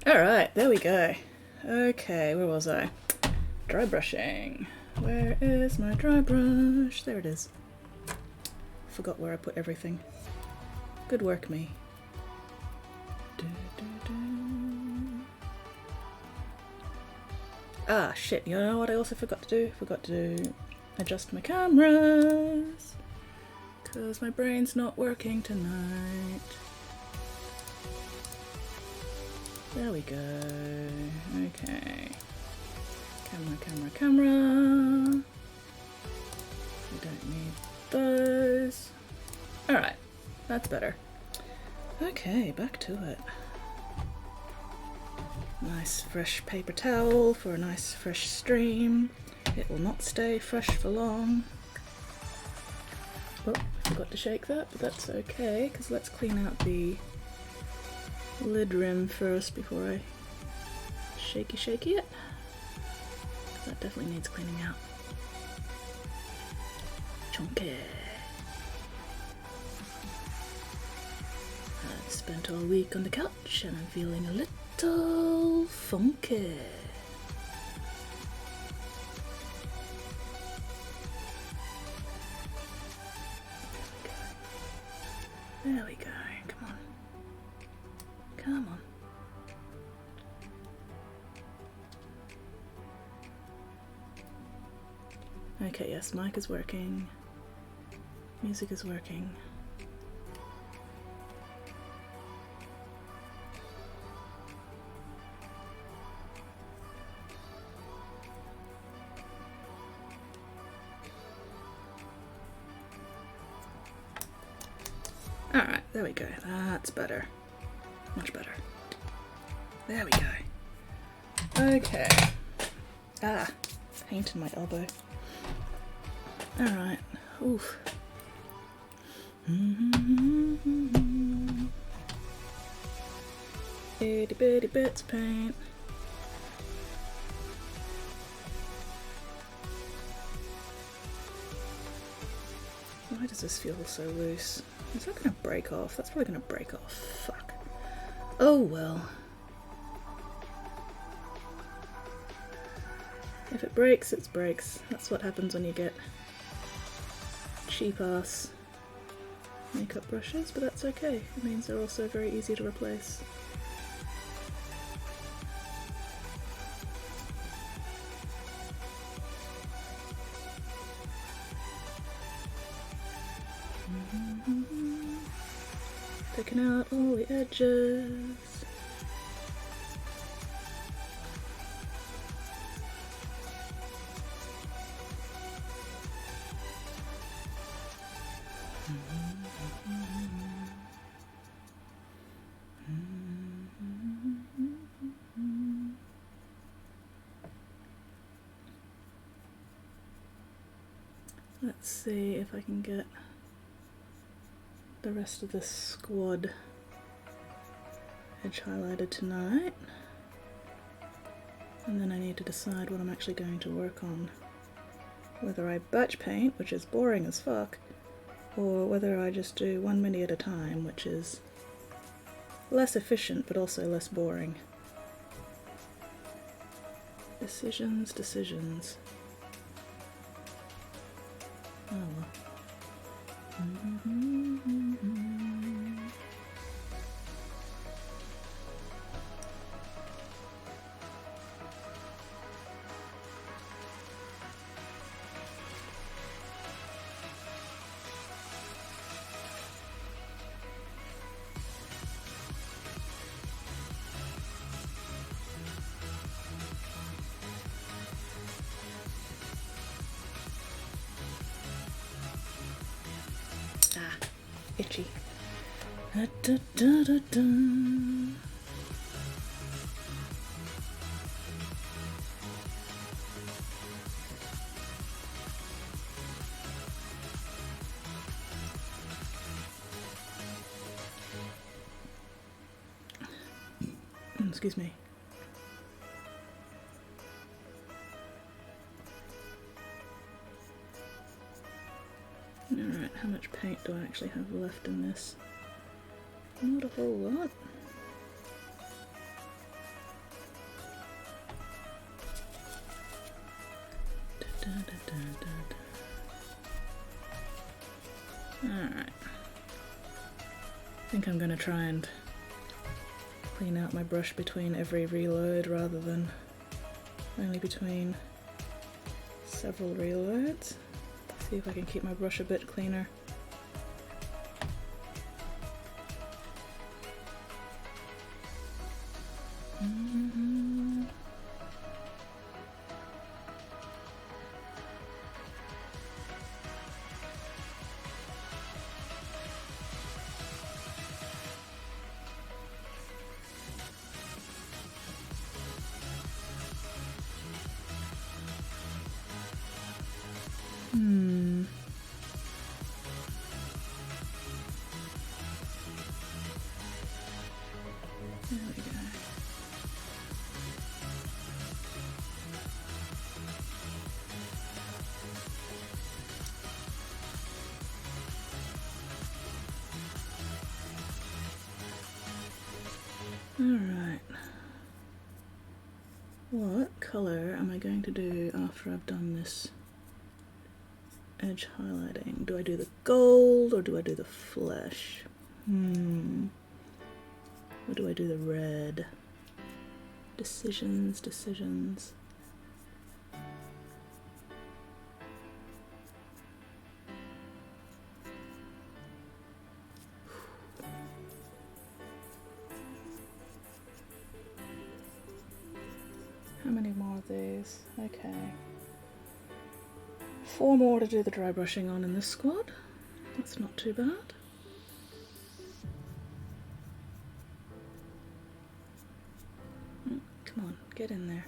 Alright, there we go. Okay, where was I? Dry brushing. Where is my dry brush? There it is. Forgot where I put everything. Good work, me. Ah, shit, you know what I also forgot to do? Forgot to adjust my cameras. Because my brain's not working tonight. There we go. Okay. Camera. We don't need those. Alright, that's better. Okay, back to it. Nice fresh paper towel for a nice fresh stream. It will not stay fresh for long. Oh, forgot to shake that, but that's okay, because let's clean out the lid rim first before I shaky it. That definitely needs cleaning out. Chunky. I've spent all week on the couch and I'm feeling a little funky. There we go. Come on. Come on. Okay, yes, mic is working. Music is working. Alright, there we go. That's better. Much better. There we go. Okay. Ah, paint in my elbow. Alright. Oof. Itty bitty bits of paint. Why does this feel so loose? Is that gonna break off? That's probably gonna break off. Fuck. Oh well. If it breaks, it breaks. That's what happens when you get cheap ass makeup brushes, but that's okay. It means they're also very easy to replace. Picking out all the edges. Let's see if I can get the rest of this squad edge highlighted tonight. And then I need to decide what I'm actually going to work on. Whether I batch paint, which is boring as fuck, or whether I just do 1 mini at a time, which is less efficient but also less boring. Decisions. Oh well. Itchy. Da, da, da, da, da. Excuse me. Alright, how much paint do I actually have left in this? Not a whole lot. Alright. I think I'm gonna try and clean out my brush between every reload rather than only between several reloads. See if I can keep my brush a bit cleaner. There we go. Alright. What colour am I going to do after I've done this edge highlighting? Do I do the gold or do I do the flesh? Or do I do the red? Decisions, decisions. How many more of these? Okay. 4 more to do the dry brushing on in this squad. That's not too bad. Come on, get in there.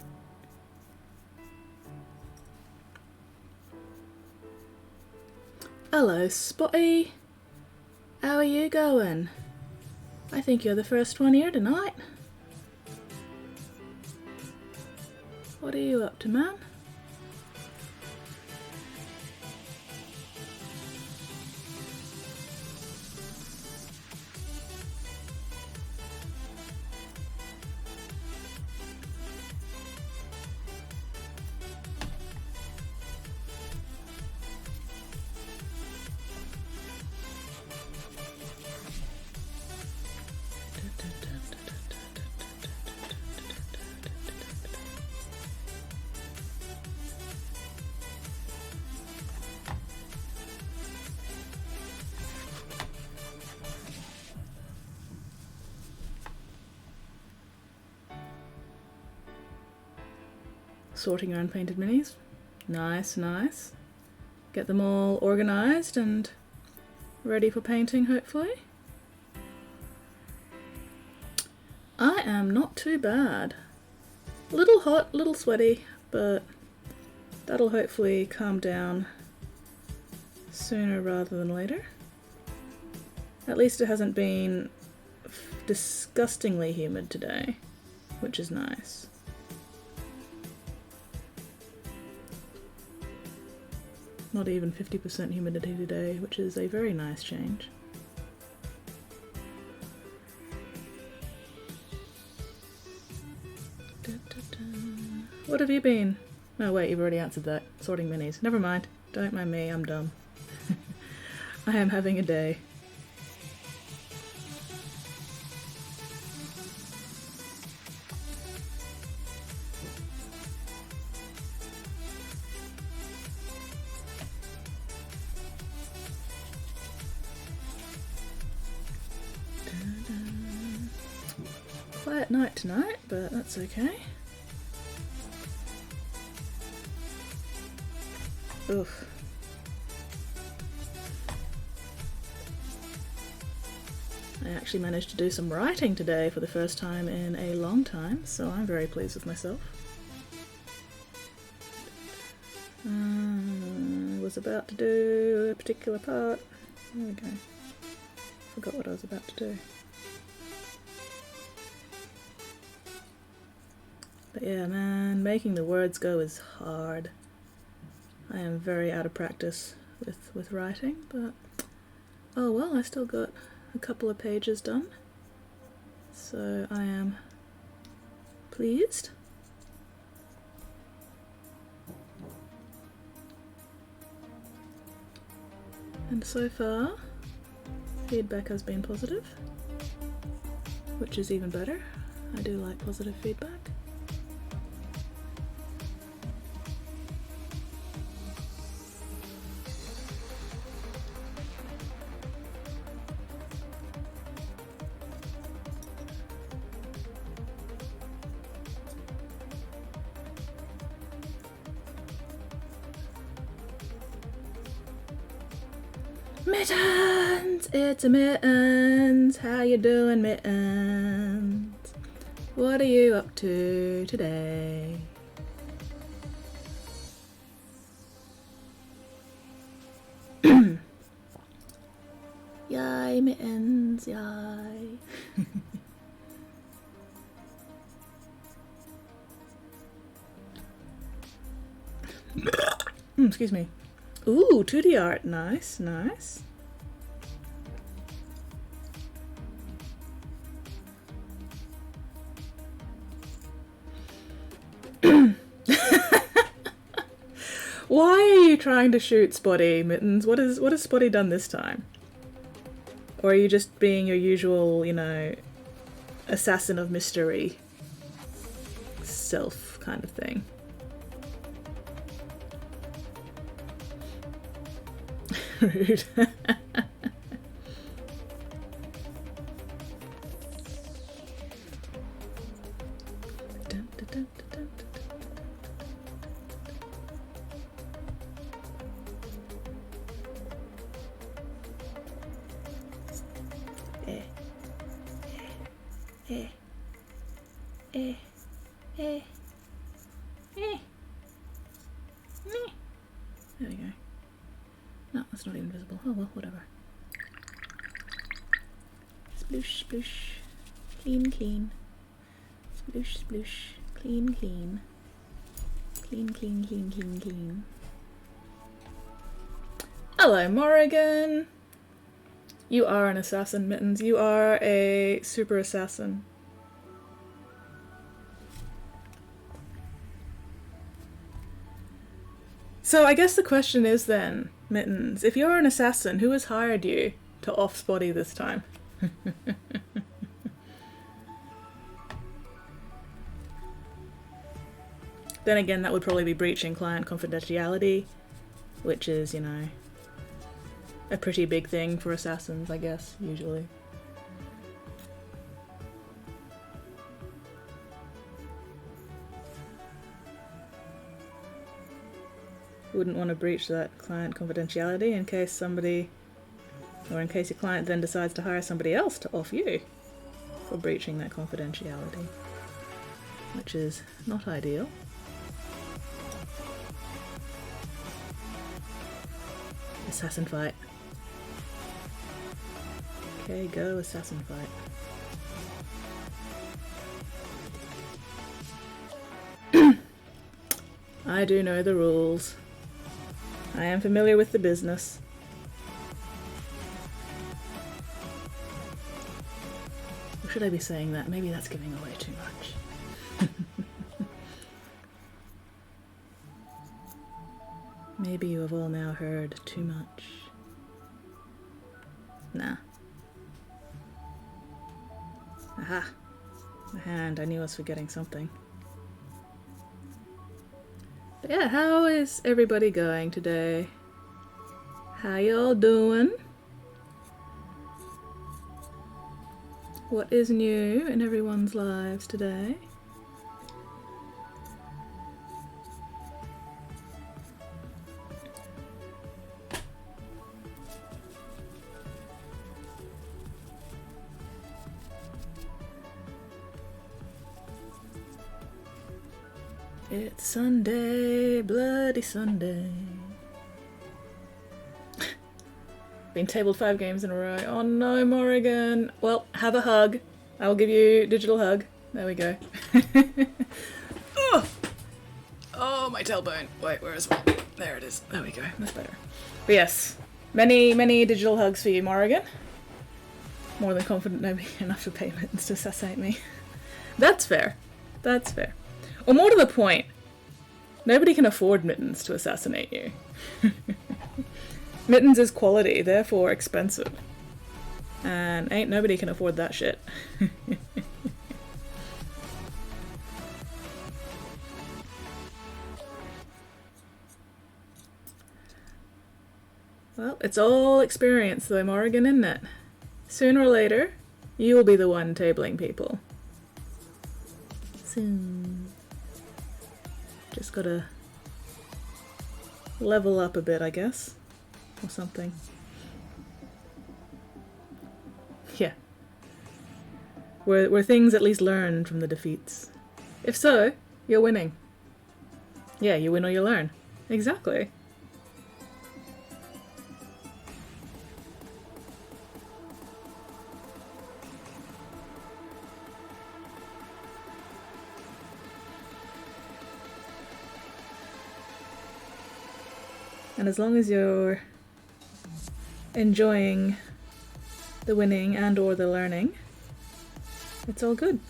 Hello, Spotty. How are you going? I think you're the first one here tonight. What are you up to, man? Sorting your unpainted minis. Nice, nice. Get them all organised and ready for painting, hopefully. I am not too bad. A little hot, a little sweaty, but that'll hopefully calm down sooner rather than later. At least it hasn't been disgustingly humid today, which is nice. Not even 50% humidity today, which is a very nice change. What have you been? No, wait, you've already answered that. Sorting minis. Never mind. Don't mind me, I'm dumb. I am having a day. Quiet night tonight, but that's okay. Oof. I actually managed to do some writing today for the first time in a long time, so I'm very pleased with myself. I was about to do a particular part. There we go. Forgot what I was about to do. But yeah, man, making the words go is hard. I am very out of practice with writing, but oh well, I still got a couple of pages done, so I am pleased. And so far, feedback has been positive, which is even better. I do like positive feedback. Mittens! It's a Mittens! How you doing, Mittens? What are you up to today? Yay, Mittens, yay. Excuse me. Ooh, 2D art, nice, nice. Why are you trying to shoot Spotty, Mittens? What has Spotty done this time? Or are you just being your usual, you know, assassin of mystery self kind of thing? Rude. There we go. No, that's not even visible. Oh well, whatever. Sploosh, sploosh. Clean, clean. Sploosh, sploosh. Clean, clean. Clean, clean, clean, clean, clean. Hello, Morrigan! You are an assassin, Mittens. You are a super assassin. So I guess the question is then, Mittens, if you're an assassin, who has hired you to off Spotty this time? Then again, that would probably be breaching client confidentiality, which is, you know, a pretty big thing for assassins, I guess, usually. Wouldn't want to breach that client confidentiality in case somebody, or in case your client then decides to hire somebody else to off you for breaching that confidentiality, which is not ideal. Assassin fight. Okay, go assassin fight. I do know the rules. I am familiar with the business. Or should I be saying that? Maybe that's giving away too much. Maybe you have all now heard too much. Nah. Aha! The hand, I knew I was forgetting something. But yeah, how is everybody going today? How y'all doing? What is new in everyone's lives today? It's Sunday, bloody Sunday. Been tabled 5 games in a row. Oh no, Morrigan. Well, have a hug. I will give you a digital hug. There we go. Oh! Oh, my tailbone. Wait, where is it? There it is. There we go. That's better. But yes, many, many digital hugs for you, Morrigan. More than confident nobody enough to payments to assassinate me. That's fair. That's fair. Or more to the point, nobody can afford Mittens to assassinate you. Mittens is quality, therefore expensive. And ain't nobody can afford that shit. Well, it's all experience though, Morrigan, isn't it? Sooner or later, you'll be the one tabling people. Soon. Just gotta level up a bit, I guess. Or something. Yeah. Were things at least learned from the defeats? If so, you're winning. Yeah, you win or you learn. Exactly. And as long as you're enjoying the winning and or the learning, it's all good.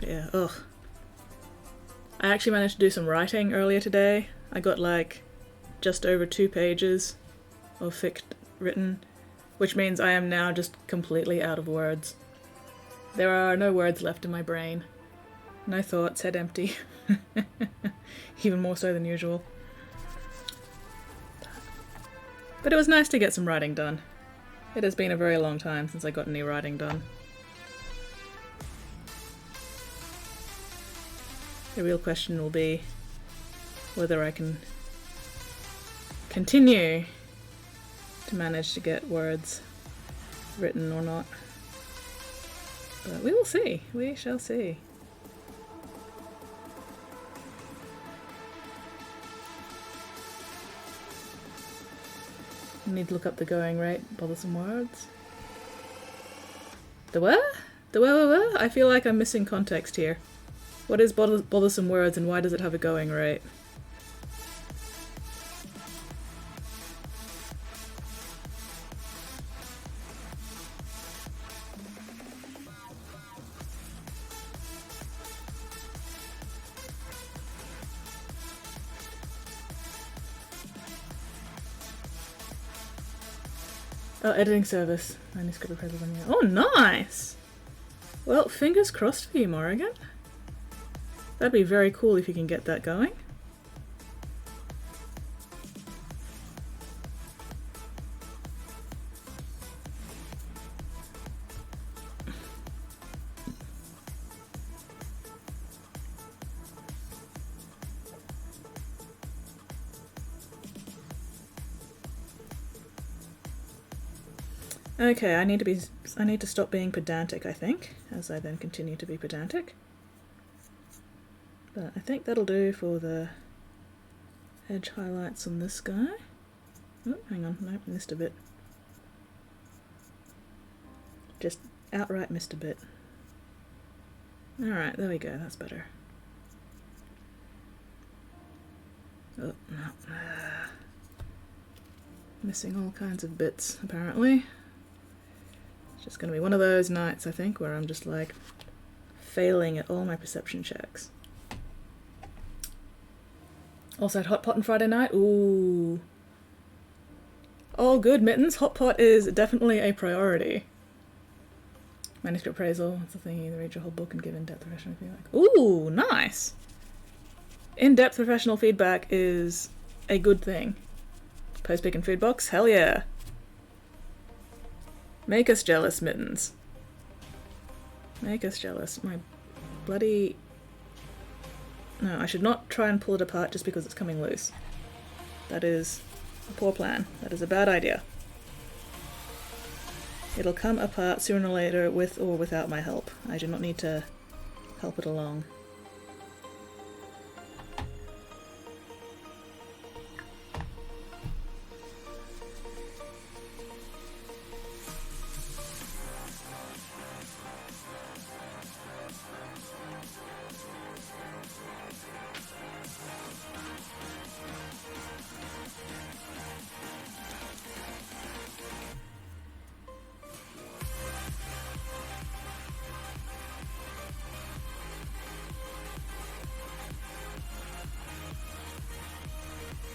Yeah, ugh. I actually managed to do some writing earlier today. I got like just over 2 pages of fic written, which means I am now just completely out of words. There are no words left in my brain. No thoughts, head empty. Even more so than usual. But it was nice to get some writing done. It has been a very long time since I got any writing done. The real question will be whether I can continue to manage to get words written or not. But we will see. We shall see. I need to look up the going rate, bothersome words. The what? The what? I feel like I'm missing context here. What is bothersome words and why does it have a going rate? Oh, editing service. Manuscript appraisal. Oh, nice! Well, fingers crossed for you, Morrigan. That'd be very cool if you can get that going. Okay, I need to stop being pedantic, I think, as I then continue to be pedantic. But I think that'll do for the edge highlights on this guy. Oh, hang on, no, missed a bit. Just outright missed a bit. Alright, there we go, that's better. Oh, no. Missing all kinds of bits, apparently. It's just going to be one of those nights, I think, where I'm just like failing at all my perception checks. Also had hot pot on Friday night. Ooh. All good, Mittens. Hot pot is definitely a priority. Manuscript appraisal. That's the thing. You read your whole book and give in-depth professional feedback. Ooh, nice. In-depth professional feedback is a good thing. Post-pick and food box. Hell yeah. Make us jealous, Mittens. Make us jealous. My bloody... No, I should not try and pull it apart just because it's coming loose. That is a poor plan. That is a bad idea. It'll come apart sooner or later with or without my help. I do not need to help it along.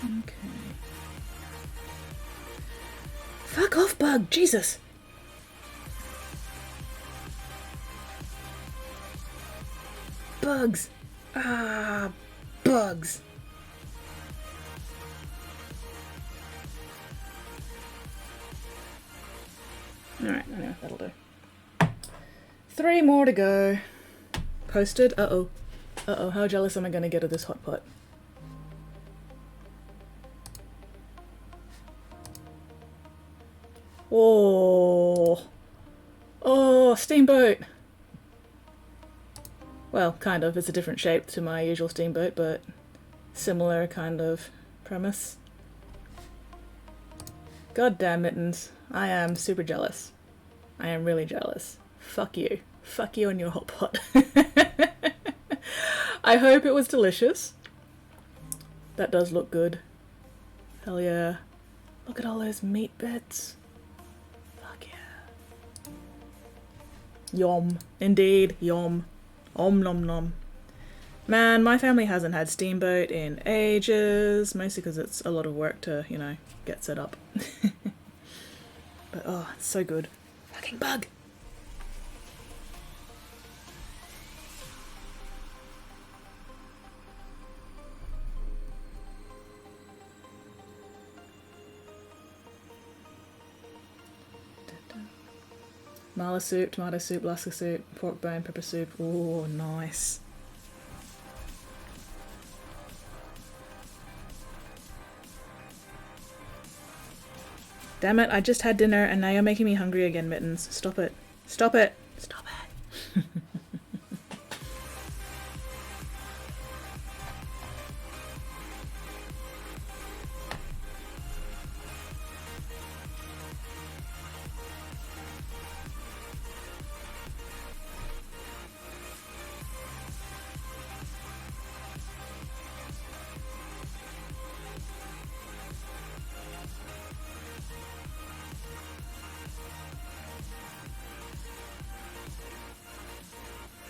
Okay. Fuck off, bug! Jesus! Bugs! Ah, bugs! Alright, anyway, that'll do. 3 more to go. Posted? Uh-oh. Uh-oh, how jealous am I gonna get of this hot pot? Oh. Oh, steamboat! Well, kind of. It's a different shape to my usual steamboat, but similar kind of premise. God damn mittens. I am super jealous. I am really jealous. Fuck you. Fuck you and your hot pot. I hope it was delicious. That does look good. Hell yeah. Look at all those meat bits. Fuck yeah. Yum. Indeed, yum. Om nom nom. Man, my family hasn't had steamboat in ages, mostly because it's a lot of work to, you know, get set up. But oh, it's so good. Fucking bug! Mala soup, tomato soup, Alaska soup, pork bone, pepper soup. Oh, nice. Damn it, I just had dinner and now you're making me hungry again, Mittens. Stop it. Stop it. Stop it.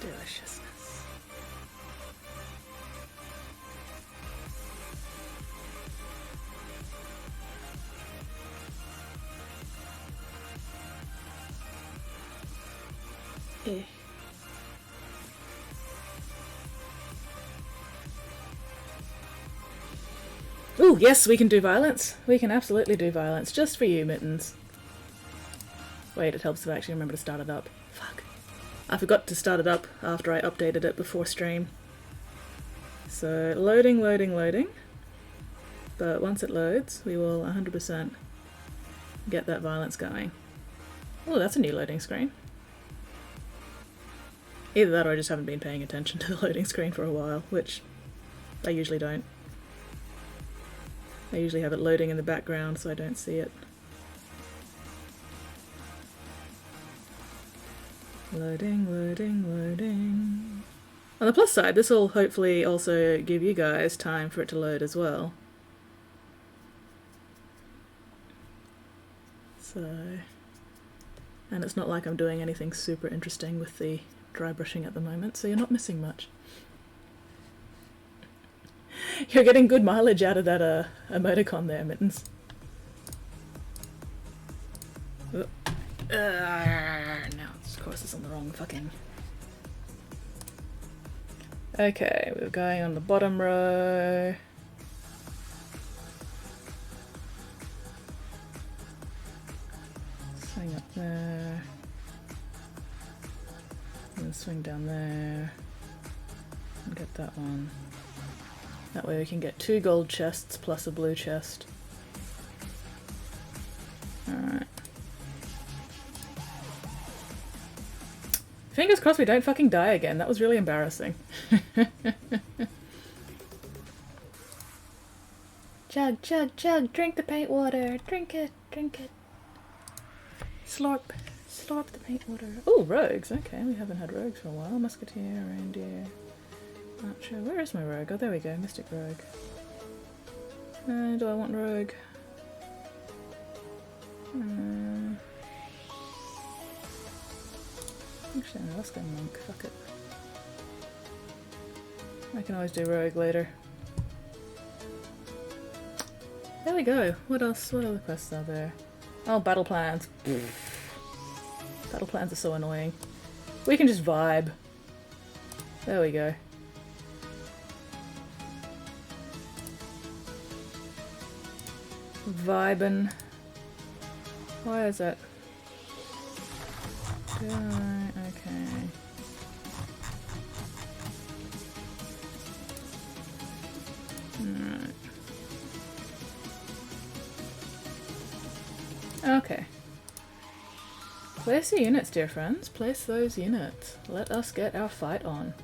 Deliciousness. Eh. Ooh, yes, we can do violence. We can absolutely do violence, just for you, Mittens. Wait, it helps if I actually remember to start it up. Fuck. I forgot to start it up after I updated it before stream. So, loading, loading, loading. But once it loads, we will 100% get that violence going. Oh, that's a new loading screen. Either that or I just haven't been paying attention to the loading screen for a while, which I usually don't. I usually have it loading in the background so I don't see it. Loading, loading, loading. On the plus side, this will hopefully also give you guys time for it to load as well. So... And it's not like I'm doing anything super interesting with the dry brushing at the moment, so you're not missing much. You're getting good mileage out of that emoticon there, Mittens. No, of course it's on the wrong fucking... Okay, we're going on the bottom row. Swing up there. And then swing down there. And get that one. That way we can get 2 gold chests plus a blue chest. Alright. Fingers crossed we don't fucking die again. That was really embarrassing. Chug, chug, chug. Drink the paint water. Drink it, drink it. Slurp. Slurp the paint water. Oh, rogues. Okay, we haven't had rogues for a while. Musketeer, reindeer. Archer. Where is my rogue? Oh, there we go. Mystic rogue. Do I want rogue? Actually, no, let's go monk. Fuck it. I can always do rogue later. There we go. What else? What other quests are there? Oh, battle plans. Battle plans are so annoying. We can just vibe. There we go. Vibin'. Why is that? Okay. Alright. Okay. Place the units, dear friends. Place those units. Let us get our fight on.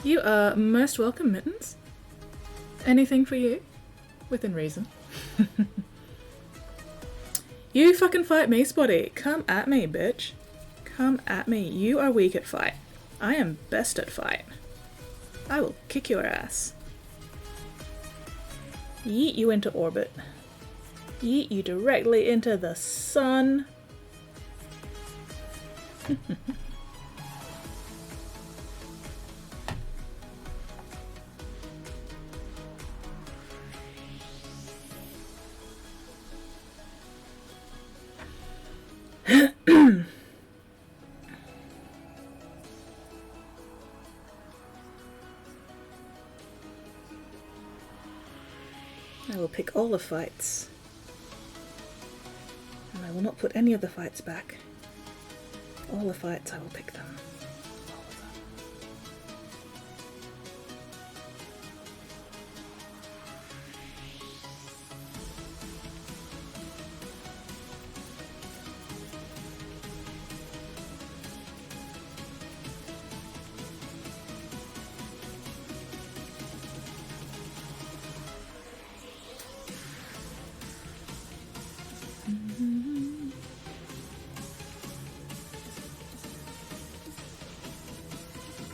You are most welcome, Mittens. Anything for you? Within reason. You fucking fight me, Spotty. Come at me, bitch. Come at me. You are weak at fight. I am best at fight. I will kick your ass. Yeet you into orbit. Yeet you directly into the sun. I will pick all the fights. And I will not put any of the fights back. All the fights, I will pick them. All of them.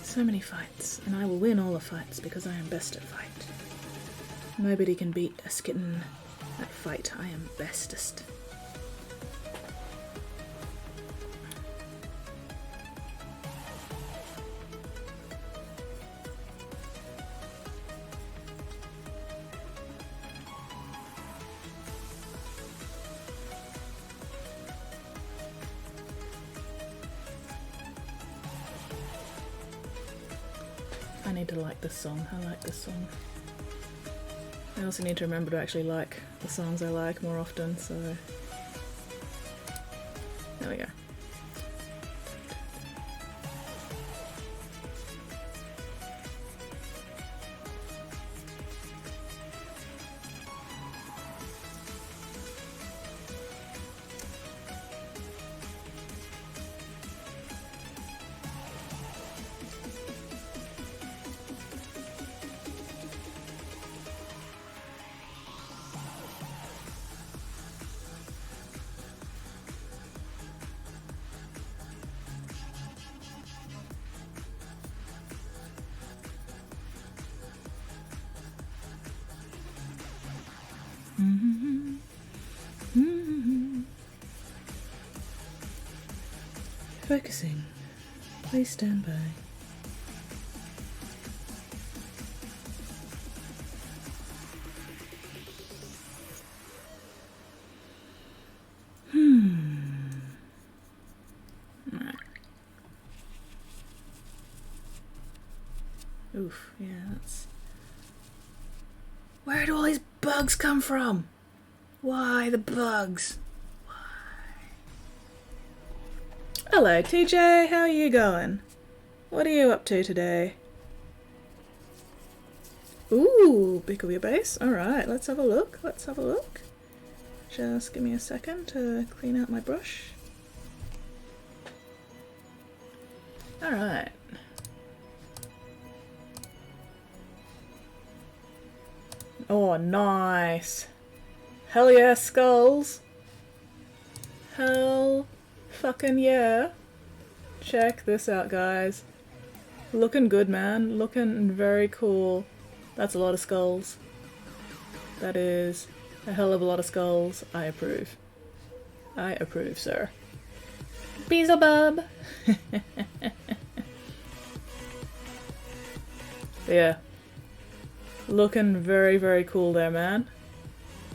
So many fights, and I will win all the fights because I am best at fight. Nobody can beat a skitten at fight. I am bestest. I need to like this song. I like this song. I also need to remember to actually like the songs I like more often, so... There we go. Focusing. Please stand by. Right. Oof, yeah, that's... Where do all these bugs come from? Why the bugs? Hello TJ, how are you going? What are you up to today? Ooh, Bickley base. Alright, let's have a look. Let's have a look. Just give me a second to clean out my brush. Alright. Oh, nice. Hell yeah, skulls. Hell fucking yeah. Check this out, guys. Looking good, man. Looking very cool. That's a lot of skulls. That is a hell of a lot of skulls. I approve. I approve, sir. Beelzebub! Yeah. Looking very, very cool there, man.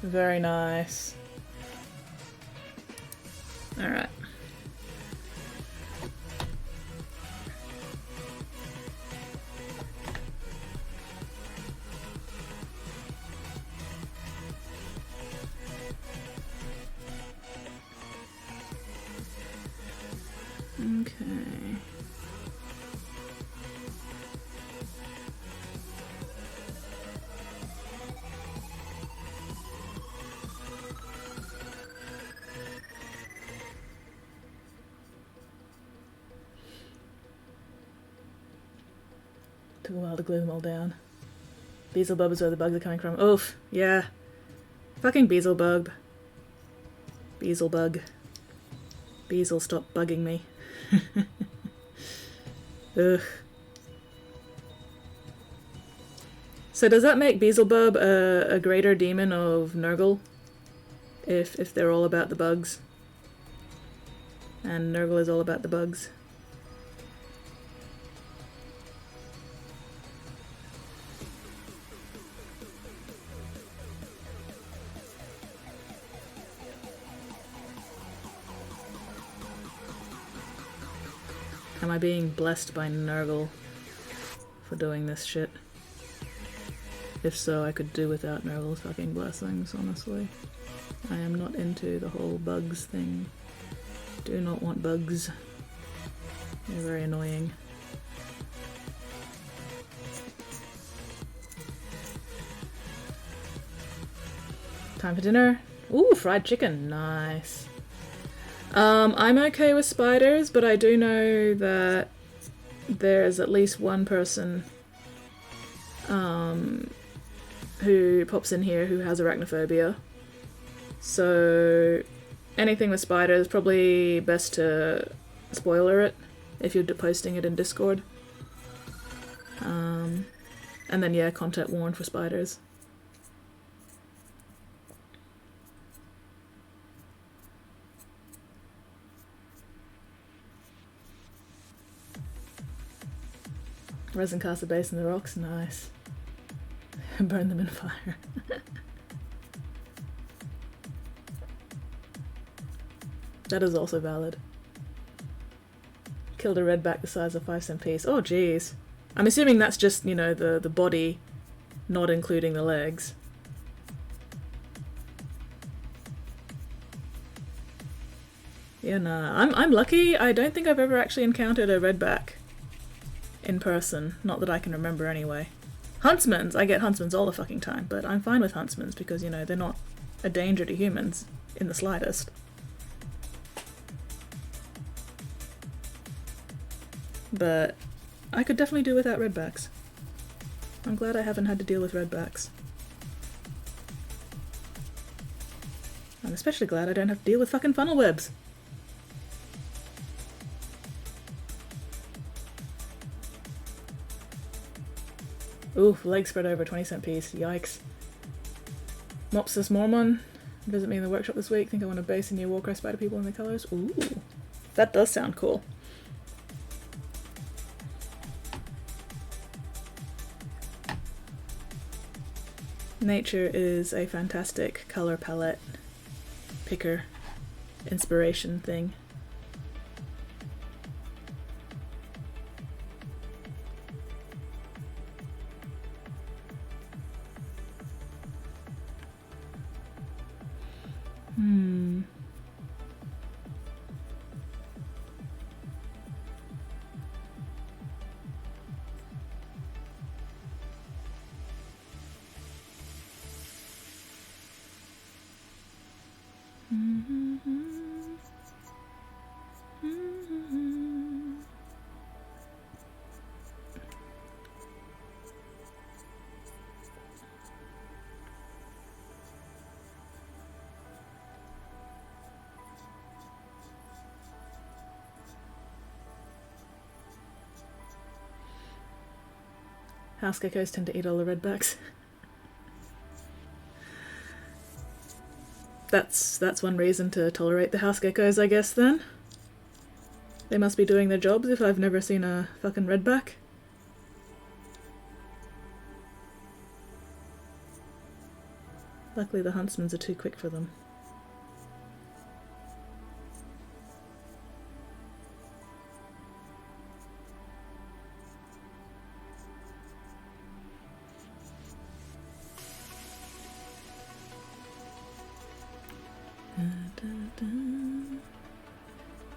Very nice. Alright. Okay. Took a while to glue them all down. Beelzebub is where the bugs are coming from. Oof, yeah. Fucking Beelzebub. Beelzebug. Beelzel, stop bugging me. Ugh. So does that make Beelzebub a greater demon of Nurgle? If they're all about the bugs? And Nurgle is all about the bugs? Am I being blessed by Nurgle for doing this shit? If so, I could do without Nurgle's fucking blessings, honestly. I am not into the whole bugs thing. Do not want bugs. They're very annoying. Time for dinner. Ooh, fried chicken. Nice. I'm okay with spiders, but I do know that there's at least one person who pops in here who has arachnophobia. So anything with spiders, probably best to spoiler it if you're posting it in Discord. And then yeah, content warned for spiders. Resin cast a base in the rocks, nice. Burn them in fire. That is also valid. Killed a redback the size of 5-cent piece. Oh jeez. I'm assuming that's just, you know, the body, not including the legs. Yeah, nah. I'm lucky. I don't think I've ever actually encountered a redback in person. Not that I can remember anyway. Huntsmans! I get huntsmans all the fucking time, but I'm fine with huntsmans because, you know, they're not a danger to humans in the slightest. But I could definitely do without redbacks. I'm glad I haven't had to deal with redbacks. I'm especially glad I don't have to deal with fucking funnel webs. Ooh, leg spread over, 20-cent piece. Yikes. Mopsis Mormon. Visit me in the workshop this week. Think I want to base a new Warcry spider people in their colours. Ooh. That does sound cool. Nature is a fantastic colour palette picker inspiration thing. House geckos tend to eat all the redbacks. that's one reason to tolerate the house geckos, I guess, then. They must be doing their jobs if I've never seen a fucking redback. Luckily the huntsmans are too quick for them.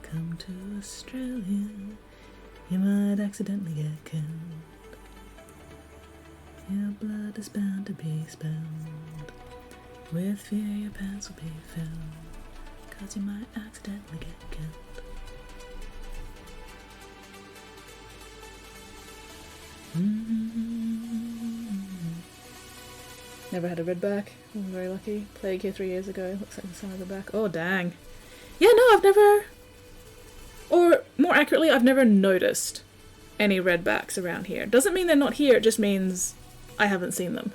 Come to Australia, you might accidentally get killed. Your blood is bound to be spilled. With fear your pants will be filled, 'cause you might accidentally get killed. Never had a redback. I'm very lucky. Played here 3 years ago. Looks like the side of the back. Oh, dang. Yeah, no, I've never... Or, more accurately, I've never noticed any redbacks around here. Doesn't mean they're not here, it just means I haven't seen them.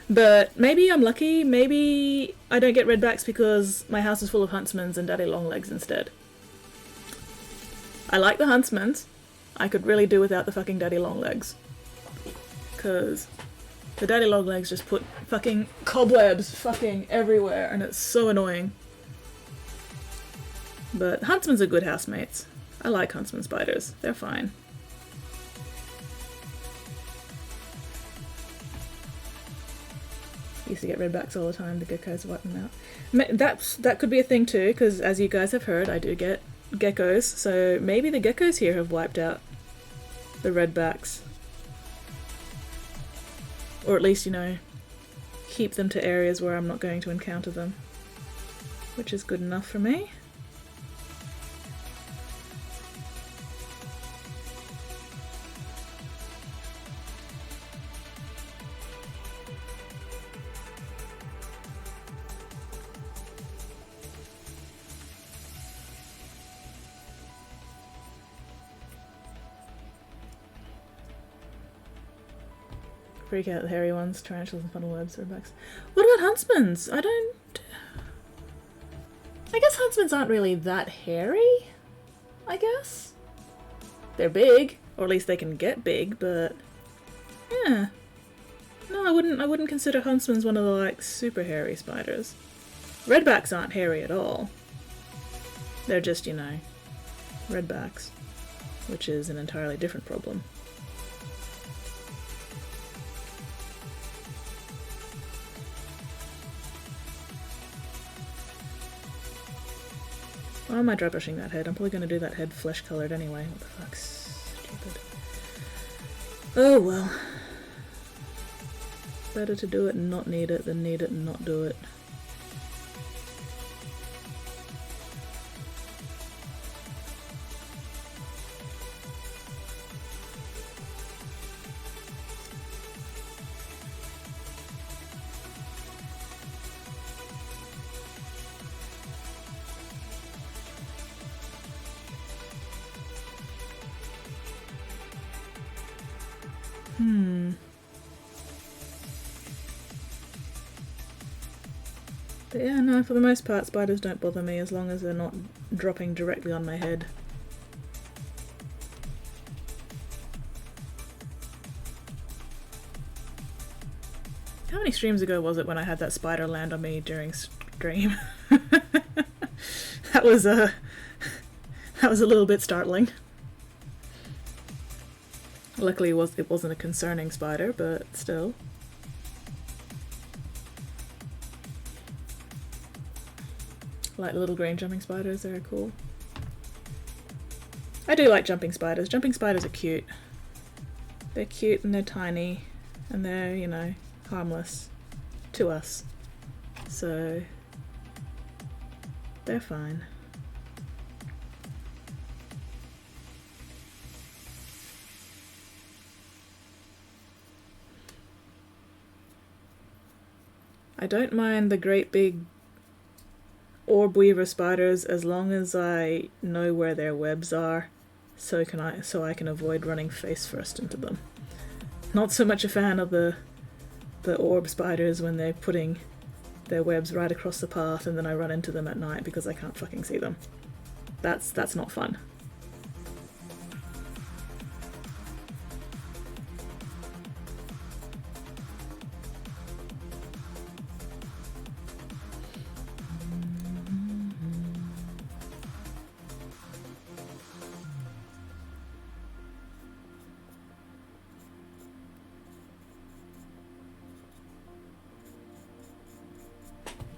But maybe I'm lucky, maybe I don't get redbacks because my house is full of huntsmans and daddy longlegs instead. I like the huntsmans. I could really do without the fucking daddy longlegs. 'Cause the daddy longlegs just put fucking cobwebs fucking everywhere and it's so annoying. But huntsmans are good housemates. I like huntsman spiders. They're fine. Used to get redbacks all the time. The geckos wipe them out. That could be a thing too, because as you guys have heard, I do get geckos. So maybe the geckos here have wiped out the redbacks. Or at least, you know, keep them to areas where I'm not going to encounter them. Which is good enough for me. Freak out the hairy ones, tarantulas and funnel webs, redbacks. What about huntsmans? I guess huntsmans aren't really that hairy, I guess. They're big, or at least they can get big, but yeah. No, I wouldn't consider huntsmans one of the like super hairy spiders. Redbacks aren't hairy at all. They're just, you know, redbacks, which is an entirely different problem. Why am I dry brushing that head? I'm probably going to do that head flesh coloured anyway. What the fuck's stupid. Oh well. Better to do it and not need it than need it and not do it. But yeah, no, for the most part spiders don't bother me as long as they're not dropping directly on my head. How many streams ago was it when I had that spider land on me during stream? That was a little bit startling. Luckily it wasn't a concerning spider, but still. Like little green jumping spiders, they're cool. I do like jumping spiders. Jumping spiders are cute. They're cute and they're tiny and they're, you know, harmless to us. So they're fine. I don't mind the great big orb weaver spiders as long as I know where their webs are, so I can avoid running face first into them. Not so much a fan of the orb spiders when they're putting their webs right across the path and then I run into them at night because I can't fucking see them. That's not fun.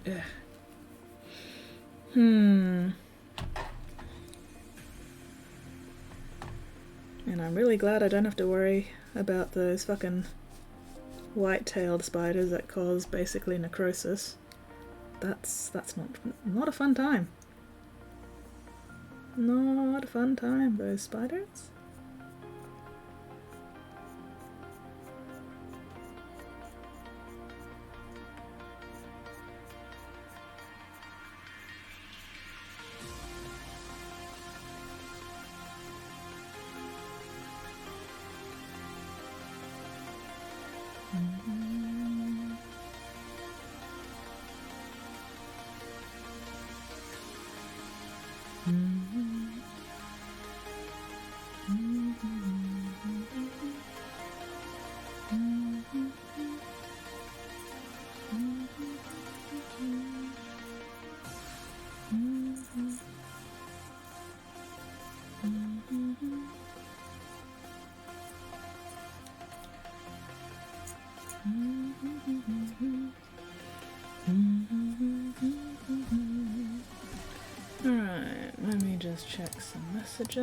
Ugh. And I'm really glad I don't have to worry about those fucking white-tailed spiders that cause basically necrosis. That's not a fun time. Not a fun time, those spiders. Alright, let me just check some messages.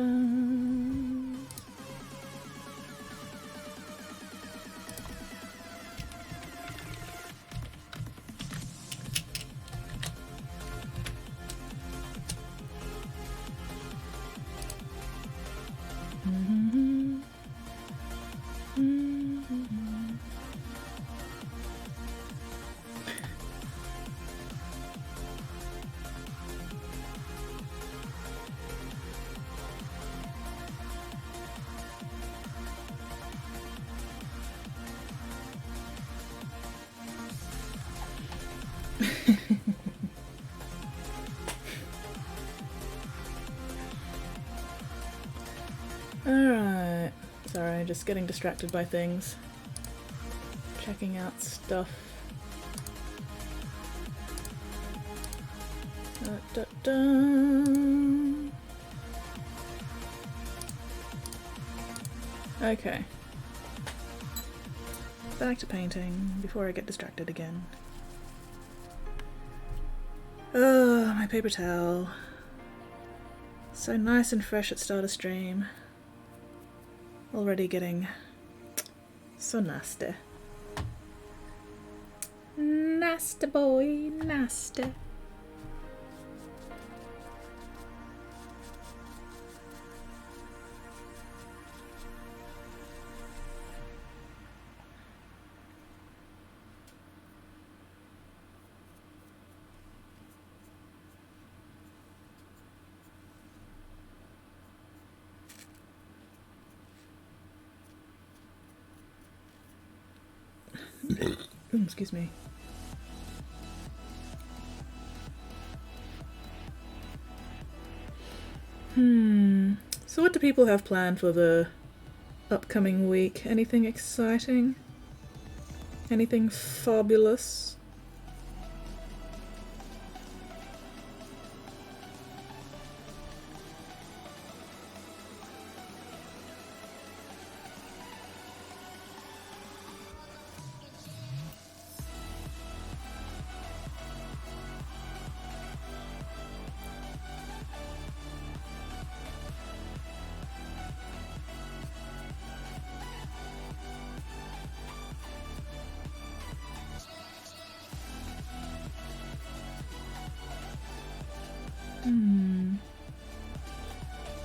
Alright. Sorry, just getting distracted by things. Checking out stuff. Da, da, da. Okay. Back to painting before I get distracted again. Oh, my paper towel. So nice and fresh at start of stream. Already getting so nasty. Nasty boy, nasty. Excuse me. So what do people have planned for the upcoming week? Anything exciting? Anything fabulous?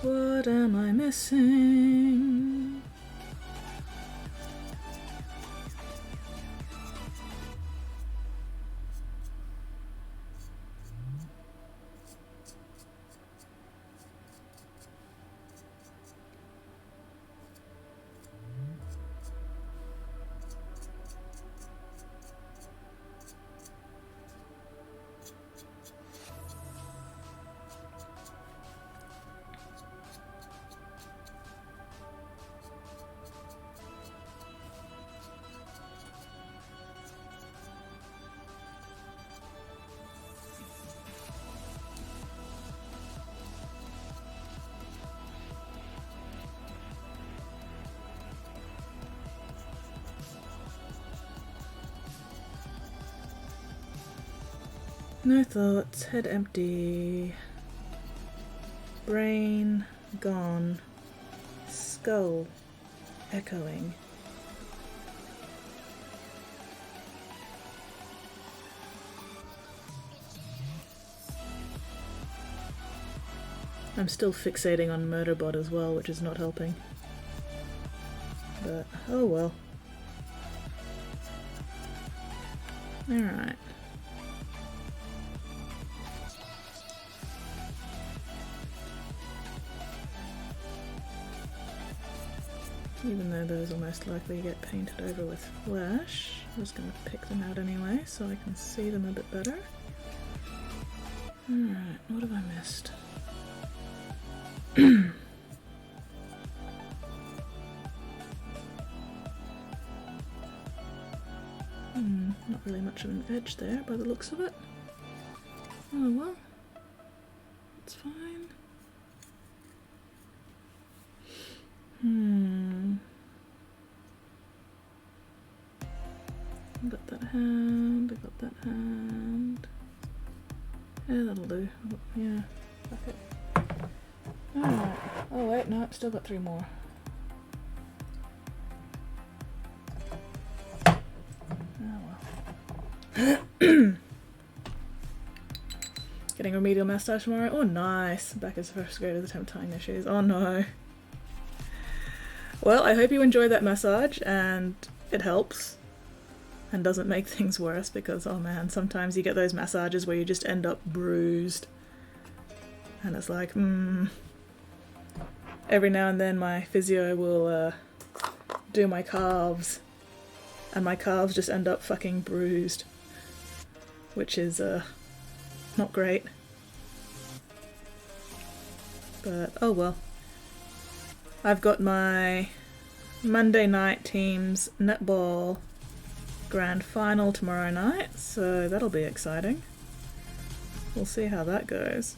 What am I missing? No thoughts, head empty. Brain gone. Skull echoing. I'm still fixating on Murderbot as well, which is not helping. But, oh well. Alright. Even though those will most likely get painted over with flesh, I was going to pick them out anyway so I can see them a bit better. Alright, what have I missed? Not really much of an edge there by the looks of it. Oh well, it's fine. I got that hand, I got that hand. Yeah, that'll do. Yeah, fuck it. Alright. Oh wait, no, I've still got 3 more. Oh well. Getting remedial massage tomorrow. Oh nice. Back as first grade with attempt tying their shoes. Oh no. Well, I hope you enjoy that massage and it helps and doesn't make things worse because, oh man, sometimes you get those massages where you just end up bruised. And it's like, Every now and then my physio will do my calves and my calves just end up fucking bruised. Which is not great. But oh well. I've got my Monday night team's netball grand final tomorrow night, so that'll be exciting. We'll see how that goes.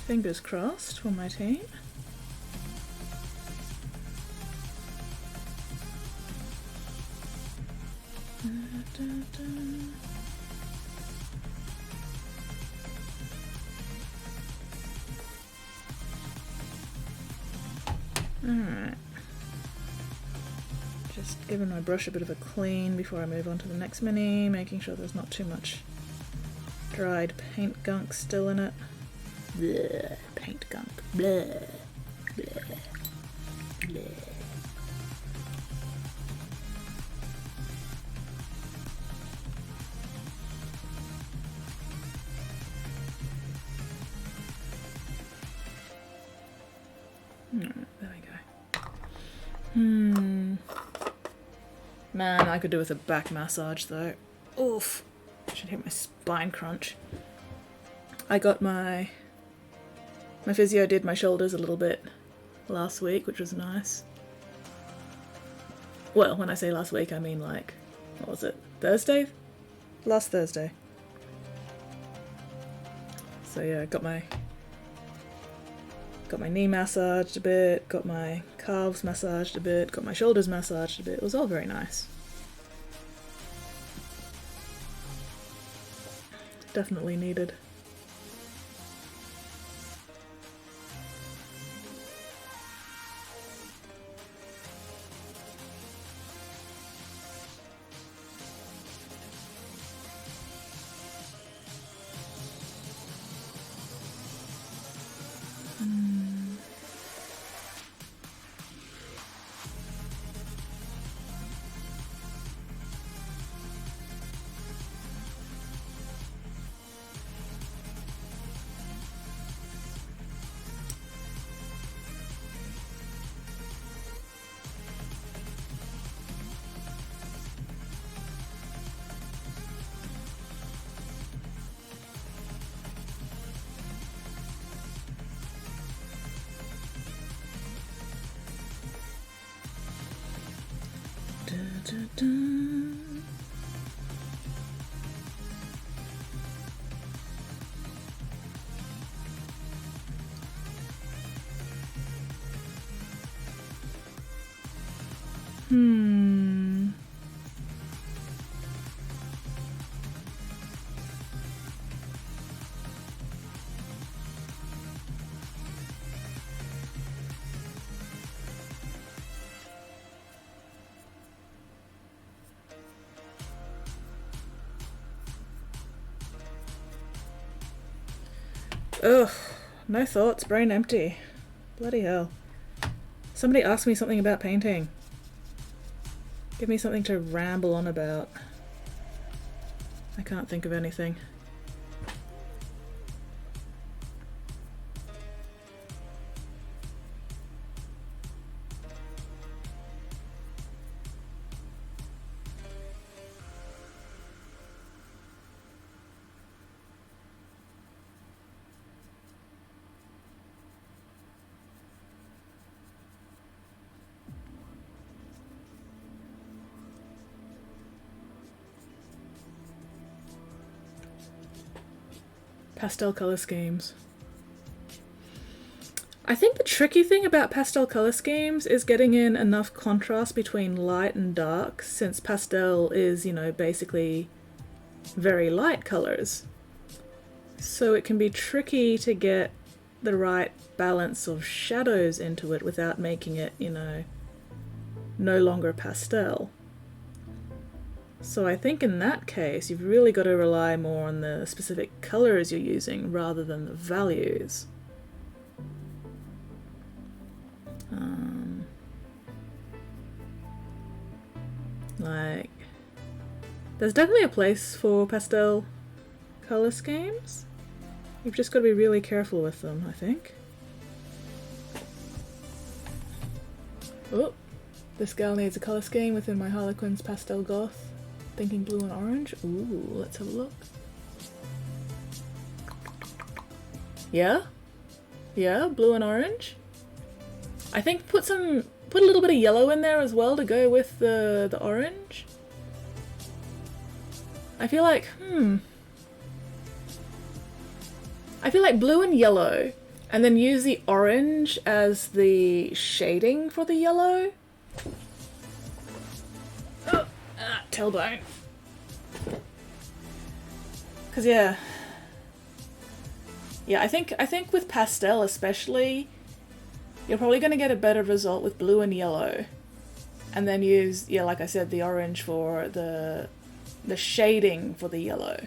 Fingers crossed for my team. Alright. Just giving my brush a bit of a clean before I move on to the next mini, making sure there's not too much dried paint gunk still in it. Bleh, paint gunk. Bleh, bleh, bleh. There we go. Man, I could do with a back massage though. Oof. I should hit my spine crunch. I got my physio did my shoulders a little bit last week, which was nice. Well, when I say last week, I mean like, what was it? Thursday? Last Thursday. So yeah, got my knee massaged a bit, got my calves massaged a bit, got my shoulders massaged a bit. It was all very nice. Definitely needed. Ugh, no thoughts, brain empty. Bloody hell. Somebody asked me something about painting. Give me something to ramble on about. I can't think of anything. Pastel color schemes. I think the tricky thing about pastel color schemes is getting in enough contrast between light and dark, since pastel is, you know, basically very light colors. So it can be tricky to get the right balance of shadows into it without making it, you know, no longer pastel. So I think in that case, you've really got to rely more on the specific colors you're using rather than the values. Like, there's definitely a place for pastel color schemes. You've just got to be really careful with them, I think. Oh, this gal needs a color scheme within my Harlequin's pastel goth. Thinking blue and orange. Ooh, let's have a look. Yeah? Yeah, blue and orange. I think put a little bit of yellow in there as well to go with the orange. I feel like, I feel like blue and yellow, and then use the orange as the shading for the yellow. Tailbone. Cause yeah, I think with pastel especially, you're probably going to get a better result with blue and yellow, and then use, yeah, like I said, the orange for the shading for the yellow,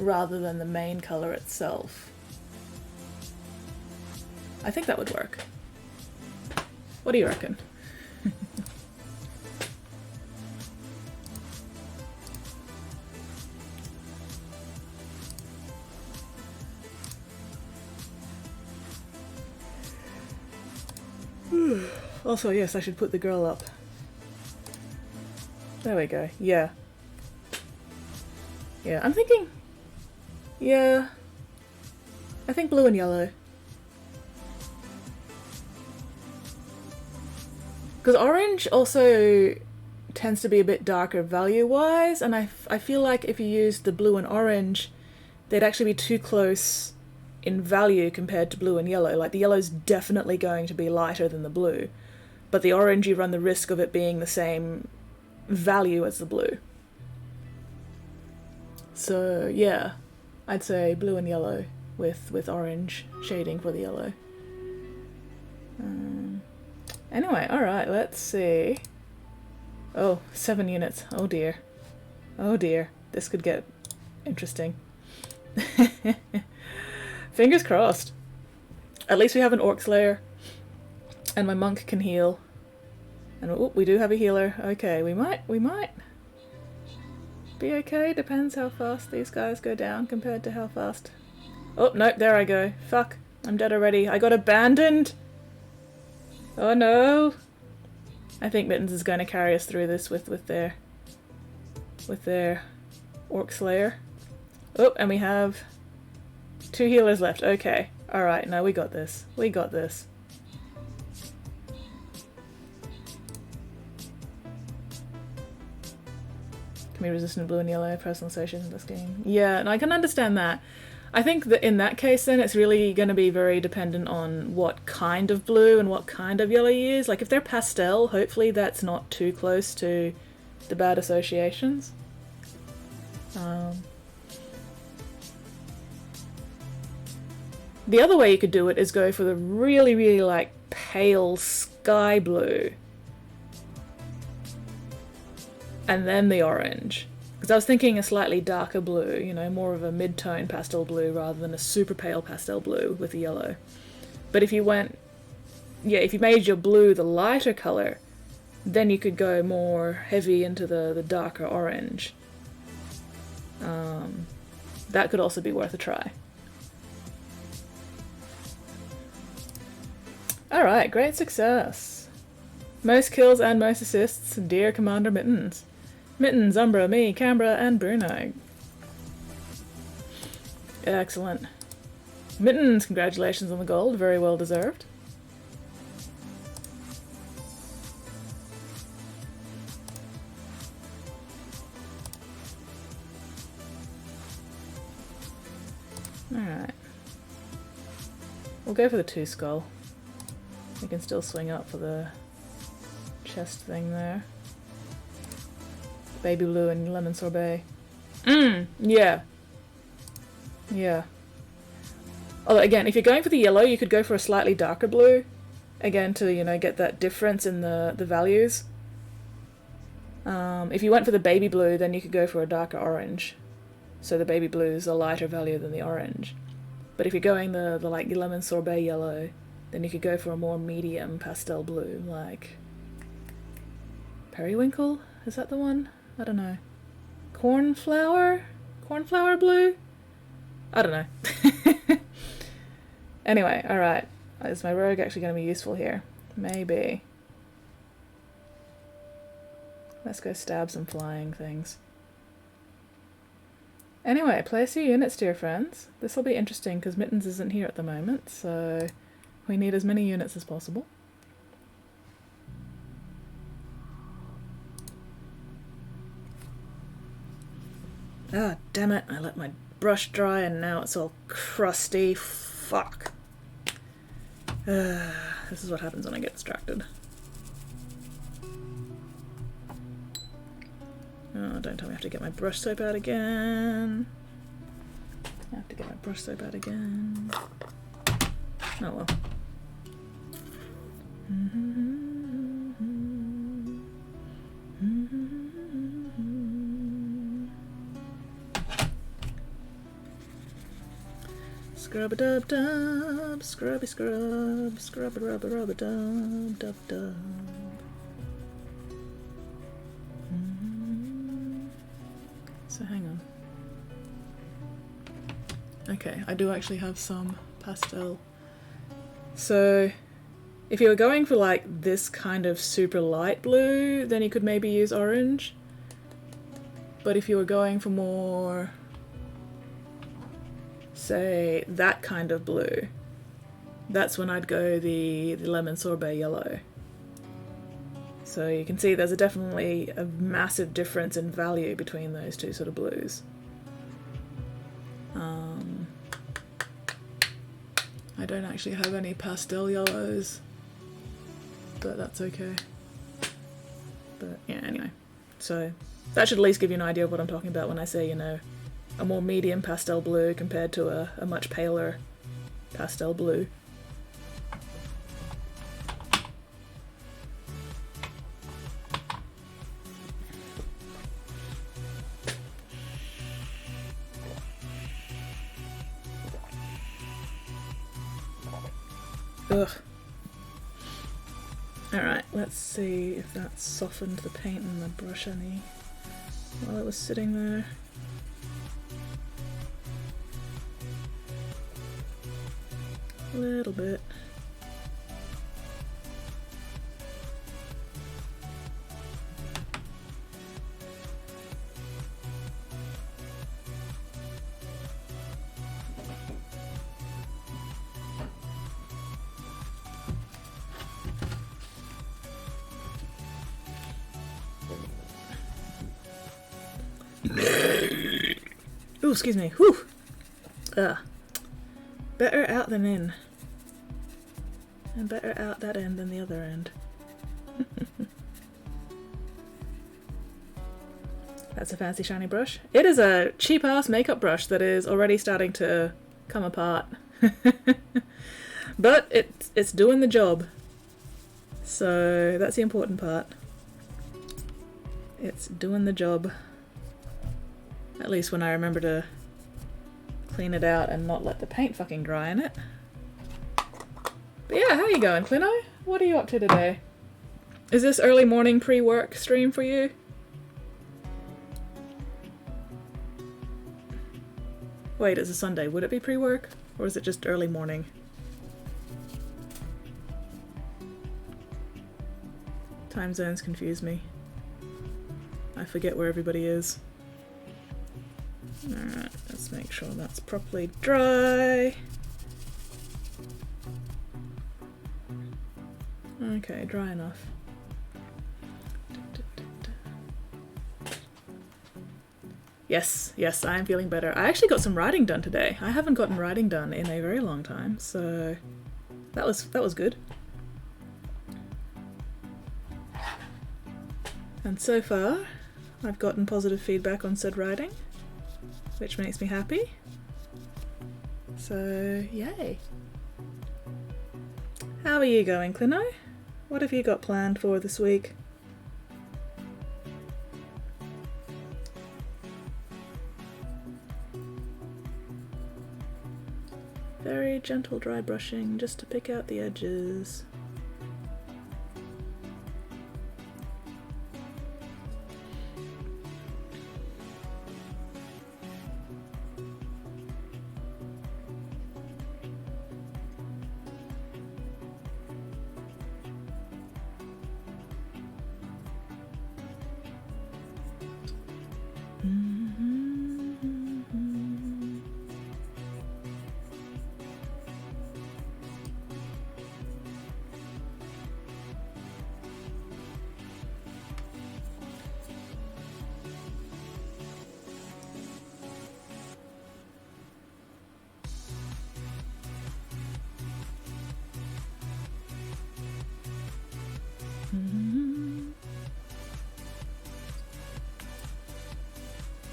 rather than the main color itself. I think that would work. What do you reckon? Also, yes, I should put the girl up. There we go. Yeah. Yeah, I'm thinking... Yeah. I think blue and yellow. Because orange also tends to be a bit darker value-wise, and I feel like if you use the blue and orange, they'd actually be too close in value compared to blue and yellow. Like, the yellow's definitely going to be lighter than the blue, but the orange, you run the risk of it being the same value as the blue. So yeah, I'd say blue and yellow with orange shading for the yellow. Anyway, alright, let's see. Oh, 7 units. Oh dear. Oh dear. This could get interesting. Fingers crossed. At least we have an Orc Slayer. And my monk can heal. And oh, we do have a healer. Okay, we might be okay. Depends how fast these guys go down compared to how fast... Oh, nope, there I go. Fuck. I'm dead already. I got abandoned! Oh no! I think Mittens is going to carry us through this with their Orc Slayer. Oh, and we have 2 healers left. Okay. Alright, no, we got this. We got this. Can be resistant to blue and yellow personal associations in this game. Yeah, and I can understand that. I think that in that case then it's really going to be very dependent on what kind of blue and what kind of yellow you use. Like if they're pastel, hopefully that's not too close to the bad associations. The other way you could do it is go for the really, really like pale sky blue. And then the orange. Because I was thinking a slightly darker blue, you know, more of a mid-tone pastel blue rather than a super pale pastel blue with the yellow. But if you went, yeah, if you made your blue the lighter colour, then you could go more heavy into the darker orange. That could also be worth a try. Alright, great success. Most kills and most assists, dear Commander Mittens. Mittens, Umbra, me, Canberra, and Bruno. Excellent. Mittens, congratulations on the gold, very well deserved. Alright. We'll go for the 2 skull. We can still swing up for the chest thing there. Baby blue and lemon sorbet. Yeah. Yeah. Although again, if you're going for the yellow, you could go for a slightly darker blue. Again, to, you know, get that difference in the values. If you went for the baby blue, then you could go for a darker orange. So the baby blue is a lighter value than the orange. But if you're going the like lemon sorbet yellow, then you could go for a more medium pastel blue, like periwinkle? Is that the one? I don't know. Cornflower? Cornflower blue? I don't know. Anyway, alright. Is my rogue actually going to be useful here? Maybe. Let's go stab some flying things. Anyway, place your units, dear friends. This will be interesting because Mittens isn't here at the moment, so we need as many units as possible. Ah, damn it, I let my brush dry and now it's all crusty. Fuck. This is what happens when I get distracted. Oh, don't tell me I have to get my brush soap out again. I have to get my brush soap out again. Oh well. Scrub-a-dub-dub, scrubby-scrub, scrub-a-rub-a-rub-a-dub-dub-dub. So hang on. Okay, I do actually have some pastel. So if you were going for like this kind of super light blue, then you could maybe use orange. But if you were going for more, say, that kind of blue, that's when I'd go the lemon sorbet yellow. So you can see there's definitely a massive difference in value between those two sort of blues. I don't actually have any pastel yellows, but that's okay. But yeah, anyway. So that should at least give you an idea of what I'm talking about when I say, you know, a more medium pastel blue compared to a much paler pastel blue. Ugh. Alright, let's see if that softened the paint in the brush any while it was sitting there. A little bit. Ooh, excuse me. Whew. Ugh. Better out than in. And better out that end than the other end. That's a fancy shiny brush. It is a cheap ass makeup brush that is already starting to come apart. But it's doing the job. So that's the important part. It's doing the job. At least when I remember to clean it out and not let the paint fucking dry in it. But yeah, how you going, Clino? What are you up to today? Is this early morning pre-work stream for you? Wait, it's a Sunday. Would it be pre-work? Or is it just early morning? Time zones confuse me. I forget where everybody is. Alright, let's make sure that's properly dry. Okay, dry enough. Yes, yes, I am feeling better. I actually got some writing done today. I haven't gotten writing done in a very long time, so that was good. And so far, I've gotten positive feedback on said writing, which makes me happy. So, yay. How are you going, Clino? What have you got planned for this week? Very gentle dry brushing just to pick out the edges.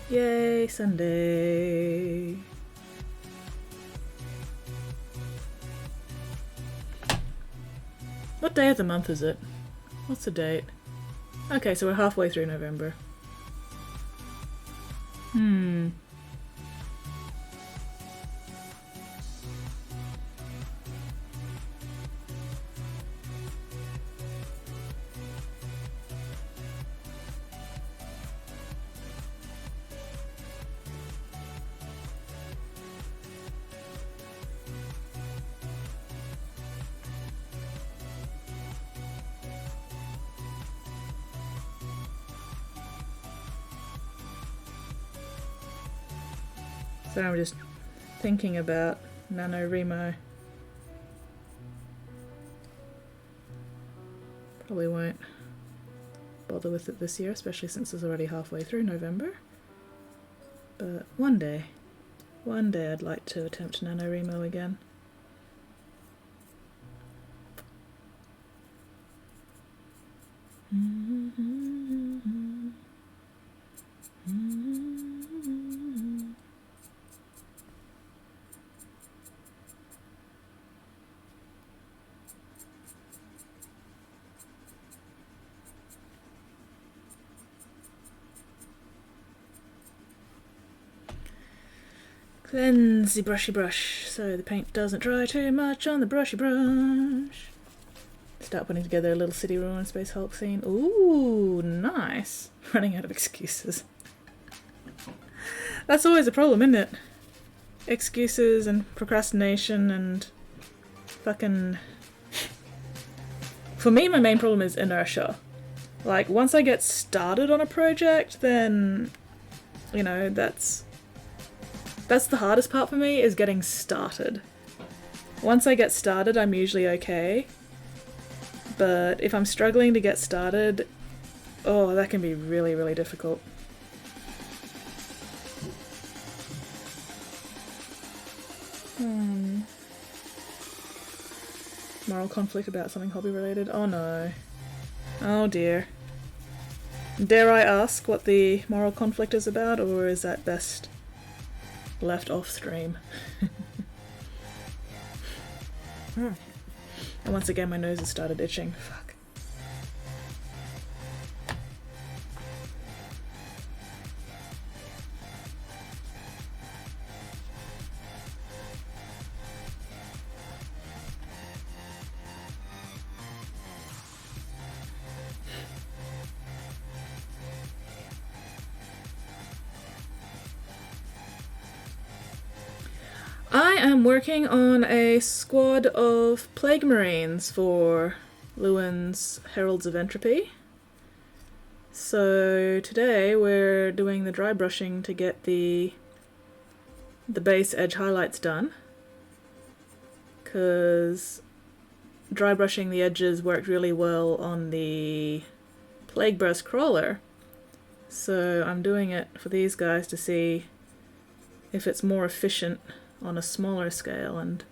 Yay, Sunday. What day of the month is it? What's the date? Okay, so we're halfway through November. So I'm just thinking about NaNoWriMo. Probably won't bother with it this year, especially since it's already halfway through November. But one day I'd like to attempt NaNoWriMo again. Cleanse the brushy brush so the paint doesn't dry too much on the brushy brush. Start putting together a little city ruin space Hulk scene. Ooh, nice. Running out of excuses. That's always a problem, isn't it? Excuses and procrastination and fucking... For me, my main problem is inertia. Like, once I get started on a project, then, you know, that's the hardest part for me, is getting started. Once I get started, I'm usually okay. But if I'm struggling to get started, oh, that can be really, really difficult. Moral conflict about something hobby related. Oh no. Oh dear. Dare I ask what the moral conflict is about, or is that best left off stream? And once again my nose has started itching. Fuck. I am working on a squad of Plague Marines for Lewin's Heralds of Entropy. So today we're doing the dry brushing to get the base edge highlights done, because dry brushing the edges worked really well on the Plague Burst Crawler. So I'm doing it for these guys to see if it's more efficient on a smaller scale, and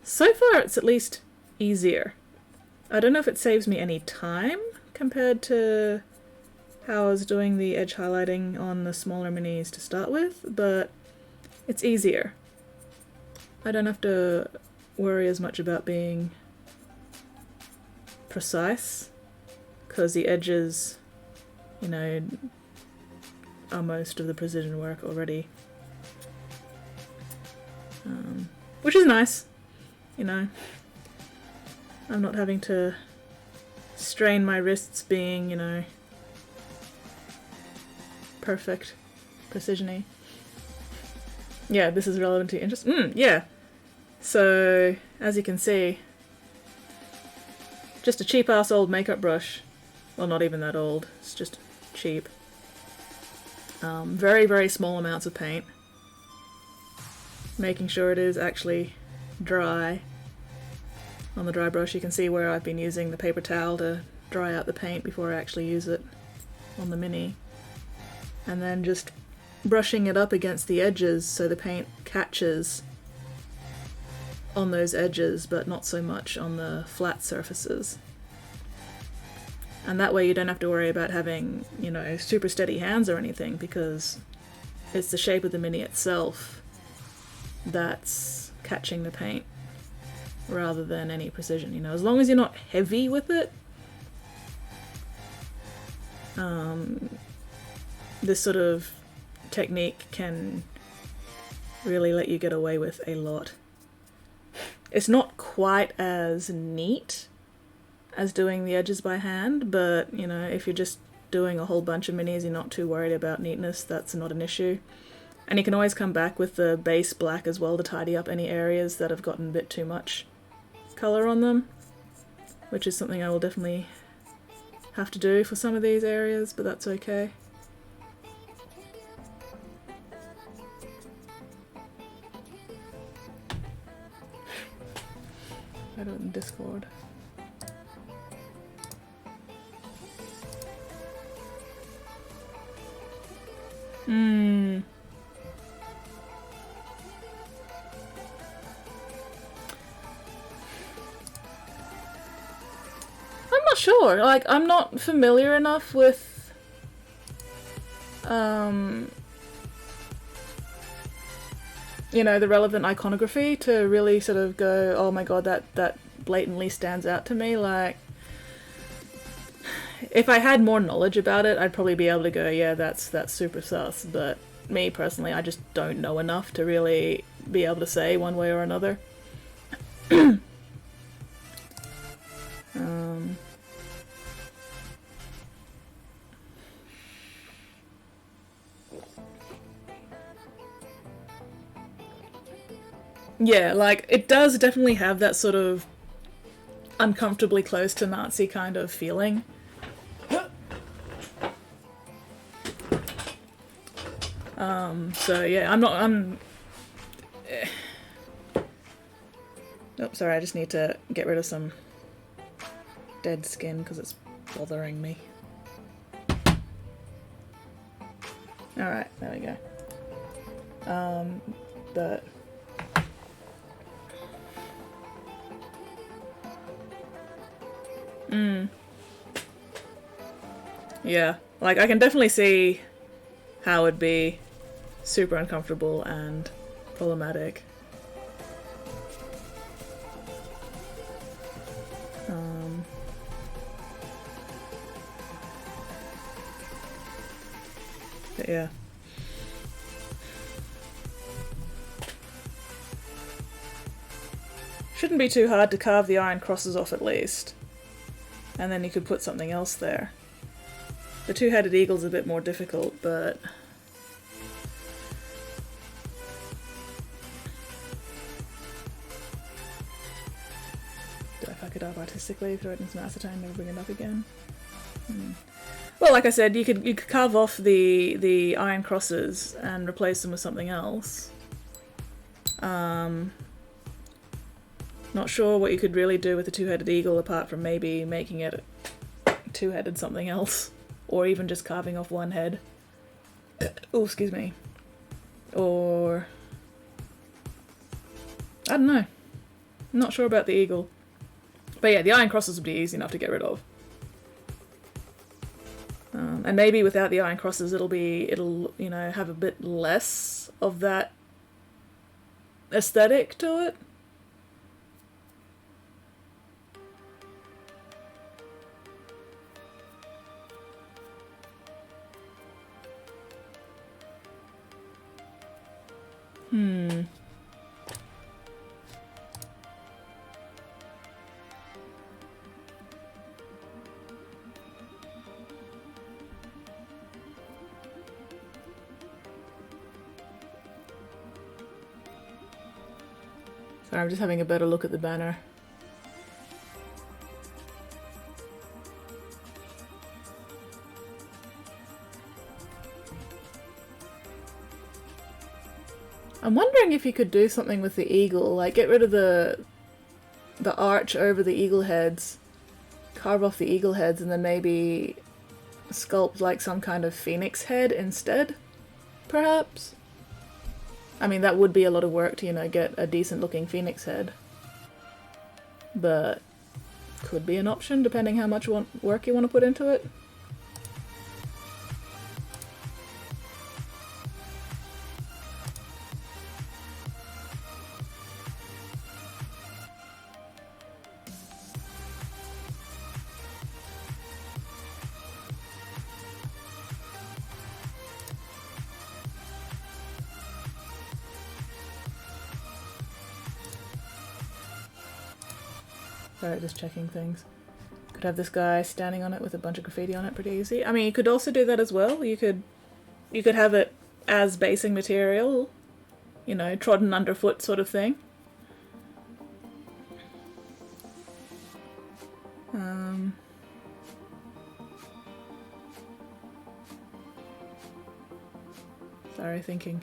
so far it's at least easier. I don't know if it saves me any time compared to how I was doing the edge highlighting on the smaller minis to start with, but it's easier. I don't have to worry as much about being precise, because the edges, you know, are most of the precision work already. Which is nice, you know. I'm not having to strain my wrists being, you know, perfect precision-y. Yeah, this is relevant to your interest. Yeah. So, as you can see, just a cheap-ass old makeup brush. Well, not even that old. It's just cheap. Very, very small amounts of paint. Making sure it is actually dry. On the dry brush you can see where I've been using the paper towel to dry out the paint before I actually use it on the mini. And then just brushing it up against the edges so the paint catches on those edges but not so much on the flat surfaces. And that way you don't have to worry about having, you know, super steady hands or anything, because it's the shape of the mini itself that's catching the paint rather than any precision, you know. As long as you're not heavy with it, this sort of technique can really let you get away with a lot. It's not quite as neat as doing the edges by hand, but, you know, if you're just doing a whole bunch of minis, you're not too worried about neatness, that's not an issue. And you can always come back with the base black as well to tidy up any areas that have gotten a bit too much colour on them, which is something I will definitely have to do for some of these areas, but that's okay. I do it in Discord. I'm not sure. Like, I'm not familiar enough with you know, the relevant iconography to really sort of go, oh my god, that blatantly stands out to me. Like, if I had more knowledge about it, I'd probably be able to go, yeah, that's super sus, but me personally, I just don't know enough to really be able to say one way or another. Yeah, like, it does definitely have that sort of uncomfortably close to Nazi kind of feeling. So yeah, Oh, sorry, I just need to get rid of some dead skin because it's bothering me. Alright, there we go. But Yeah, like I can definitely see how it'd be super uncomfortable and problematic. But yeah. Shouldn't be too hard to carve the iron crosses off at least. And then you could put something else there. The two-headed eagle's a bit more difficult, but... Did I fuck it up artistically? Throw it in some acetone, never bring it up again? Well, like I said, you could carve off the iron crosses and replace them with something else. Not sure what you could really do with the two-headed eagle apart from maybe making it two-headed something else. Or even just carving off one head. Oh, excuse me. Or... I don't know. I'm not sure about the eagle. But yeah, the iron crosses would be easy enough to get rid of. And maybe without the iron crosses it'll you know, have a bit less of that aesthetic to it. Sorry, I'm just having a better look at the banner. I'm wondering if you could do something with the eagle, like get rid of the arch over the eagle heads, carve off the eagle heads, and then maybe sculpt like some kind of phoenix head instead, perhaps? I mean, that would be a lot of work to, you know, get a decent looking phoenix head. But could be an option depending how much work you want to put into it. Sorry, just checking things. Could have this guy standing on it with a bunch of graffiti on it pretty easy. I mean, you could also do that as well. You could have it as basing material, you know, trodden underfoot sort of thing. Sorry, thinking.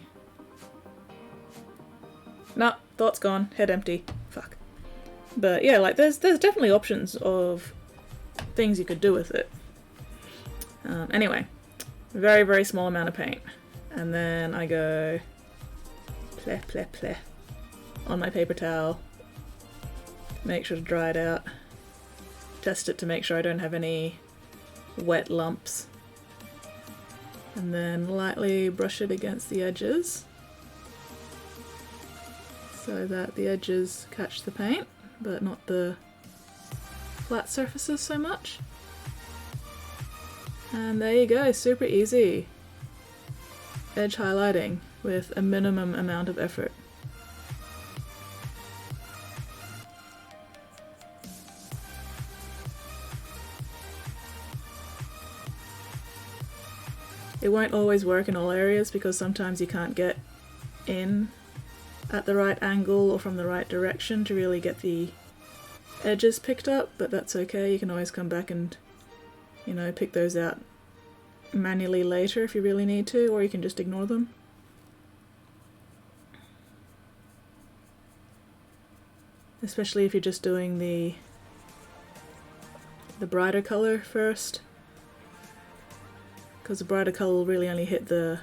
Nah, thought's gone. Head empty. Fuck. But yeah, like there's definitely options of things you could do with it. Anyway, very, very small amount of paint. And then I go pleh, pleh, pleh on my paper towel. Make sure to dry it out. Test it to make sure I don't have any wet lumps. And then lightly brush it against the edges so that the edges catch the paint, but not the flat surfaces so much. And there you go, super easy edge highlighting with a minimum amount of effort. It won't always work in all areas because sometimes you can't get in at the right angle or from the right direction to really get the edges picked up, but that's okay. You can always come back and, you know, pick those out manually later if you really need to, or you can just ignore them. Especially if you're just doing the brighter color first, because the brighter color will really only hit the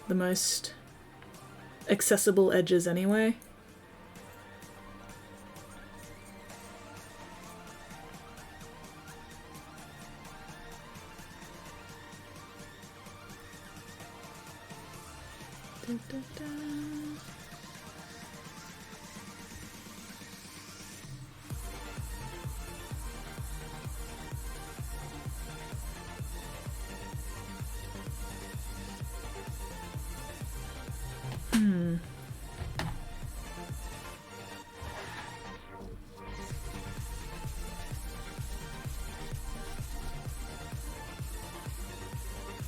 most accessible edges anyway.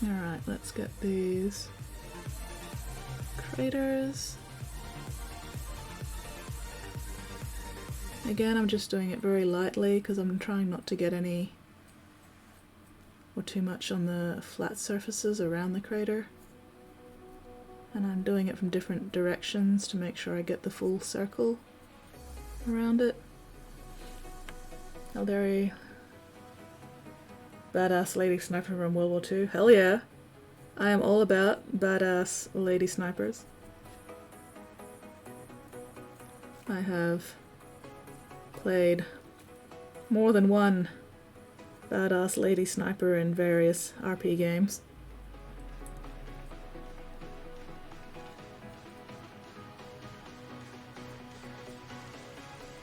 Alright, let's get these craters. Again, I'm just doing it very lightly because I'm trying not to get any or too much on the flat surfaces around the crater. And I'm doing it from different directions to make sure I get the full circle around it. Eldari. Badass lady sniper from World War II. Hell yeah! I am all about badass lady snipers. I have played more than one badass lady sniper in various RP games.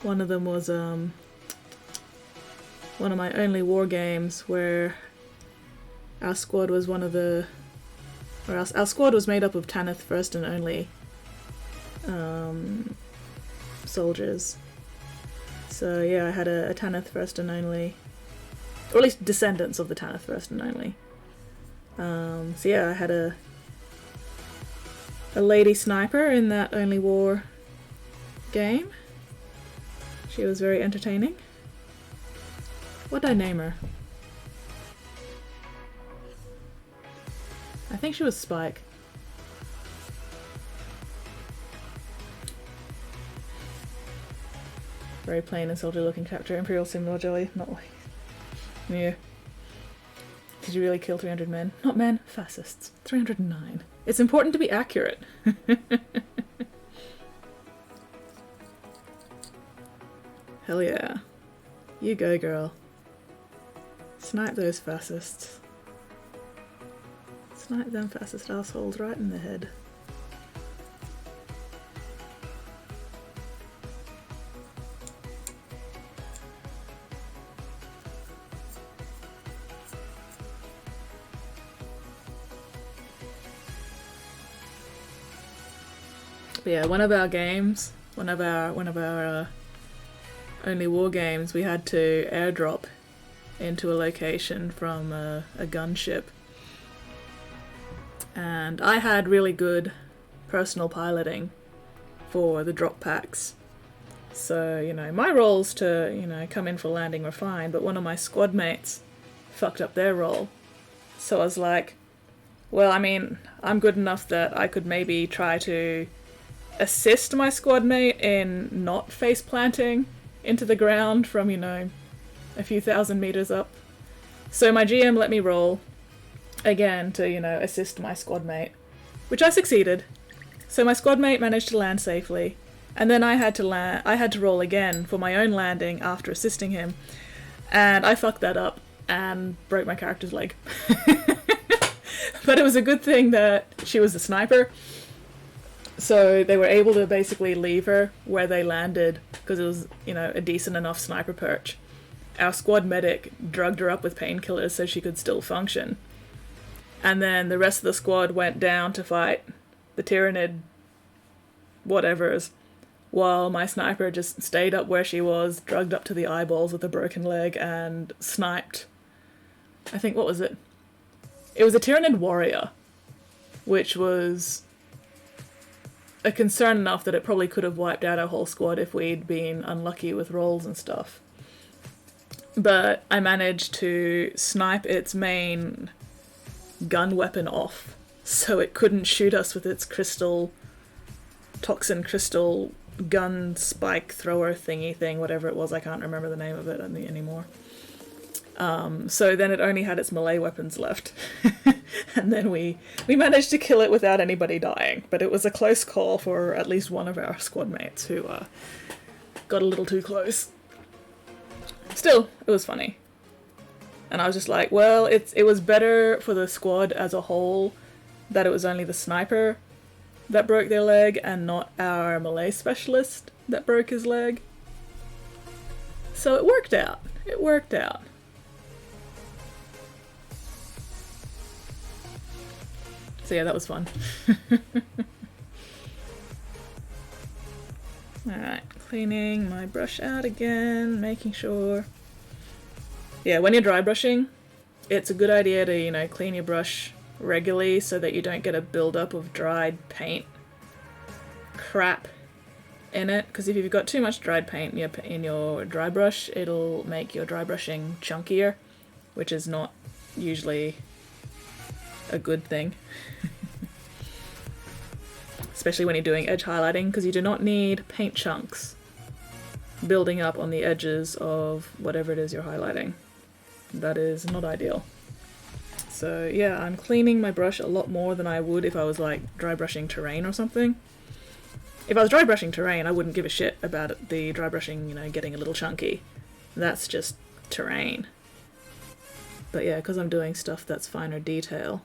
One of them was one of my only war games where our squad was one of the... or our squad was made up of Tanith first and only soldiers. So yeah, I had a Tanith first and only, or at least descendants of the Tanith first and only. So yeah, I had a lady sniper in that only war game. She was very entertaining. What did I name her? I think she was Spike. Very plain and soldier looking capture. Imperial Simnor Jelly, not like... Yeah. Did you really kill 300 men? Not men, fascists. 309. It's important to be accurate. Hell yeah. You go, girl. Snipe those fascists. Snipe them fascist assholes right in the head. But yeah, one of our games, one of our only war games, we had to airdrop into a location from a gunship. And I had really good personal piloting for the drop packs. So, you know, my rolls to, you know, come in for landing were fine, but one of my squad mates fucked up their roll. So I was like, well, I mean, I'm good enough that I could maybe try to assist my squad mate in not face planting into the ground from, you know, a few thousand meters up. So my GM let me roll again to, you know, assist my squad mate, which I succeeded. So my squad mate managed to land safely, and then I had to roll again for my own landing after assisting him, and I fucked that up and broke my character's leg. But it was a good thing that she was a sniper, so they were able to basically leave her where they landed because it was, you know, a decent enough sniper perch. Our squad medic drugged her up with painkillers so she could still function. And then the rest of the squad went down to fight the Tyrannid whatevers, while my sniper just stayed up where she was, drugged up to the eyeballs with a broken leg, and sniped. I think, what was it? It was a Tyrannid warrior, which was a concern enough that it probably could have wiped out our whole squad if we'd been unlucky with rolls and stuff. But I managed to snipe its main gun weapon off, so it couldn't shoot us with its toxin crystal gun spike thrower thingy thing, whatever it was. I can't remember the name of it anymore. So then it only had its melee weapons left. And then we managed to kill it without anybody dying, but it was a close call for at least one of our squad mates who got a little too close. Still, it was funny. And I was just like, well, it was better for the squad as a whole that it was only the sniper, that broke their leg and not our Malay specialist that broke his leg. So it worked out. It worked out. So yeah, that was fun. Alright, cleaning my brush out again, making sure. Yeah, when you're dry brushing, it's a good idea to, you know, clean your brush regularly so that you don't get a buildup of dried paint crap in it. Because if you've got too much dried paint in your dry brush, it'll make your dry brushing chunkier, which is not usually a good thing. Especially when you're doing edge highlighting, because you do not need paint chunks building up on the edges of whatever it is you're highlighting. That is not ideal. So yeah, I'm cleaning my brush a lot more than I would if I was like dry brushing terrain or something. If I was dry brushing terrain, I wouldn't give a shit about the dry brushing, you know, getting a little chunky. That's just terrain. But yeah, because I'm doing stuff that's finer detail,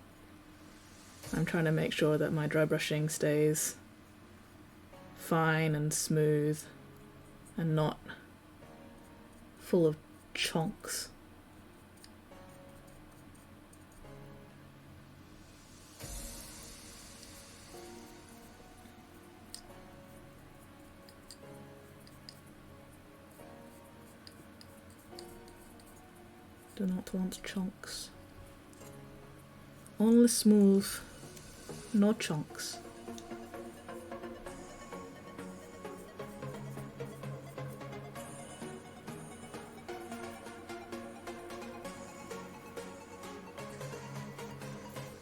I'm trying to make sure that my dry brushing stays fine and smooth and not full of chunks. Do not want chunks. Only smooth. No chunks.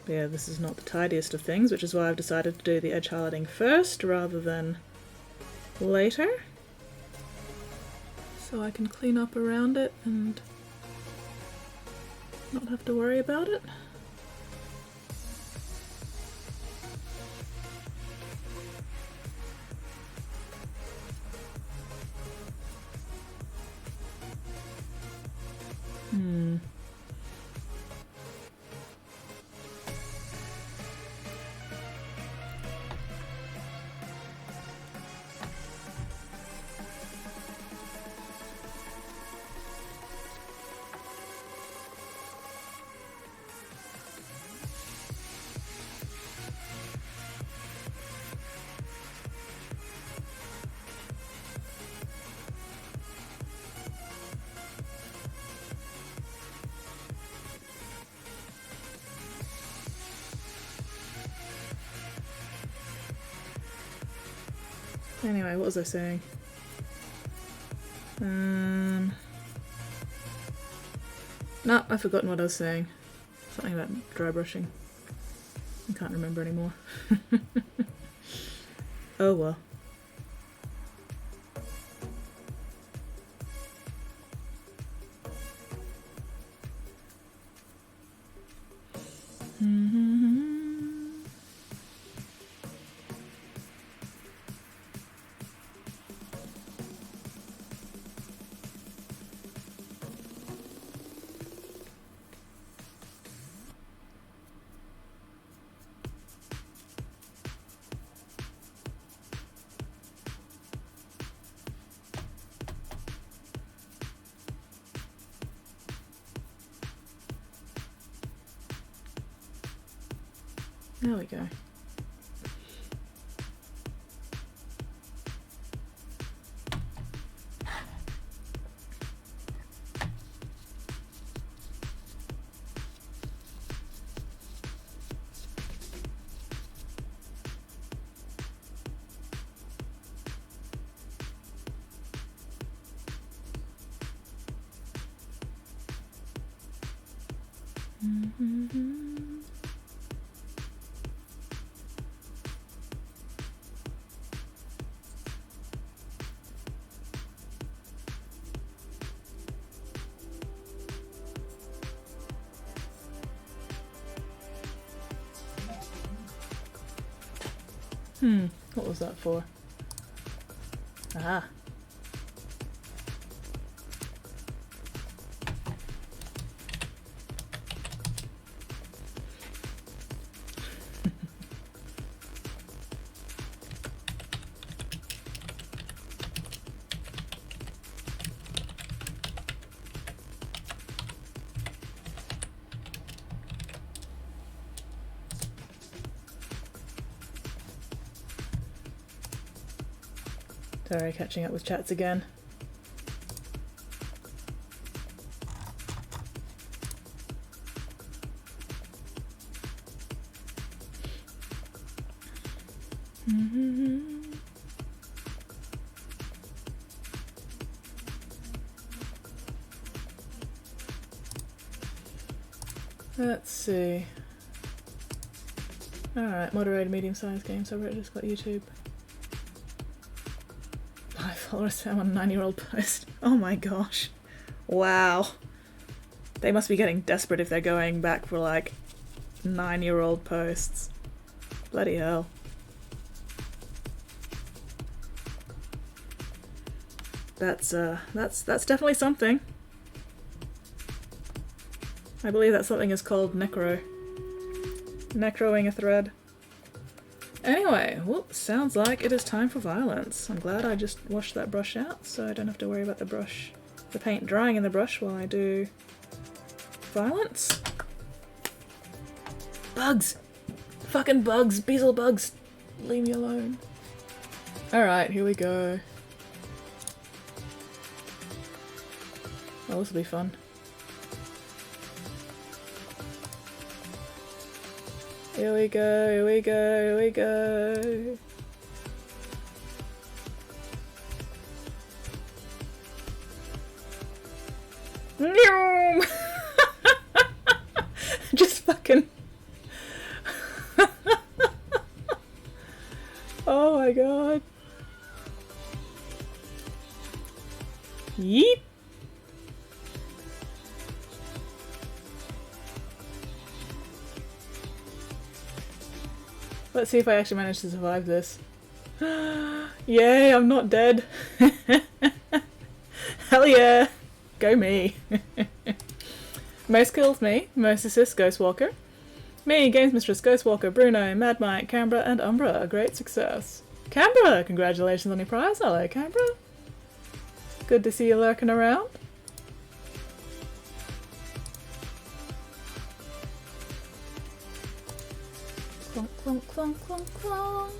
But yeah, this is not the tidiest of things, which is why I've decided to do the edge highlighting first rather than later. So I can clean up around it and not have to worry about it. Anyway, what was I saying? No, I've forgotten what I was saying. Something about dry brushing. I can't remember anymore. Oh well. There we go. What was that for? Ah. Sorry, catching up with chats again. Let's see. Alright, moderated medium-sized games. I've just got YouTube. 5 followers spam on a 9-year-old post. Oh my gosh. Wow. They must be getting desperate if they're going back for like 9-year-old posts. Bloody hell. That's definitely something. I believe that something is called necro. Necroing a thread. Anyway, whoop, sounds like it is time for violence. I'm glad I just washed that brush out, so I don't have to worry about the paint drying in the brush while I do violence. Bugs! Fucking bugs! Beezle bugs! Leave me alone. Alright, here we go. Oh, this will be fun. Here we go, here we go, here we go. No! Just fucking... Oh my god. Yeet! Let's see if I actually manage to survive this. Yay, I'm not dead. Hell yeah. Go me. Most kills me. Most assists Ghostwalker. Me, Games Mistress, Ghostwalker, Bruno, Mad Mike, Canberra and Umbra. A great success. Canberra! Congratulations on your prize. Hello, Canberra. Good to see you lurking around. Clonk, clonk, clonk, clonk, clonk.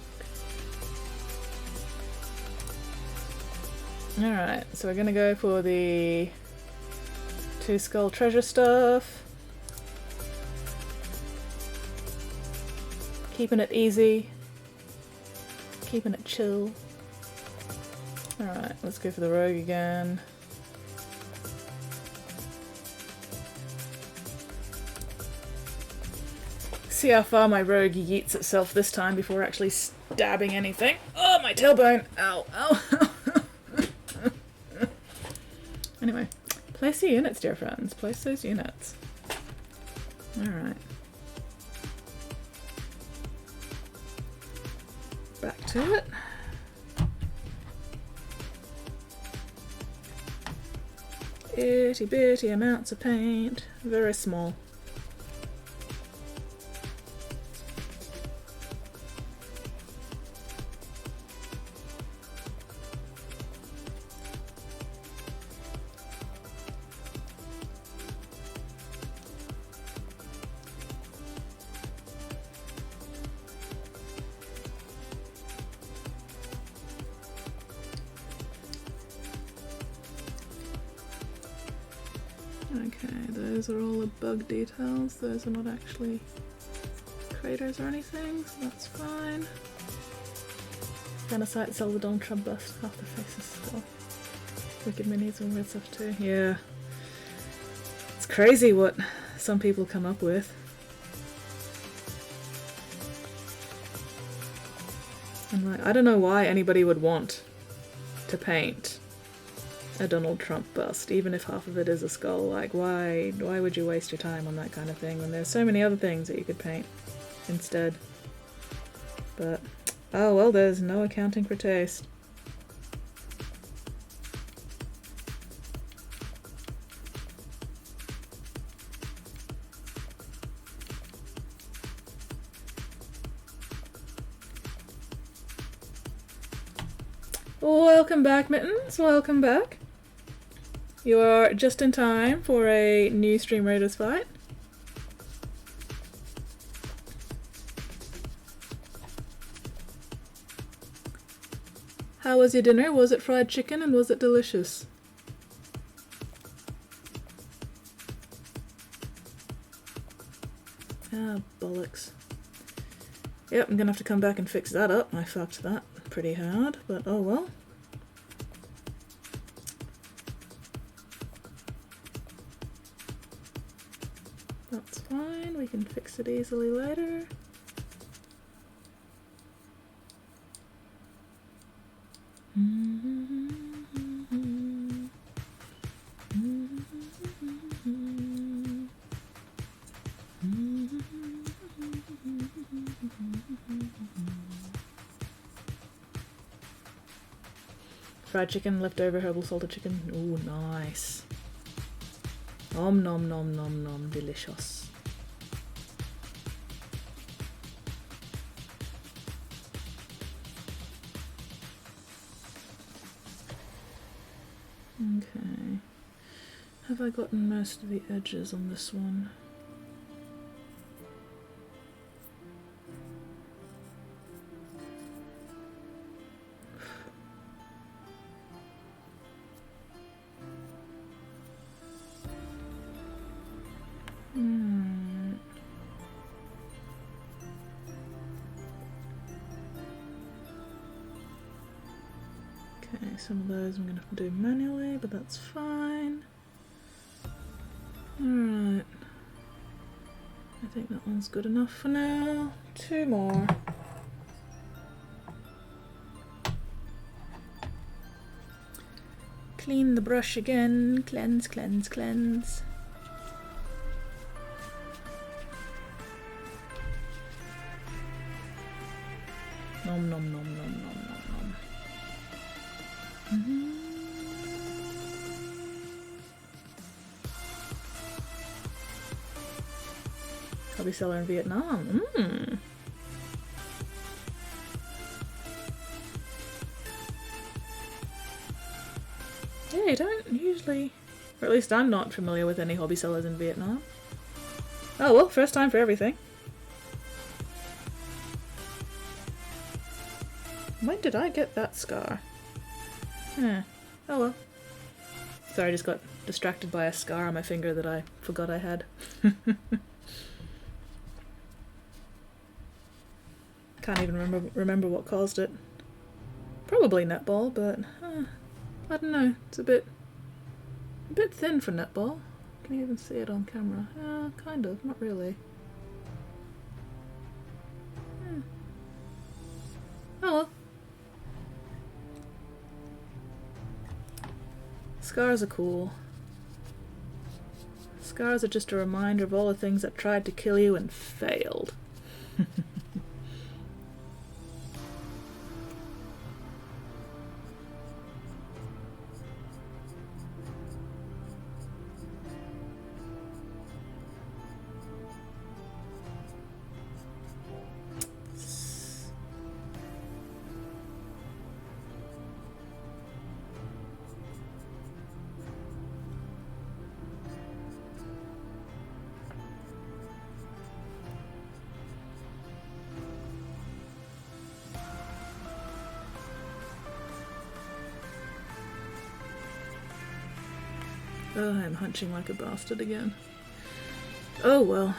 Alright, so we're gonna go for the 2 skull treasure stuff. Keeping it easy. Keeping it chill. Alright, let's go for the rogue again. See how far my rogue yeets itself this time before actually stabbing anything. Oh, my tailbone! Ow, ow, ow. Anyway, place your units, dear friends. Place those units. Alright. Back to it. Itty bitty amounts of paint. Very small. Okay, those are all the bug details. Those are not actually craters or anything, so that's fine. Genocide, sell the Donald Trump bust, half the faces still. Wicked minis and weird stuff too. Yeah. It's crazy what some people come up with. And like, I don't know why anybody would want to paint a Donald Trump bust, even if half of it is a skull. Like, why would you waste your time on that kind of thing when there's so many other things that you could paint instead? But, oh well, there's no accounting for taste. Welcome back, Mittens. Welcome back. You are just in time for a new Stream Raiders fight. How was your dinner? Was it fried chicken and was it delicious? Ah, bollocks. Yep, I'm gonna have to come back and fix that up. I fucked that pretty hard, but oh well. That's fine, we can fix it easily later. Fried chicken, leftover herbal salted chicken. Ooh, nice. Om nom nom nom nom, delicious. Okay. Have I gotten most of the edges on this one? Okay, some of those I'm going to have to do manually, but that's fine. Alright. I think that one's good enough for now. 2 more. Clean the brush again. Cleanse, cleanse, cleanse. Nom nom nom nom nom nom nom. Hobby seller in Vietnam. Yeah, you don't usually, or at least I'm not familiar with any hobby sellers in Vietnam. Oh well, first time for everything. When did I get that scar? Oh well. Sorry, I just got distracted by a scar on my finger that I forgot I had. Can't even remember what caused it. Probably netball, but I don't know. It's a bit thin for netball. Can you even see it on camera? Kind of, not really. Oh well. Scars are cool. Scars are just a reminder of all the things that tried to kill you and failed. Oh, I'm hunching like a bastard again. Oh well.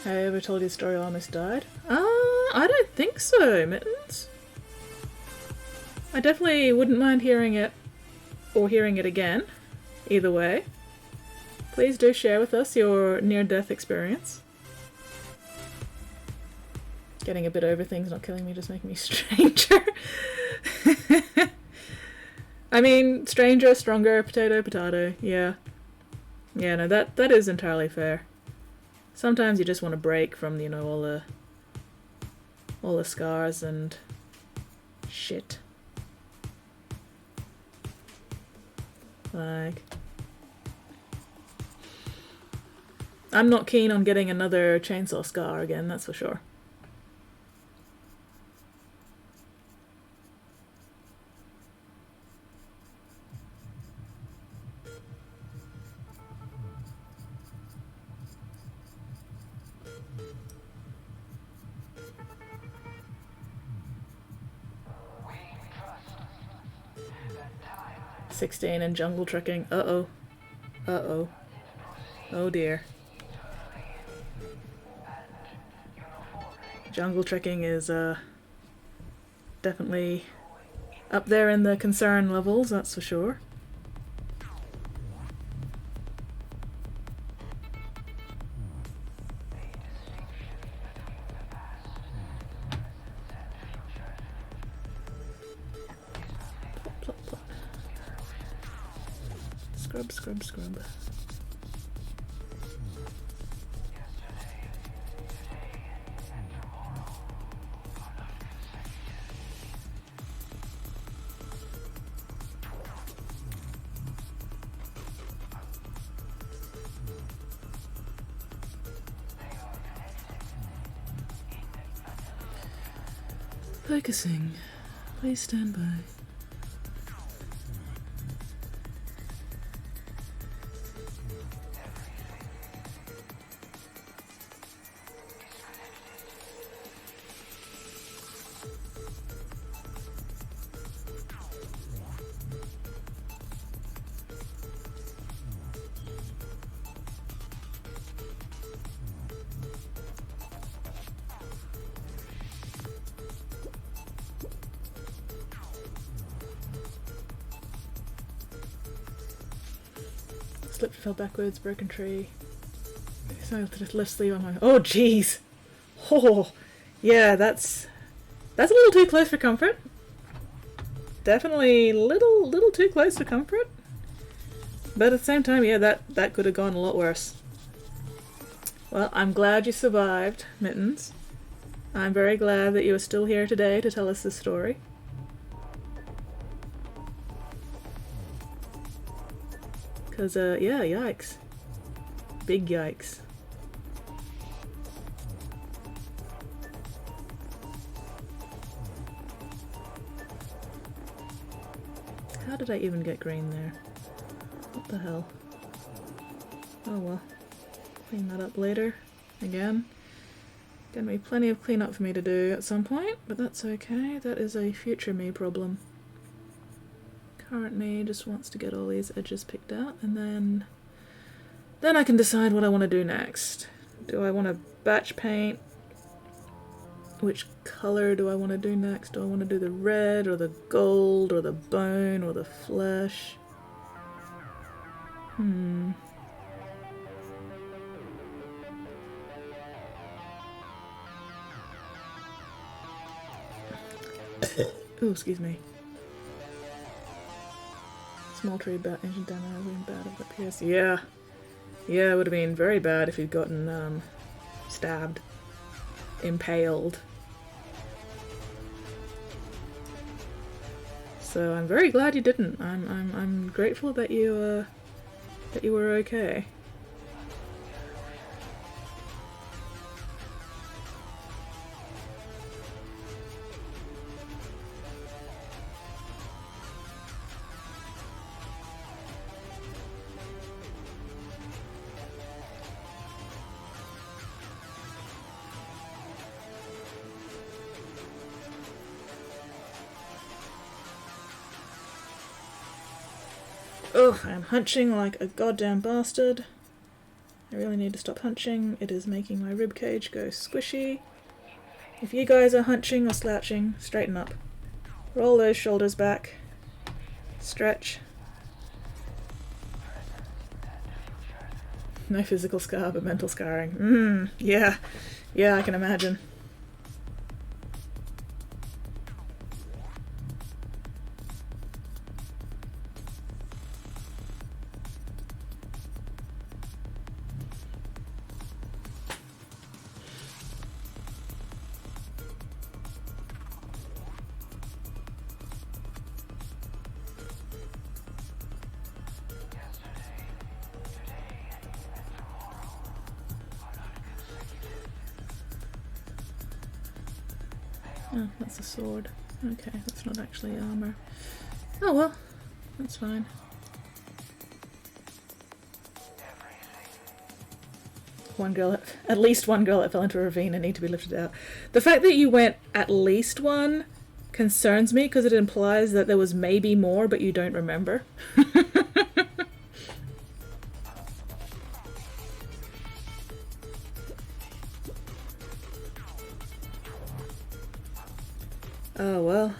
Have I ever told you the story I almost died? I don't think so, Mittens. I definitely wouldn't mind hearing it, or hearing it again. Either way. Please do share with us your near-death experience. Getting a bit over things not killing me, just making me stranger. I mean, stranger, stronger, potato, potato, yeah. Yeah, no, that is entirely fair. Sometimes you just want to break from, you know, all the scars and shit. Like, I'm not keen on getting another chainsaw scar again, that's for sure. 16 in jungle trekking. Uh-oh. Uh-oh. Oh dear. Jungle trekking is definitely up there in the concern levels, that's for sure. Plop, plop, plop. Scrub, scrub, scrub. Focusing. Please stand by. Slipped, fell backwards, broken tree. So left sleeve on my. Oh jeez! Oh, yeah, that's a little too close for comfort. Definitely little too close for comfort. But at the same time, yeah, that could have gone a lot worse. Well, I'm glad you survived, Mittens. I'm very glad that you are still here today to tell us this story. Because, yeah, yikes. Big yikes. How did I even get green there? What the hell? Oh well. Clean that up later. Again. Gonna be plenty of cleanup for me to do at some point, but that's okay. That is a future me problem. Current me just wants to get all these edges picked out, and then I can decide what I want to do next. Do I want to batch paint? Which color do I want to do next? Do I want to do the red or the gold or the bone or the flesh? Oh, excuse me. Small tree bat engine down there would have been bad if it pierced. Yeah. Yeah, it would have been very bad if he'd gotten stabbed. Impaled. So I'm very glad you didn't. I'm grateful that you were okay. Ugh, I'm hunching like a goddamn bastard. I really need to stop hunching. It is making my ribcage go squishy. If you guys are hunching or slouching, straighten up. Roll those shoulders back. Stretch. No physical scar, but mental scarring. Yeah. Yeah, I can imagine. Oh, that's a sword. Okay, that's not actually armor. Oh well, that's fine. One girl, at least one girl that fell into a ravine and need to be lifted out. The fact that you went at least one concerns me because it implies that there was maybe more but you don't remember. Oh well.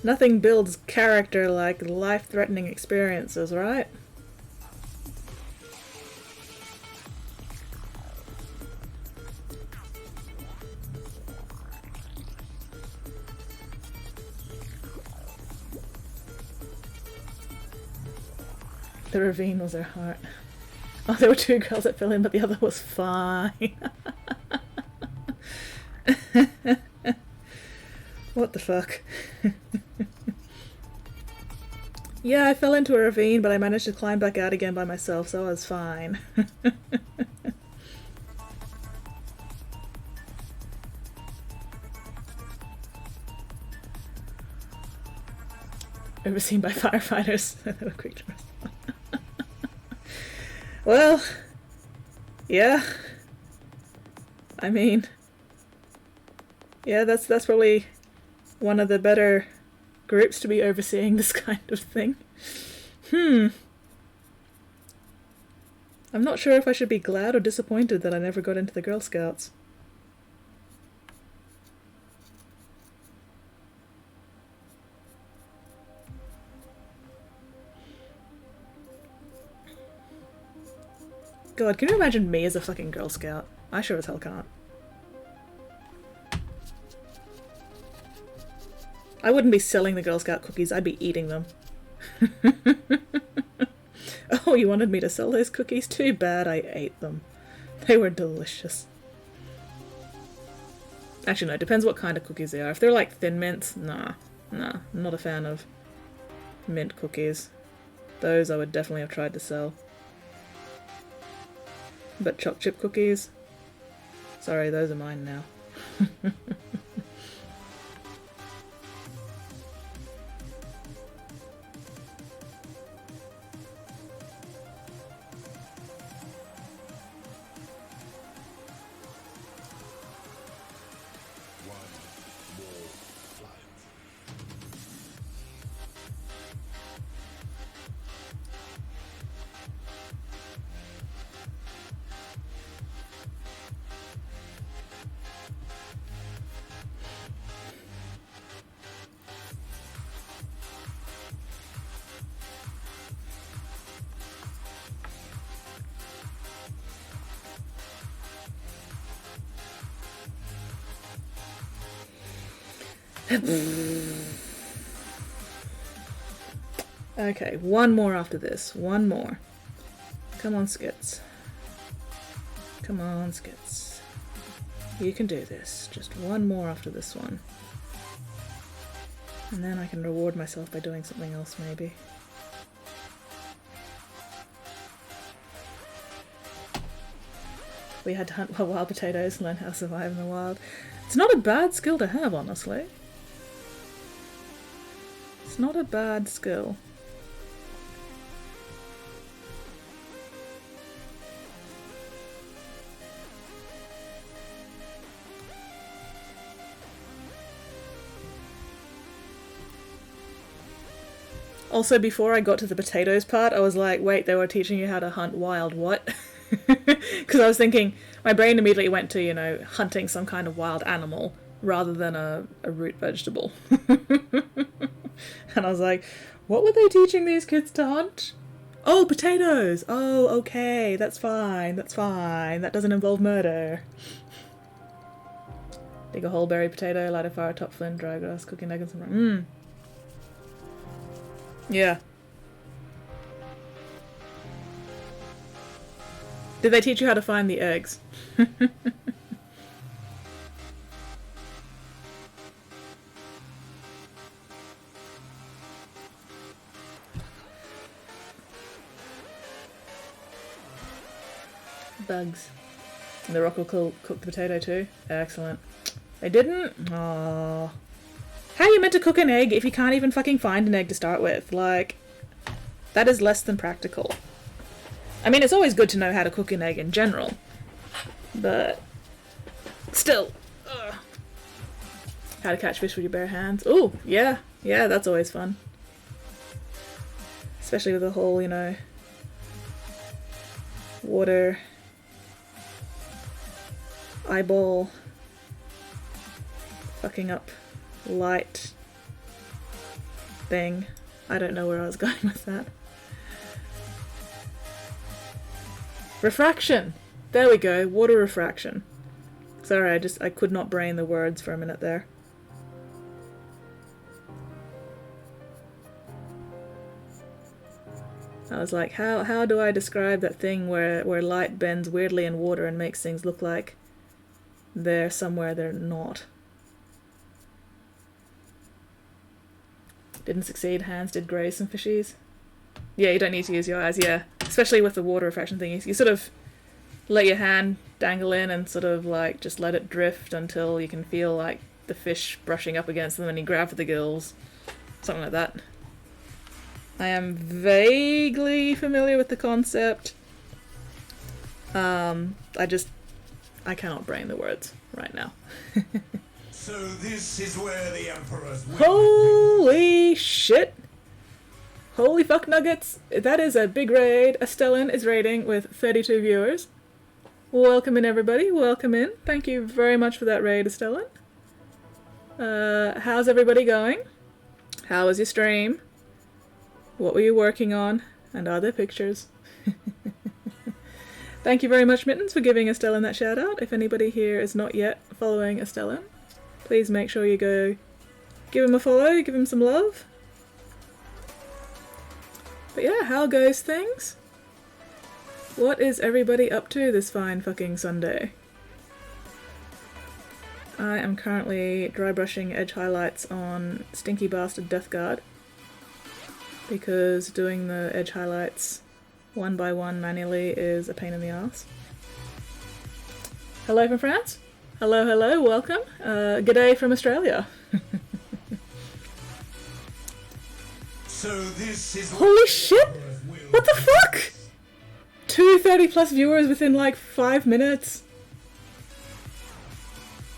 Nothing builds character like life-threatening experiences, right? The ravine was her heart. Oh, there were two girls that fell in, but the other was fine. What the fuck? Yeah, I fell into a ravine, but I managed to climb back out again by myself, so I was fine. Overseen by firefighters. They were quick to respond. Well, yeah. I mean, yeah, that's probably one of the better groups to be overseeing this kind of thing. I'm not sure if I should be glad or disappointed that I never got into the Girl Scouts. God, can you imagine me as a fucking Girl Scout? I sure as hell can't. I wouldn't be selling the Girl Scout cookies, I'd be eating them. Oh, you wanted me to sell those cookies? Too bad I ate them. They were delicious. Actually, no, it depends what kind of cookies they are. If they're like Thin Mints, nah, I'm not a fan of mint cookies. Those I would definitely have tried to sell. But choc chip cookies? Sorry, those are mine now. Okay, one more after this. One more. Come on, Skits. Come on, Skits. You can do this. Just one more after this one. And then I can reward myself by doing something else, maybe. We had to hunt wild potatoes and learn how to survive in the wild. It's not a bad skill to have, honestly. It's not a bad skill. Also, before I got to the potatoes part, I was like, wait, they were teaching you how to hunt wild what? Because I was thinking, my brain immediately went to, you know, hunting some kind of wild animal rather than a root vegetable. And I was like, what were they teaching these kids to hunt? Oh, potatoes! Oh, okay, that's fine, that's fine. That doesn't involve murder. Dig a whole berry potato, light a fire, top flint, dry grass, cooking nuggets and... Yeah. Did they teach you how to find the eggs? Bugs. And the rock will cook the potato too? Excellent. They didn't? Aww. How are you meant to cook an egg if you can't even fucking find an egg to start with? Like, that is less than practical. I mean, it's always good to know how to cook an egg in general. But, still. Ugh. How to catch fish with your bare hands. Ooh, yeah, yeah, that's always fun. Especially with the whole, you know, water, eyeball, fucking up light thing. I don't know where I was going with that. Refraction! There we go, water refraction. Sorry, I could not brain the words for a minute there. I was like, how do I describe that thing where light bends weirdly in water and makes things look like they're somewhere they're not? Didn't succeed, hands did graze some fishies. Yeah, you don't need to use your eyes, yeah. Especially with the water refraction thing, you sort of let your hand dangle in and sort of like just let it drift until you can feel like the fish brushing up against them and you grab for the gills. Something like that. I am vaguely familiar with the concept. I cannot brain the words right now. So this is where the Emperor's... Holy shit! Holy fuck nuggets! That is a big raid. Estellan is raiding with 32 viewers. Welcome in, everybody. Welcome in. Thank you very much for that raid, Estellan. How's everybody going? How was your stream? What were you working on? And are there pictures? Thank you very much, Mittens, for giving Estellan that shout out. If anybody here is not yet following Estellan, please make sure you go give him a follow, give him some love. But yeah, how goes things? What is everybody up to this fine fucking Sunday? I am currently dry brushing edge highlights on Stinky Bastard Death Guard, because doing the edge highlights one by one manually is a pain in the ass. Hello from France. Hello, hello, welcome. G'day from Australia. So this is... Holy shit! What the fuck? 230 plus viewers within like 5 minutes.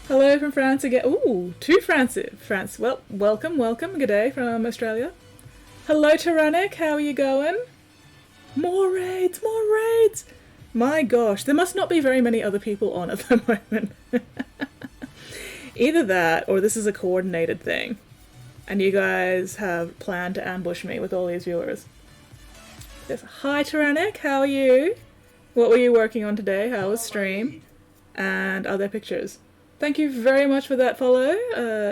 Hello from France again. Ooh, to France. Well, welcome, welcome. G'day from Australia. Hello, Tyrannic. How are you going? More raids, more raids. My gosh, there must not be very many other people on at the moment. Either that, or this is a coordinated thing, and you guys have planned to ambush me with all these viewers. Yes. Hi, Tyrannic. How are you? What were you working on today? How was stream? And are there pictures? Thank you very much for that follow,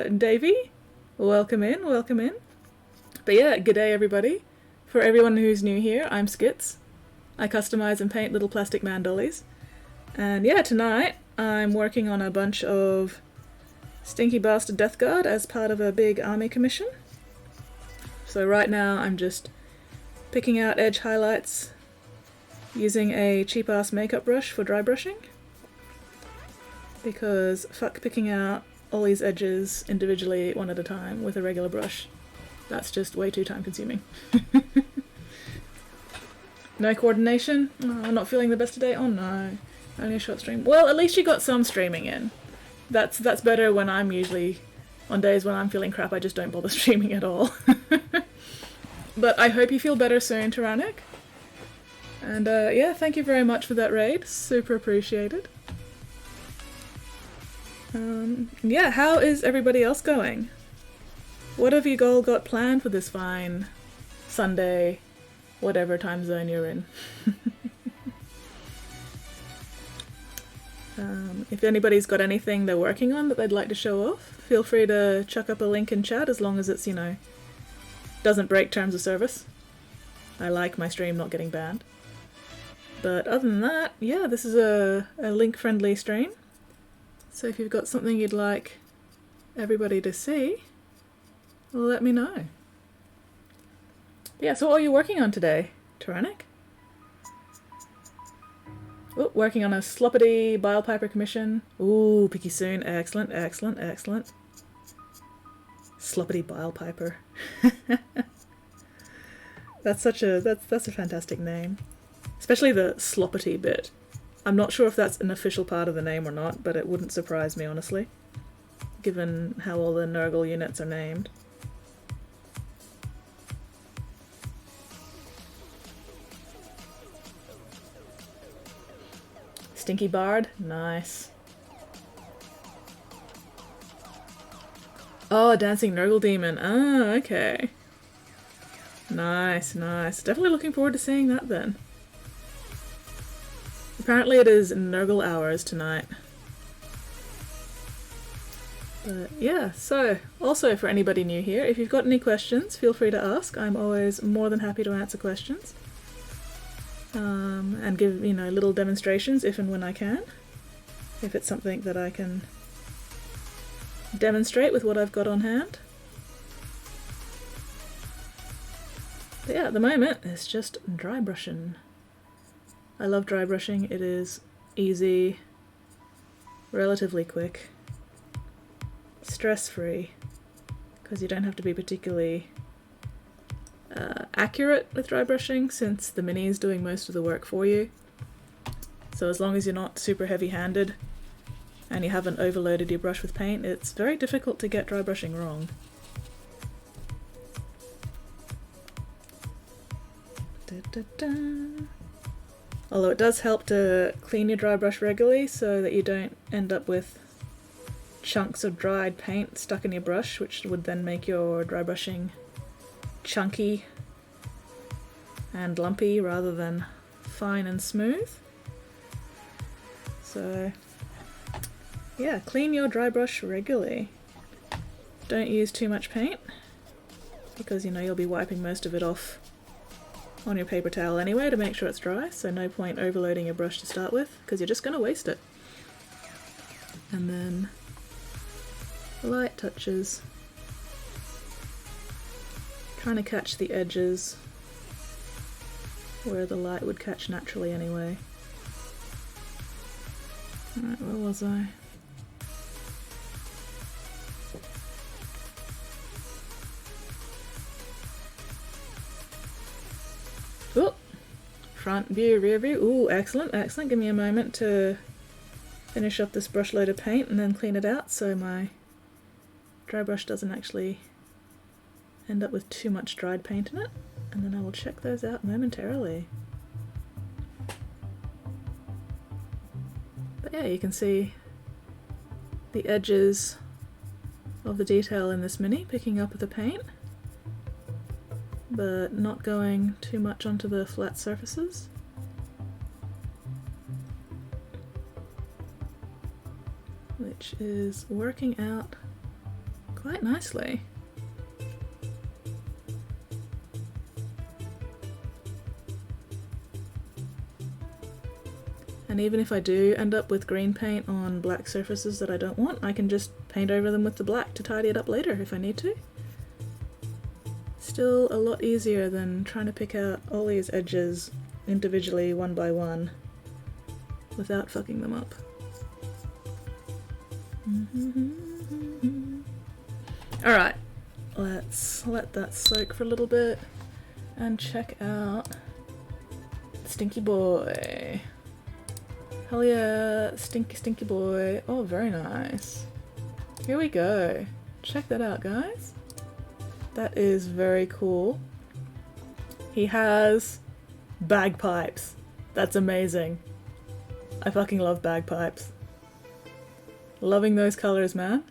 Davey. Welcome in, welcome in. But yeah, g'day everybody. For everyone who's new here, I'm Skits. I customize and paint little plastic man dollies. And yeah, tonight I'm working on a bunch of Stinky Bastard Death Guard as part of a big army commission. So right now I'm just picking out edge highlights using a cheap-ass makeup brush for dry brushing. Because fuck picking out all these edges individually one at a time with a regular brush. That's just way too time consuming. No coordination? Oh, I'm not feeling the best today? Oh no. Only a short stream. Well, at least you got some streaming in. That's better when I'm usually... On days when I'm feeling crap, I just don't bother streaming at all. But I hope you feel better soon, Tyrannic. And yeah, thank you very much for that raid. Super appreciated. Yeah, how is everybody else going? What have you all got planned for this fine Sunday, whatever time zone you're in? If anybody's got anything they're working on that they'd like to show off, feel free to chuck up a link in chat as long as it's, you know, doesn't break terms of service. I like my stream not getting banned. But other than that, yeah, this is a link-friendly stream. So if you've got something you'd like everybody to see, let me know. Yeah, so what are you working on today, Tyrannic? Oh, working on a sloppity bile piper commission. Ooh, picky soon. Excellent, excellent, excellent. Sloppity bile piper. That's a fantastic name. Especially the sloppity bit. I'm not sure if that's an official part of the name or not, but it wouldn't surprise me, honestly. given how all the Nurgle units are named. Stinky Bard, nice. Oh, Dancing Nurgle Demon, ah, okay. Nice, nice. Definitely looking forward to seeing that then. Apparently it is Nurgle hours tonight. But yeah, so also for anybody new here, if you've got any questions, feel free to ask. I'm always more than happy to answer questions. And give, you know, little demonstrations if and when I can. If it's something that I can demonstrate with what I've got on hand. But yeah, at the moment, it's just dry brushing. I love dry brushing. It is easy, relatively quick, stress-free, because you don't have to be particularly accurate with dry brushing since the mini is doing most of the work for you. So as long as you're not super heavy-handed and you haven't overloaded your brush with paint, it's very difficult to get dry brushing wrong. Although it does help to clean your dry brush regularly so that you don't end up with chunks of dried paint stuck in your brush, which would then make your dry brushing chunky and lumpy rather than fine and smooth. So yeah, clean your dry brush regularly. Don't use too much paint because, you know, you'll be wiping most of it off on your paper towel anyway to make sure it's dry, so no point overloading your brush to start with because you're just going to waste it. And then light touches, trying to catch the edges where the light would catch naturally anyway. Alright, where was I? Oh, front view, rear view. Ooh, excellent, excellent. Give me a moment to finish up this brush load of paint and then clean it out so my dry brush doesn't actually end up with too much dried paint in it. And then I will check those out momentarily. But yeah, you can see the edges of the detail in this mini picking up with the paint, but not going too much onto the flat surfaces. Which is working out quite nicely. And even if I do end up with green paint on black surfaces that I don't want, I can just paint over them with the black to tidy it up later if I need to. Still a lot easier than trying to pick out all these edges individually one by one without fucking them up. Alright, let's let that soak for a little bit and check out Stinky Boy. Hell yeah, stinky stinky boy. Oh, very nice. Here we go. Check that out, guys. That is very cool. He has bagpipes. That's amazing. I fucking love bagpipes. Loving those colors, man.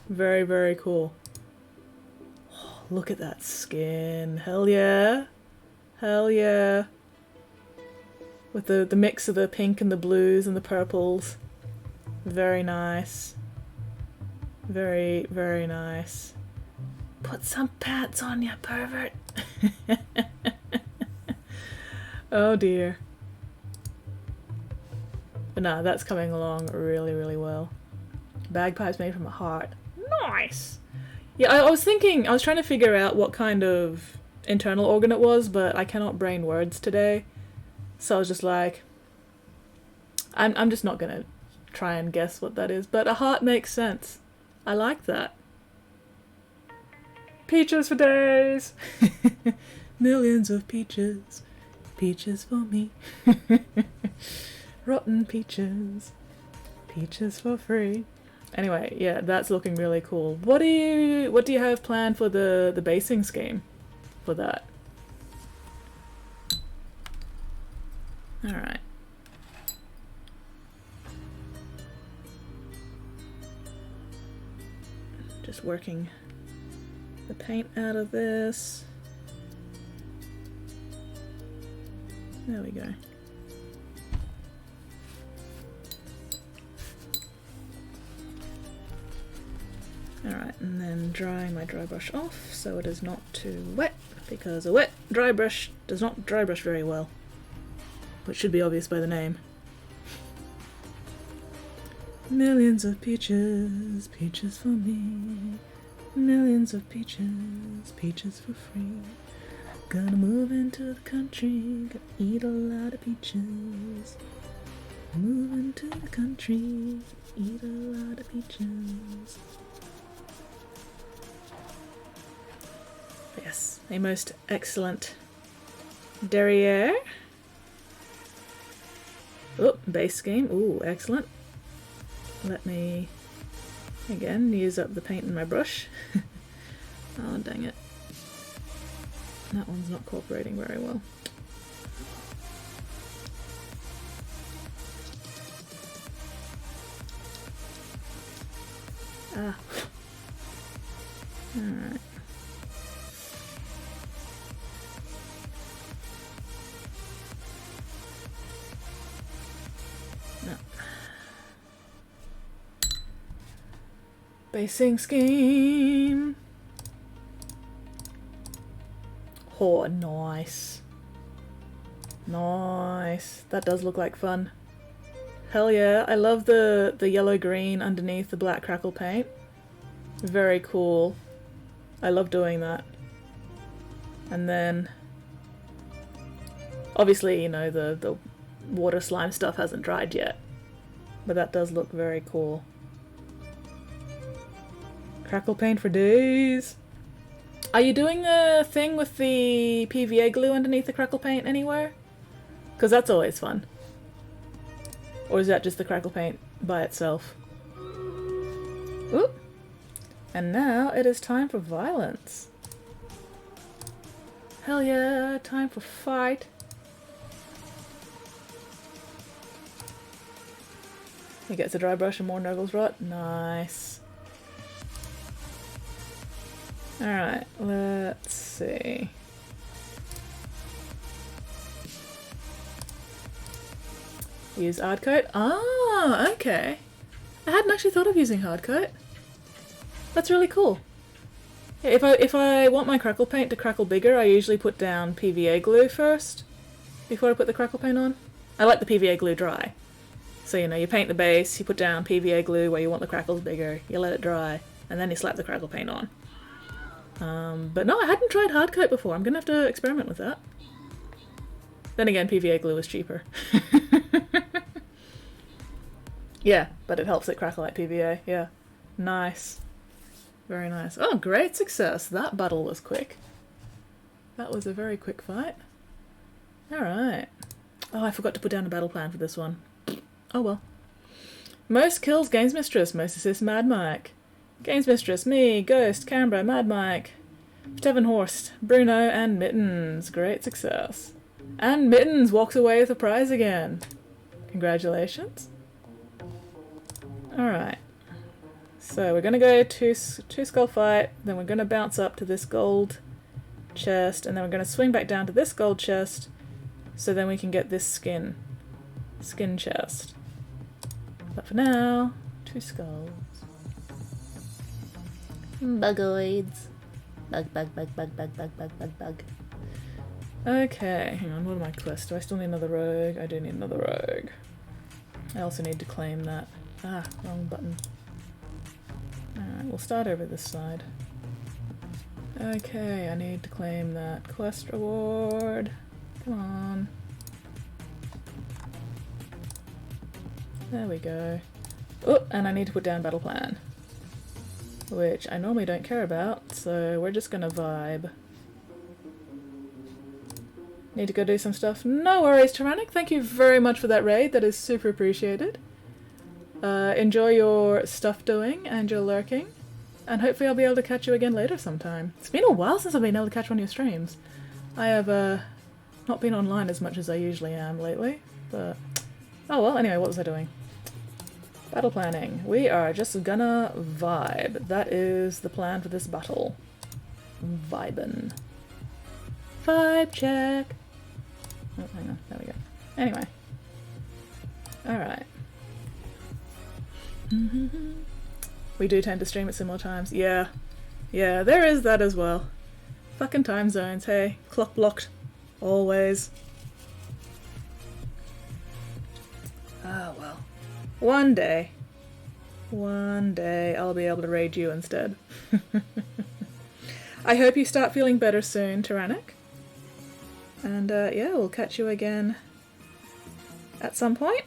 Very, very cool. Oh, look at that skin. Hell yeah. Hell yeah. With the mix of the pink and the blues and the purples. Very nice. Very, very nice. Put some pats on ya, pervert. Oh dear. But no, that's coming along really, really well. Bagpipes made from a heart. Nice! Yeah, I was thinking, I was trying to figure out what kind of internal organ it was, but I cannot brain words today. So I was just like, I'm just not gonna try and guess what that is, but a heart makes sense. I like that. Peaches for days! Millions of peaches. Peaches for me. Rotten peaches. Peaches for free. Anyway, yeah, that's looking really cool. What do you have planned for the basing scheme for that? All right. Just working the paint out of this. There we go. Alright, and then drying my dry brush off so it is not too wet, because a wet dry brush does not dry brush very well, which should be obvious by the name. Millions of peaches, peaches for me. Millions of peaches, peaches for free. Gonna move into the country, gonna eat a lot of peaches. Move into the country, eat a lot of peaches. Yes, a most excellent derriere. Oh, base scheme. Ooh, excellent. Let me, again, use up the paint in my brush. Oh, dang it. That one's not cooperating very well. Ah. Alright. No. Basing scheme. Oh, nice. Nice. That does look like fun. Hell yeah. I love the yellow-green underneath the black crackle paint. Very cool. I love doing that. And then, obviously, you know, the water slime stuff hasn't dried yet. But that does look very cool. Crackle paint for days. Are you doing the thing with the PVA glue underneath the crackle paint anywhere? Because that's always fun. Or is that just the crackle paint by itself? Oop! And now it is time for violence. Hell yeah, time for fight. He gets a dry brush and more Nurgle's Rot. Nice. Alright, let's see. Use hard coat. Ah, okay. I hadn't actually thought of using hard coat. That's really cool. Yeah, if I want my crackle paint to crackle bigger, I usually put down PVA glue first before I put the crackle paint on. I like the PVA glue dry. So, you know, you paint the base, you put down PVA glue where you want the crackles bigger, you let it dry, and then you slap the crackle paint on. But no, I hadn't tried hard coat before. I'm gonna have to experiment with that. Then again, PVA glue is cheaper. Yeah, but it helps it crackle like PVA. Yeah. Nice. Very nice. Oh, great success. That battle was quick. That was a very quick fight. Alright. Oh, I forgot to put down a battle plan for this one. Oh well. Most kills, Games Mistress. Most assists, Mad Mike. Games Mistress, me, Ghost, Canberra, Mad Mike, Stevenhorst, Bruno, and Mittens. Great success. And Mittens walks away with a prize again. Congratulations. Alright. So we're going to go to skull fight, then we're going to bounce up to this gold chest, and then we're going to swing back down to this gold chest, so then we can get this skin chest. But for now, 2 skulls. Bugoids. Bug, bug, bug, bug, bug, bug, bug, bug, bug. Okay, hang on, what are my quests? Do I still need another rogue? I do need another rogue. I also need to claim that. Ah, wrong button. Alright, we'll start over this side. Okay, I need to claim that quest reward. Come on. There we go. Oh, and I need to put down battle plan. Which I normally don't care about, so we're just gonna vibe. Need to go do some stuff? No worries, Tyrannic. Thank you very much for that raid. That is super appreciated. Enjoy your stuff doing and your lurking, and hopefully I'll be able to catch you again later sometime. It's been a while since I've been able to catch one of your streams. I have not been online as much as I usually am lately, but oh well. Anyway, what was I doing? Battle planning. We are just gonna vibe. That is the plan for this battle. Vibin'. Vibe check. Oh, hang on. There we go. Anyway. Alright. We do tend to stream at similar times. Yeah. Yeah, there is that as well. Fucking time zones, hey. Clock blocked. Always. Ah, well. One day I'll be able to raid you instead. I hope you start feeling better soon, Tyrannic. And yeah, we'll catch you again at some point.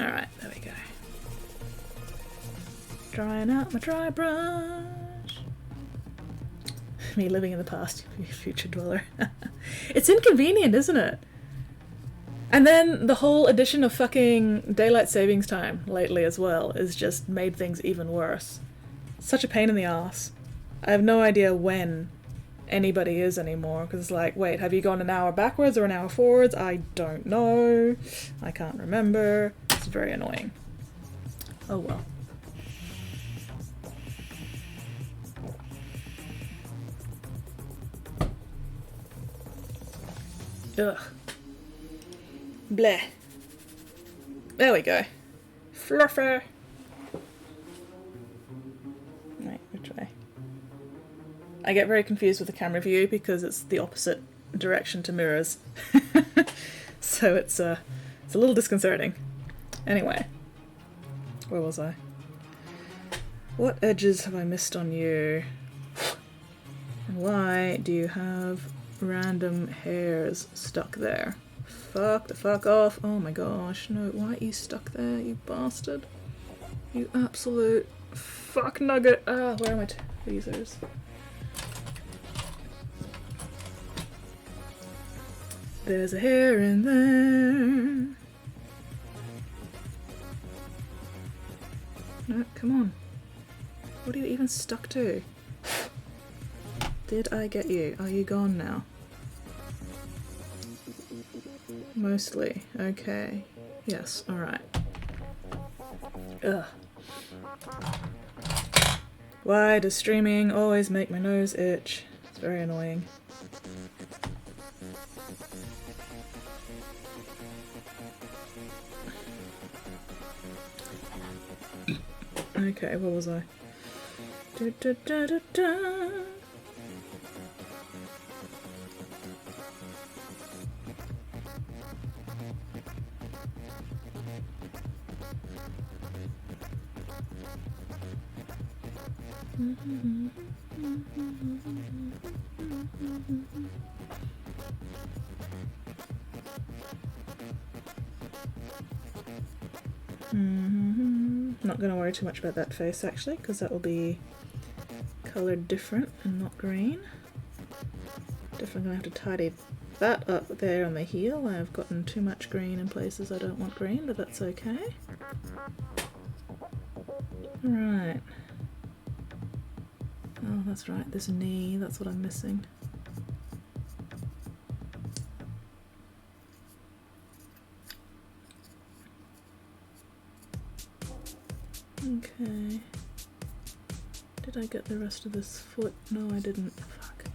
Alright, there we go. Drying out my dry brush. Me living in the past, future dweller. It's inconvenient, isn't it? And then the whole addition of fucking daylight savings time lately as well has just made things even worse. Such a pain in the ass. I have no idea when anybody is anymore, because it's like, wait, have you gone an hour backwards or an hour forwards? I don't know. I can't remember. It's very annoying. Oh well. Ugh. Bleh. There we go. Fluffer. Right, which way? I get very confused with the camera view because it's the opposite direction to mirrors. So it's a little disconcerting. Anyway. Where was I? What edges have I missed on you? And why do you have random hairs stuck there? Fuck the fuck off. Oh my gosh. No, why are you stuck there, you bastard? You absolute fuck nugget. Ah, where are my tweezers? There's a hair in there. No, come on. What are you even stuck to? Did I get you? Are you gone now? Mostly. Okay. Yes, alright. Ugh. Why does streaming always make my nose itch? It's very annoying. Okay, where was I? Da, da, da, da, da. Not going to worry too much about that face actually, because that will be coloured different and not green. Definitely going to have to tidy that up there on the heel. I've gotten too much green in places I don't want green, but that's okay. Right. Oh, that's right, this knee, that's what I'm missing. Okay. Did I get the rest of this foot? No, I didn't. Fuck.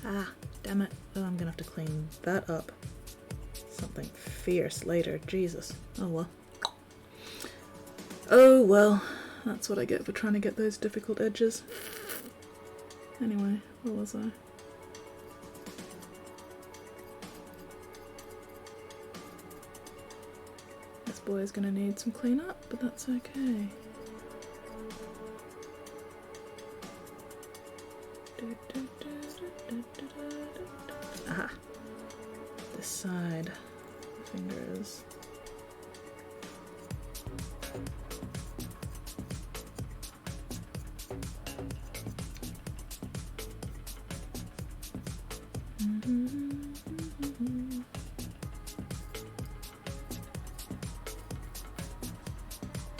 Ah, damn it. Oh, I'm gonna have to clean that up. Something fierce later. Jesus. Oh well. Oh well, that's what I get for trying to get those difficult edges. Anyway, where was I? This boy is gonna need some cleanup, but that's okay. Aha. This side. Fingers. brushes.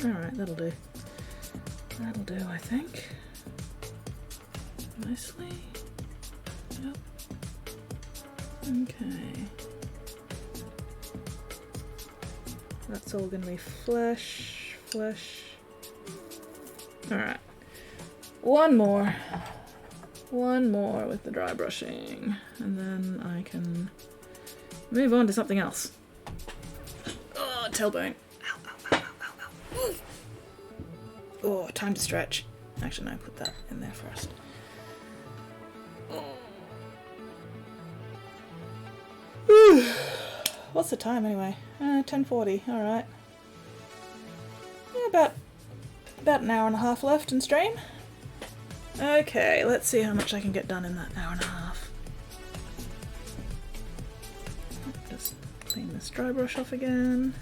Alright, that'll do. That'll do, I think. Mostly. Yep. Okay. That's all gonna be flesh, flesh. Alright. One more with the dry brushing, and then I can move on to something else. Oh, tailbone. Ow, ow, ow, ow, ow, ow. Oh, time to stretch. Actually, no, put that in there first. Oh. What's the time anyway? 10:40. All right. Yeah, about an hour and a half left in stream. Okay, let's see how much I can get done in that hour and a half. Just clean this dry brush off again.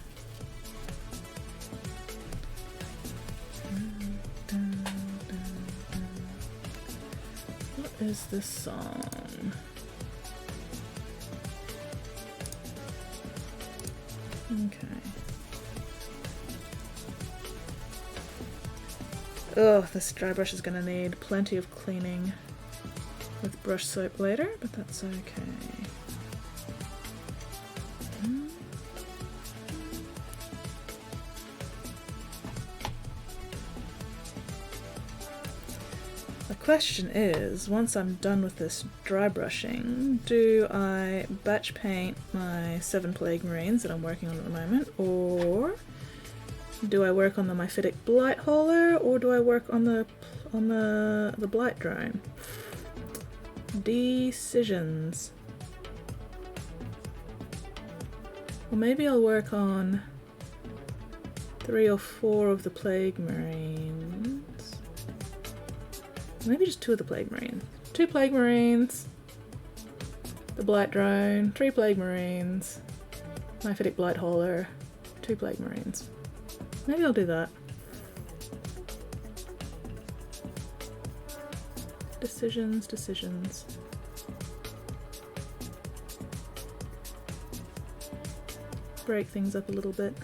What is this song? Okay. Oh, this dry brush is going to need plenty of cleaning with brush soap later, but that's okay. The question is, once I'm done with this dry brushing, do I batch paint my 7 Plague Marines that I'm working on at the moment, or do I work on the Myphitic Blight Hauler, or do I work on the Blight Drone? Decisions. Well, maybe I'll work on 3 or 4 of the Plague Marines. Maybe just 2 of the Plague Marines. 2 Plague Marines, the Blight Drone, 3 Plague Marines, Myphitic Blight Hauler, 2 Plague Marines. Maybe I'll do that. Decisions. Break things up a little bit.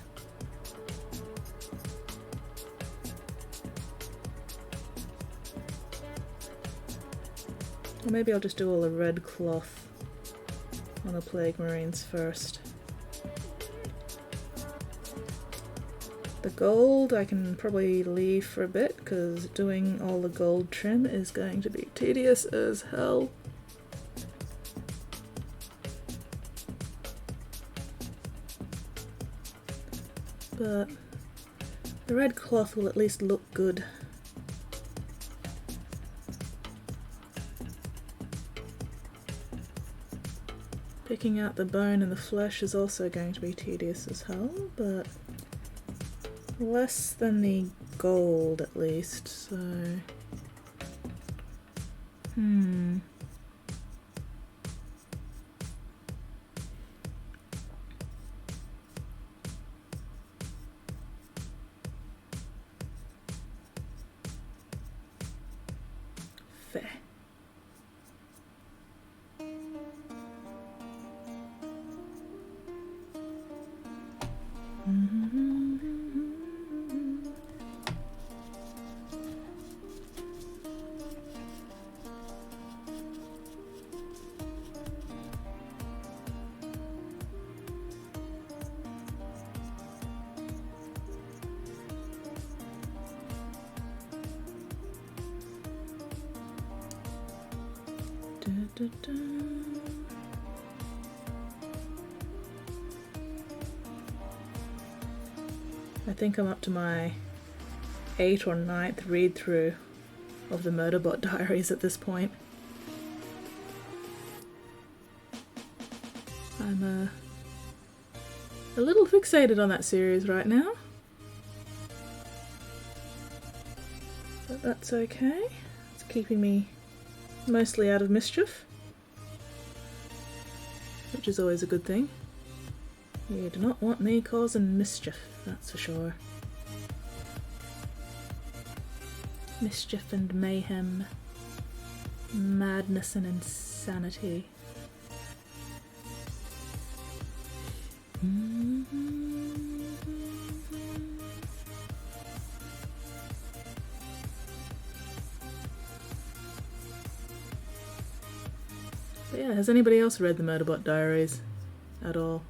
Or maybe I'll just do all the red cloth on the Plague Marines first. The gold I can probably leave for a bit, because doing all the gold trim is going to be tedious as hell. But the red cloth will at least look good. Picking out the bone and the flesh is also going to be tedious as hell, but less than the gold at least, so... Fair. I think I'm up to my 8th or 9th read through of the Murderbot Diaries at this point. I'm a little fixated on that series right now, but that's okay. It's keeping me mostly out of mischief, which is always a good thing. You do not want me causing mischief, that's for sure. Mischief and mayhem. Madness and insanity. But yeah, has anybody else read the Murderbot Diaries at all?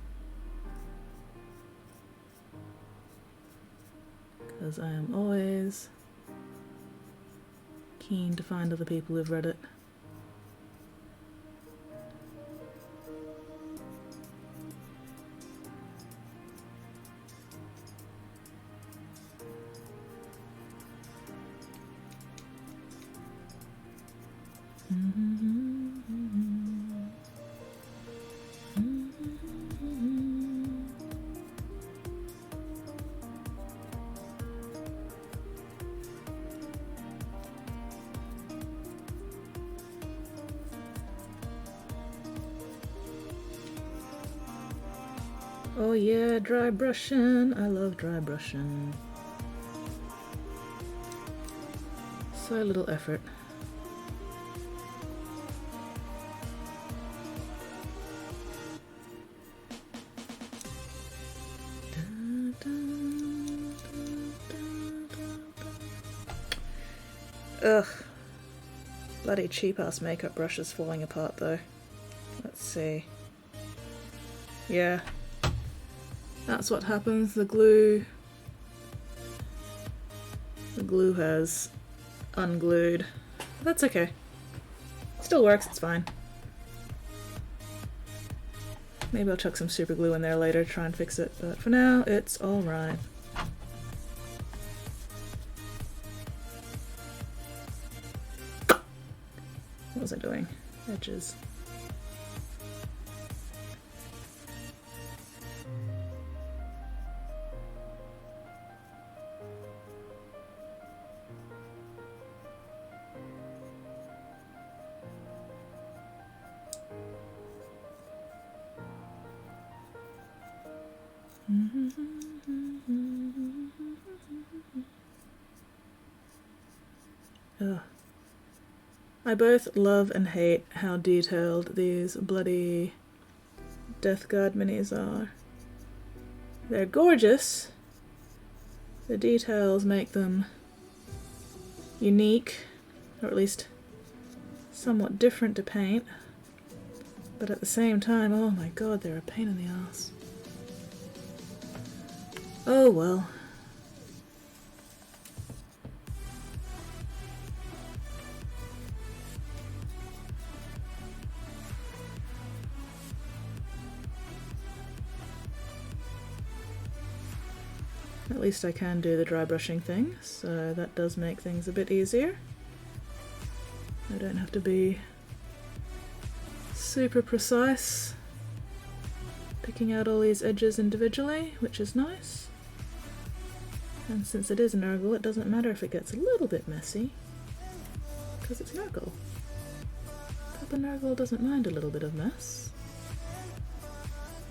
Because I am always keen to find other people who've read it. Oh yeah, dry brushing. I love dry brushing. So little effort. Ugh. Bloody cheap-ass makeup brush is falling apart though. Let's see. Yeah. That's what happens. The glue has unglued. That's okay. Still works, it's fine. Maybe I'll chuck some super glue in there later to try and fix it, but for now, it's alright. What was I doing? Edges. Ugh. I both love and hate how detailed these bloody Death Guard minis are. They're gorgeous. The details make them unique, or at least somewhat different to paint. But at the same time, oh my god, they're a pain in the ass. Oh well. At least I can do the dry brushing thing, so that does make things a bit easier. I don't have to be super precise picking out all these edges individually, which is nice. And since it is Nurgle, it doesn't matter if it gets a little bit messy, because it's Nurgle. Papa Nurgle doesn't mind a little bit of mess.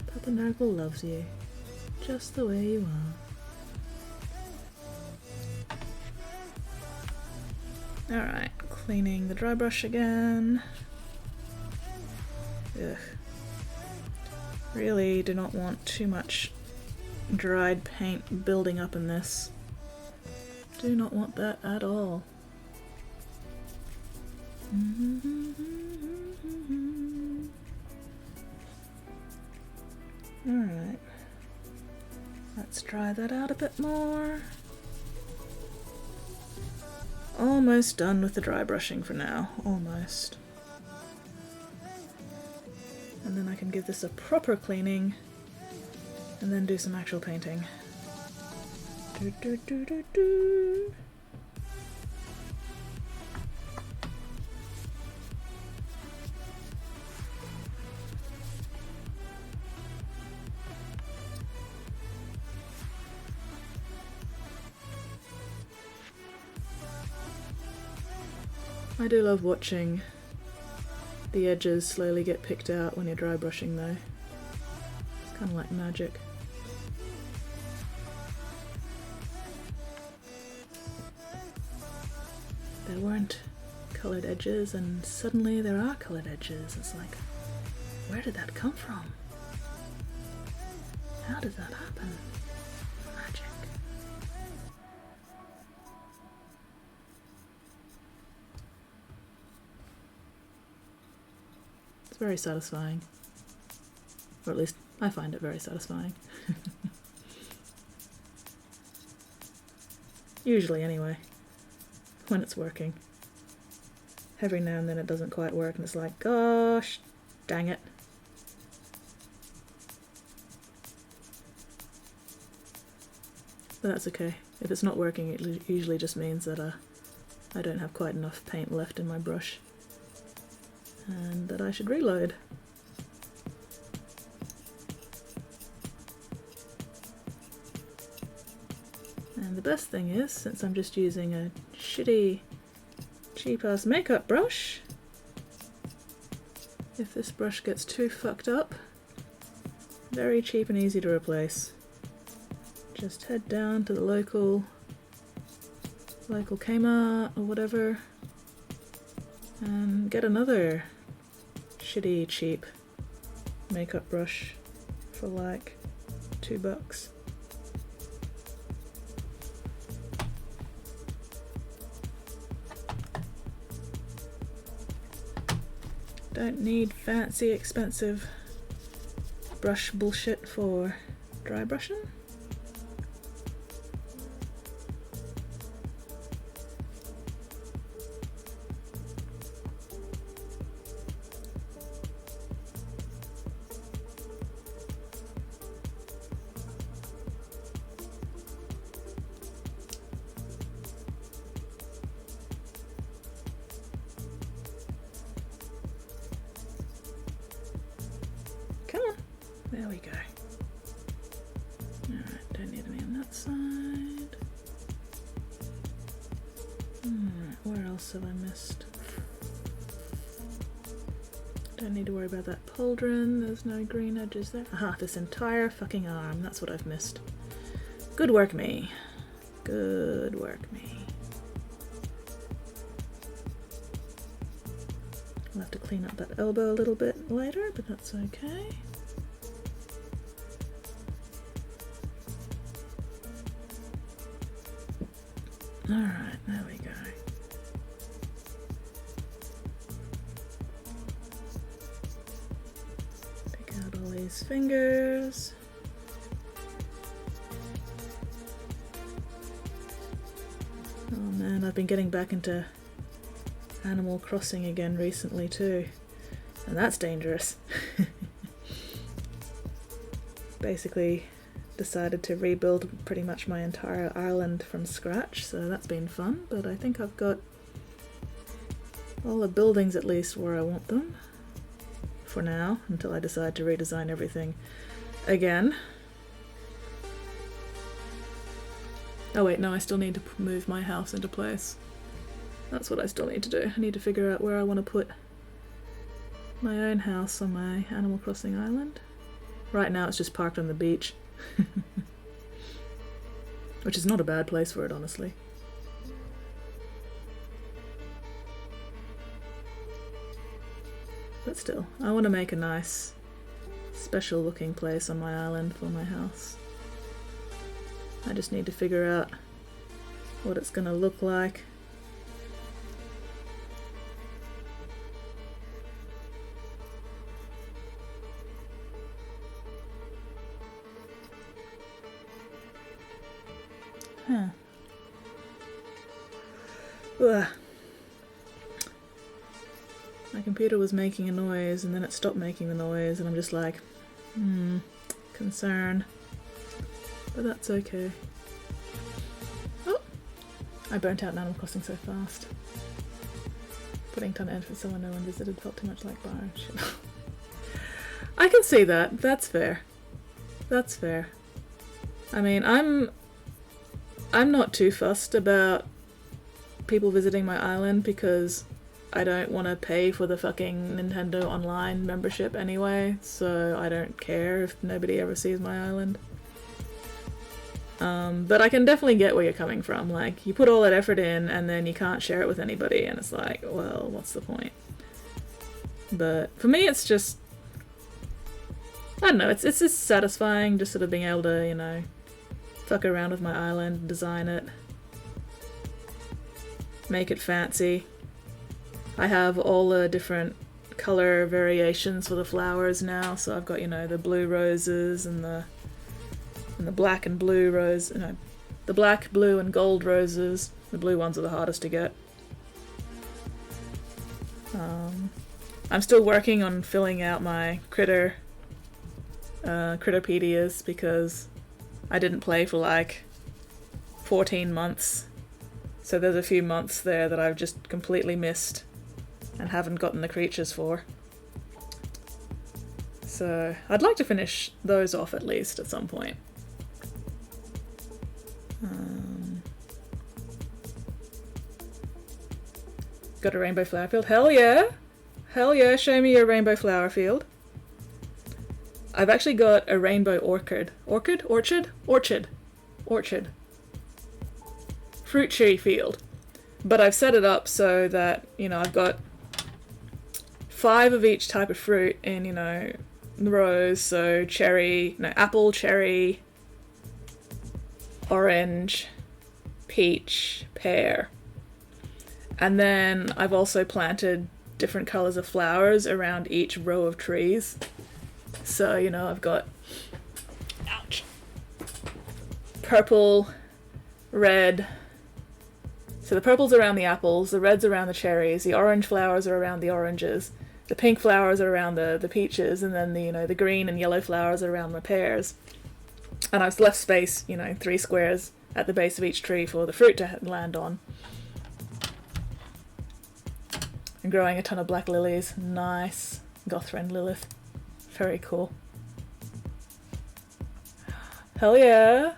Papa Nurgle loves you, just the way you are. Alright, cleaning the dry brush again. Ugh. Really do not want too much dried paint building up in this. Do not want that at all. Alright. Let's dry that out a bit more. Almost done with the dry brushing for now. Almost. And then I can give this a proper cleaning and then do some actual painting. Do, do, do, do, do. I do love watching the edges slowly get picked out when you're dry brushing though. It's Kind of like magic. There weren't coloured edges, and suddenly there are coloured edges. It's like, where did that come from? How did that happen? Magic. It's very satisfying. Or at least I find it very satisfying. Usually anyway. When it's working. Every now and then it doesn't quite work and it's like, gosh, dang it. But that's okay. If it's not working, it usually just means that I don't have quite enough paint left in my brush. And that I should reload. And the best thing is, since I'm just using a shitty, cheap-ass makeup brush, if this brush gets too fucked up, very cheap and easy to replace. Just head down to the local Kmart or whatever and get another shitty, cheap makeup brush for like $2. Don't need fancy, expensive brush bullshit for dry brushing. Come on. There we go. Alright, don't need any on that side. Alright, where else have I missed? Don't need to worry about that pauldron. There's no green edges there. Aha, this entire fucking arm. That's what I've missed. Good work, me. Good work, me. I'll have to clean up that elbow a little bit later, but that's okay. Alright, there we go. Pick out all these fingers. Oh man, I've been getting back into Animal Crossing again recently too, and that's dangerous. Basically decided to rebuild pretty much my entire island from scratch, so that's been fun, but I think I've got all the buildings at least where I want them for now, until I decide to redesign everything again. Oh wait, no, I still need to move my house into place. That's what I still need to do. I need to figure out where I want to put my own house on my Animal Crossing island. Right now it's just parked on the beach. Which is not a bad place for it, honestly. But still, I want to make a nice, special looking place on my island for my house. I just need to figure out what it's gonna look like. Huh. Ugh. My computer was making a noise and then it stopped making the noise and I'm just like, concern. But that's okay. Oh! I burnt out in Animal Crossing so fast. Putting ton of effort for someone no one visited felt too much like bar shit. I can see that. That's fair. That's fair. I mean, I'm not too fussed about people visiting my island because I don't want to pay for the fucking Nintendo Online membership anyway, so I don't care if nobody ever sees my island. But I can definitely get where you're coming from. Like, you put all that effort in and then you can't share it with anybody, and it's like, well, what's the point? But for me, it's just, I don't know, it's just satisfying just sort of being able to, you know, fuck around with my island, design it, make it fancy. I have all the different color variations for the flowers now, so I've got, you know, the blue roses and the black and blue rose, no, the black, blue and gold roses. The blue ones are the hardest to get. I'm still working on filling out my Critterpedias because I didn't play for like 14 months. So there's a few months there that I've just completely missed and haven't gotten the creatures for. So I'd like to finish those off at least at some point. Got a rainbow flower field? Hell yeah! Hell yeah, show me your rainbow flower field. I've actually got a rainbow orchid. Orchid? Fruit tree field. But I've set it up so that, you know, I've got 5 of each type of fruit in, you know, rows. So apple, cherry, orange, peach, pear. And then I've also planted different colours of flowers around each row of trees. So, you know, I've got, ouch, purple, red. So the purple's around the apples, the red's around the cherries, the orange flowers are around the oranges, the pink flowers are around the peaches, and then the, you know, the green and yellow flowers are around the pears. And I've left space, you know, 3 squares at the base of each tree for the fruit to land on. And growing a ton of black lilies. Nice. Gothriend Lilith. Very cool. Hell yeah!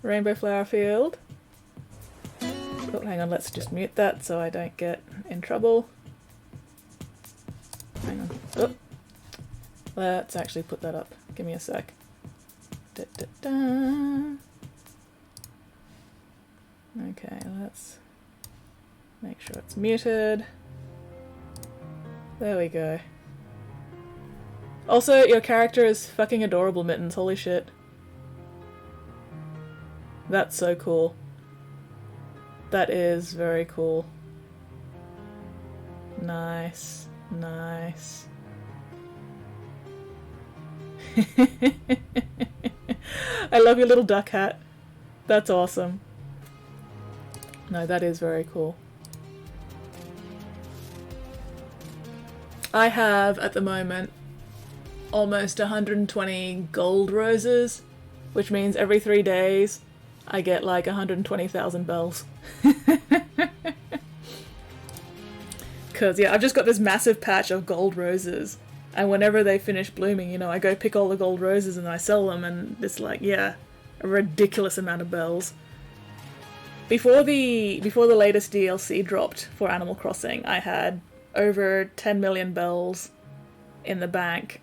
Rainbow flower field. Oh, hang on, let's just mute that so I don't get in trouble. Hang on. Oh. Let's actually put that up. Give me a sec. Da, da, da. Okay, let's make sure it's muted. There we go. Also, your character is fucking adorable, Mittens. Holy shit. That's so cool. That is very cool. Nice. Nice. I love your little duck hat. That's awesome. No, that is very cool. I have, at the moment, almost 120 gold roses, which means every 3 days I get like 120,000 bells. Because, yeah, I've just got this massive patch of gold roses, and whenever they finish blooming, you know, I go pick all the gold roses and I sell them, and it's like, yeah, a ridiculous amount of bells. Before the latest DLC dropped for Animal Crossing, I had over 10 million bells in the bank.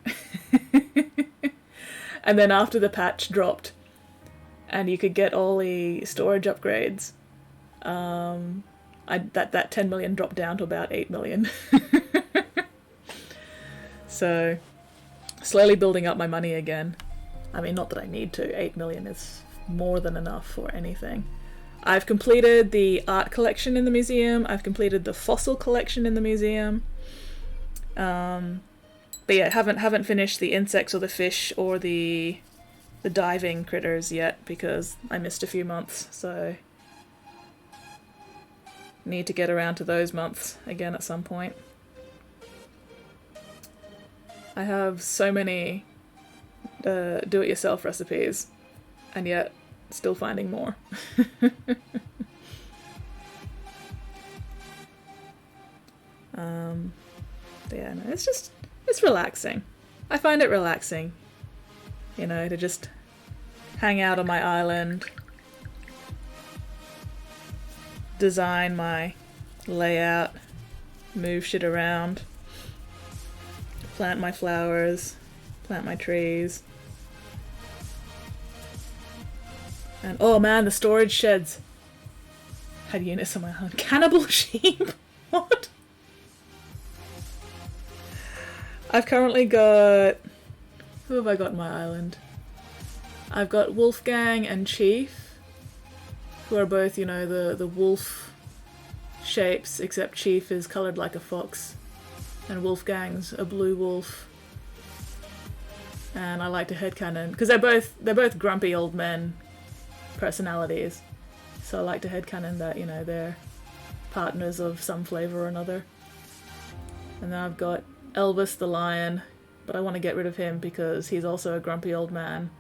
And then after the patch dropped and you could get all the storage upgrades, that 10 million dropped down to about 8 million. So slowly building up my money again. I mean, not that I need to. 8 million is more than enough for anything. I've completed the art collection in the museum. I've completed the fossil collection in the museum. But yeah, haven't finished the insects or the fish or the diving critters yet because I missed a few months, so need to get around to those months again at some point. I have so many do-it-yourself recipes, and yet still finding more. Yeah, no, it's relaxing. I find it relaxing, you know, to just hang out on my island, design my layout, move shit around, plant my flowers, plant my trees. And oh man, the storage sheds had units on my own. Cannibal sheep? What? I've currently got... Who have I got on my island? I've got Wolfgang and Chief, who are both, you know, the wolf shapes, except Chief is coloured like a fox and Wolfgang's a blue wolf. And I like to headcanon, because they're both grumpy old men personalities, so I like to headcanon that, you know, they're partners of some flavour or another. And then I've got Elvis the lion, but I want to get rid of him because he's also a grumpy old man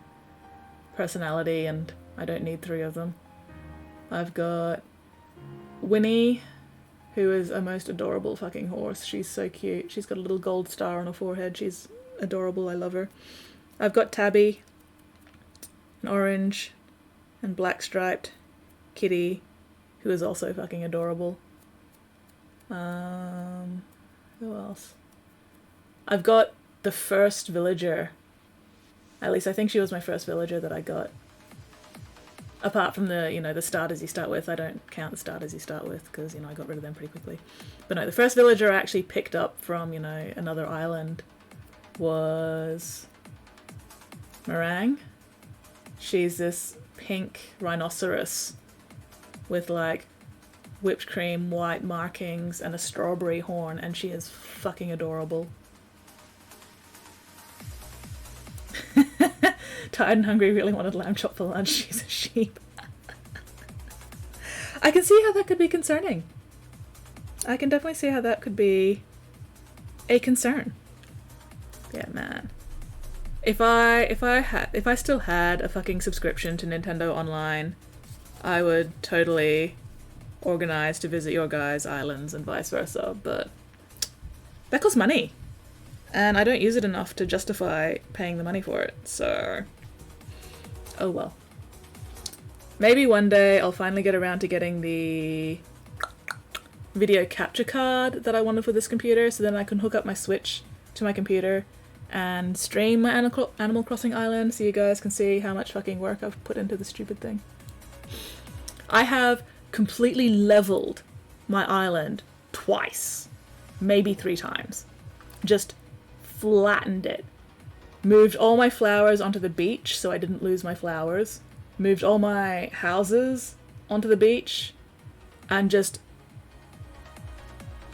personality and I don't need 3 of them. I've got Winnie, who is a most adorable fucking horse. She's so cute. She's got a little gold star on her forehead. She's adorable. I love her. I've got Tabby, an orange and black striped kitty, who is also fucking adorable. Who else? I've got the first villager. At least I think she was my first villager that I got. Apart from the, you know, the starters you start with. I don't count the starters you start with because, you know, I got rid of them pretty quickly. But no, the first villager I actually picked up from, you know, another island was Meringue. She's this pink rhinoceros with like whipped cream, white markings, and a strawberry horn, and she is fucking adorable. Tired and hungry, really wanted lamb chop for lunch. She's a sheep. I can see how that could be concerning. I can definitely see how that could be a concern. Yeah, man. If I still had a fucking subscription to Nintendo Online, I would totally organize to visit your guys' islands and vice versa, but that costs money. And I don't use it enough to justify paying the money for it, so... Oh well. Maybe one day I'll finally get around to getting the video capture card that I wanted for this computer, so then I can hook up my Switch to my computer and stream my Animal Crossing Island so you guys can see how much fucking work I've put into the stupid thing. I have completely leveled my island twice, maybe 3 times. Just flattened it. Moved all my flowers onto the beach so I didn't lose my flowers. Moved all my houses onto the beach and just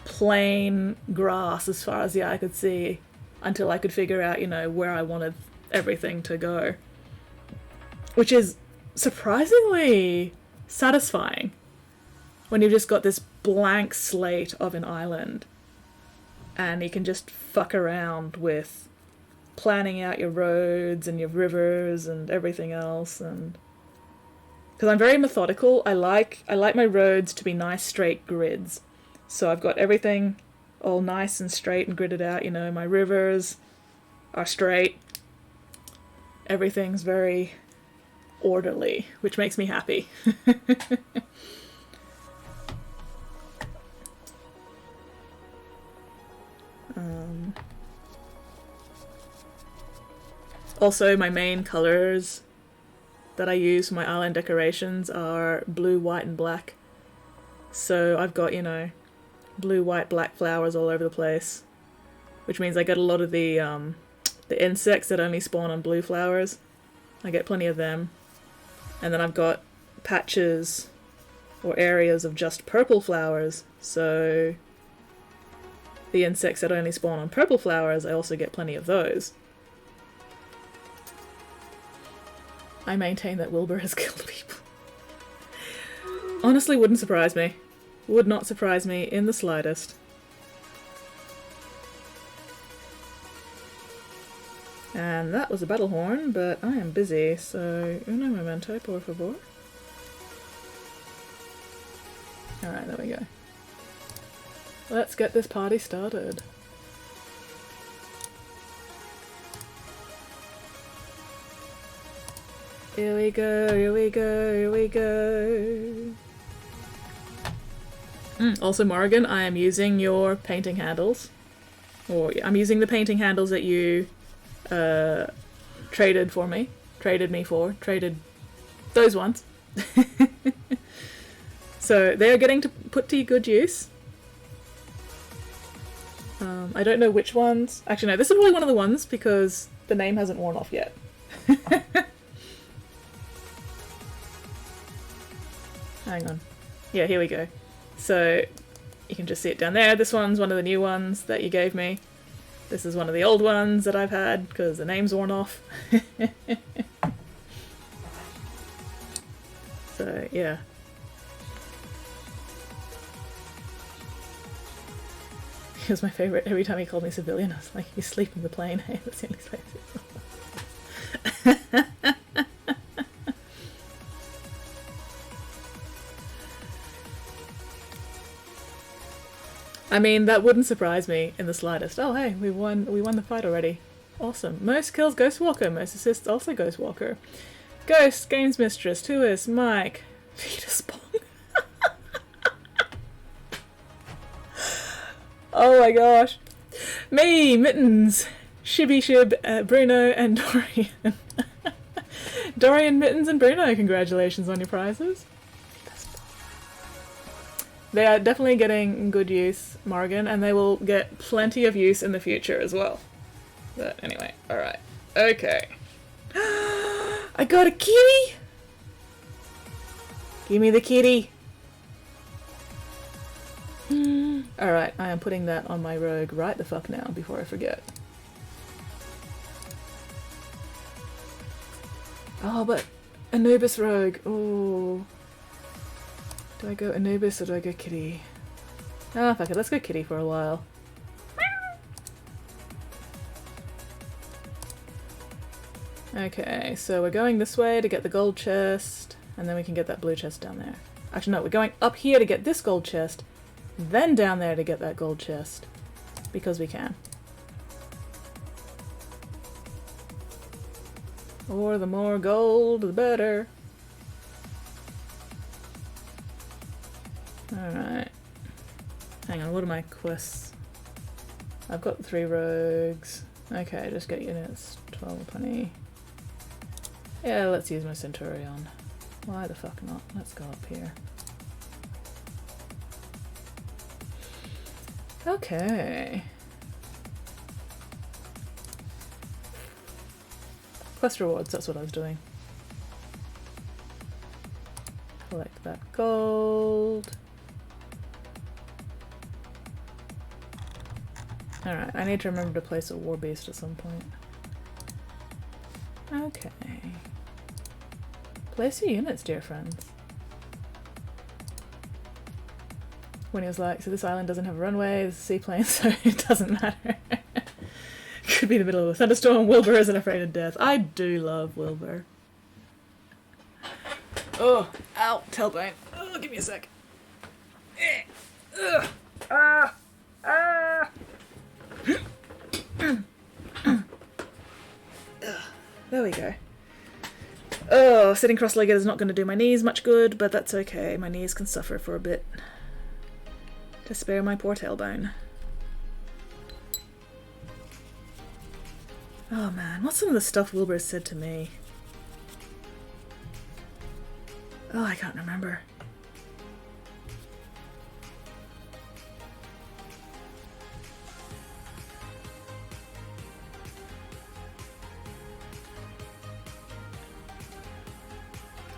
plain grass as far as the eye could see until I could figure out, you know, where I wanted everything to go. Which is surprisingly satisfying when you've just got this blank slate of an island and you can just fuck around with planning out your roads and your rivers and everything else. And because I'm very methodical, I like my roads to be nice straight grids. So I've got everything all nice and straight and gridded out, you know, my rivers are straight. Everything's very orderly, which makes me happy. Also, my main colours that I use for my island decorations are blue, white, and black. So I've got, you know, blue, white, black flowers all over the place, which means I get a lot of the insects that only spawn on blue flowers. I get plenty of them. And then I've got patches or areas of just purple flowers, so the insects that only spawn on purple flowers, I also get plenty of those. I maintain that Wilbur has killed people. Honestly, wouldn't surprise me. Would not surprise me in the slightest. And that was a battle horn, but I am busy, so uno momento, por favor. Alright, there we go. Let's get this party started. Here we go, here we go, here we go. Also, Morrigan, I am using your painting handles. Or I'm using the painting handles that you traded me for. Traded those ones. So they are getting to put to good use. I don't know which ones. Actually, no, this is probably one of the ones because the name hasn't worn off yet. Hang on. Yeah, here we go. So you can just see it down there. This one's one of the new ones that you gave me. This is one of the old ones that I've had because the name's worn off. So, yeah. He was my favourite. Every time he called me civilian, I was like, you sleep in the plane, hey? That's the only place. I mean, that wouldn't surprise me in the slightest. Oh, hey, we won the fight already. Awesome. Most kills Ghostwalker, most assists also Ghostwalker. Ghost, Games Mistress, Tuis, Mike, Fetus Pong. Oh my gosh. Me, Mittens, Shibby Shib, Bruno, and Dorian. Dorian, Mittens, and Bruno, congratulations on your prizes. They are definitely getting good use, Morrigan, and they will get plenty of use in the future as well. But anyway, alright. Okay. I got a kitty! Give me the kitty! Alright, I am putting that on my rogue right the fuck now before I forget. Oh, but Anubis rogue. Oh. Do I go Anubis or do I go Kitty? Ah, fuck it, let's go Kitty for a while. Okay, so we're going this way to get the gold chest, and then we can get that blue chest down there. Actually, no, we're going up here to get this gold chest, then down there to get that gold chest. Because we can. Or the more gold, the better. Alright. Hang on, what are my quests? I've got 3 rogues. Okay, just get units. 12, 20. Yeah, let's use my Centurion. Why the fuck not? Let's go up here. Okay. Quest rewards, that's what I was doing. Collect that gold. Alright, I need to remember to place a war beast at some point. Okay. Place your units, dear friends. When he was like, so this island doesn't have a runway, it's a seaplane, so it doesn't matter. Could be the middle of a thunderstorm. Wilbur isn't afraid of death. I do love Wilbur. Oh, ow, tailbone. Oh, give me a sec. There we go. Oh, sitting cross-legged is not going to do my knees much good, but that's okay. My knees can suffer for a bit. To spare my poor tailbone. Oh man, what's some of the stuff Wilbur said to me? Oh, I can't remember.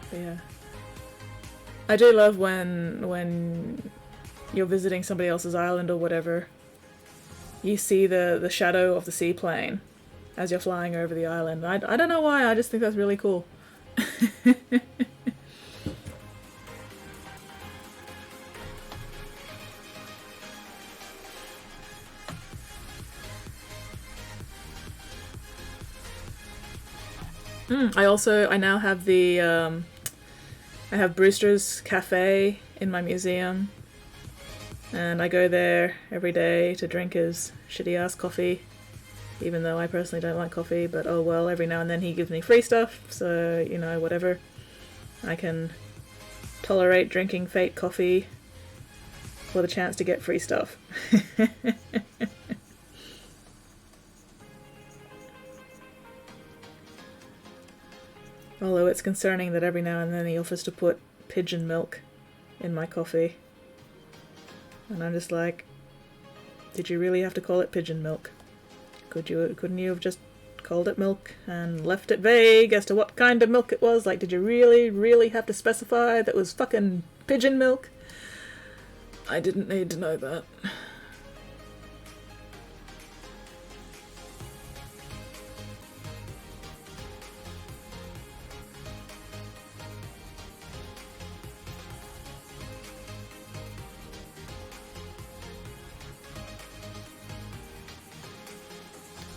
But yeah. I do love when you're visiting somebody else's island or whatever, you see the shadow of the seaplane as you're flying over the island. I don't know why, I just think that's really cool. I now have the, I have Brewster's Cafe in my museum, and I go there every day to drink his shitty ass coffee, even though I personally don't like coffee, but oh well, every now and then he gives me free stuff, so, you know, whatever. I can tolerate drinking fake coffee for the chance to get free stuff. Although it's concerning that every now and then he offers to put pigeon milk in my coffee. And I'm just like, did you really have to call it pigeon milk? Couldn't you have just called it milk and left it vague as to what kind of milk it was? Like, did you really have to specify that it was fucking pigeon milk? I didn't need to know that.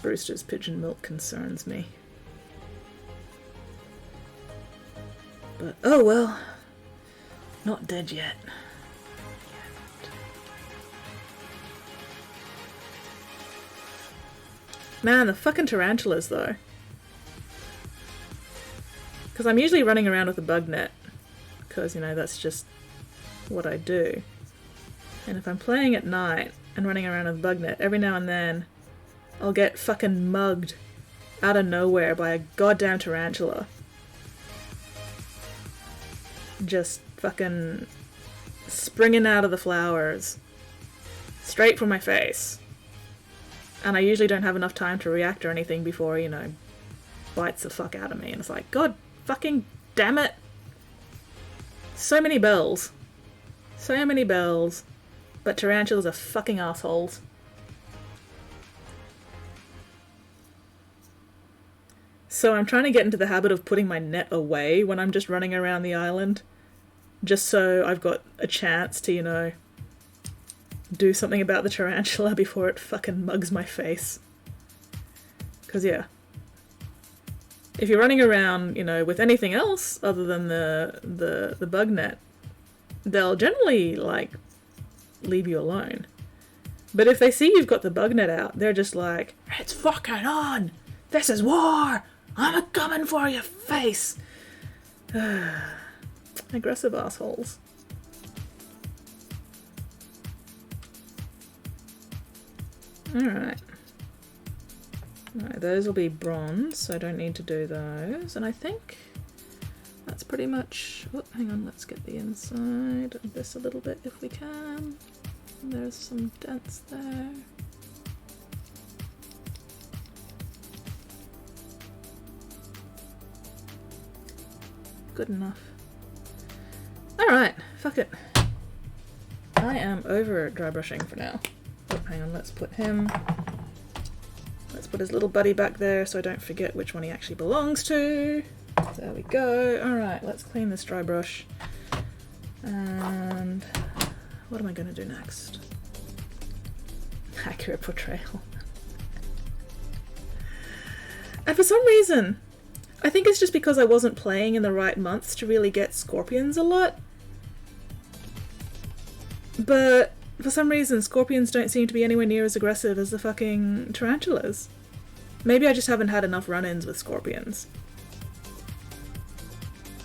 Brewster's pigeon milk concerns me. But, oh well. Not dead yet. Man, the fucking tarantulas, though. Because I'm usually running around with a bug net. Because, you know, that's just what I do. And if I'm playing at night and running around with a bug net, every now and then I'll get fucking mugged out of nowhere by a goddamn tarantula. Just fucking springing out of the flowers. Straight for my face. And I usually don't have enough time to react or anything before, you know, bites the fuck out of me. And it's like, God fucking damn it. So many bells. So many bells. But tarantulas are fucking assholes. So I'm trying to get into the habit of putting my net away when I'm just running around the island. Just so I've got a chance to, you know, do something about the tarantula before it fucking mugs my face. Because, yeah. If you're running around, you know, with anything else other than the bug net, they'll generally, like, leave you alone. But if they see you've got the bug net out, they're just like, it's fucking on! This is war! I'm a-coming for your face! Aggressive assholes. Alright. Alright, those will be bronze, so I don't need to do those. And I think that's pretty much... Oh, hang on, let's get the inside of this a little bit if we can. There's some dents there. Good enough. Alright, fuck it. I am over dry brushing for now. Oh, hang on, let's put him... Let's put his little buddy back there so I don't forget which one he actually belongs to. There we go. Alright, let's clean this dry brush. And... what am I going to do next? Accurate portrayal. And for some reason, I think it's just because I wasn't playing in the right months to really get scorpions a lot. But for some reason, scorpions don't seem to be anywhere near as aggressive as the fucking tarantulas. Maybe I just haven't had enough run-ins with scorpions.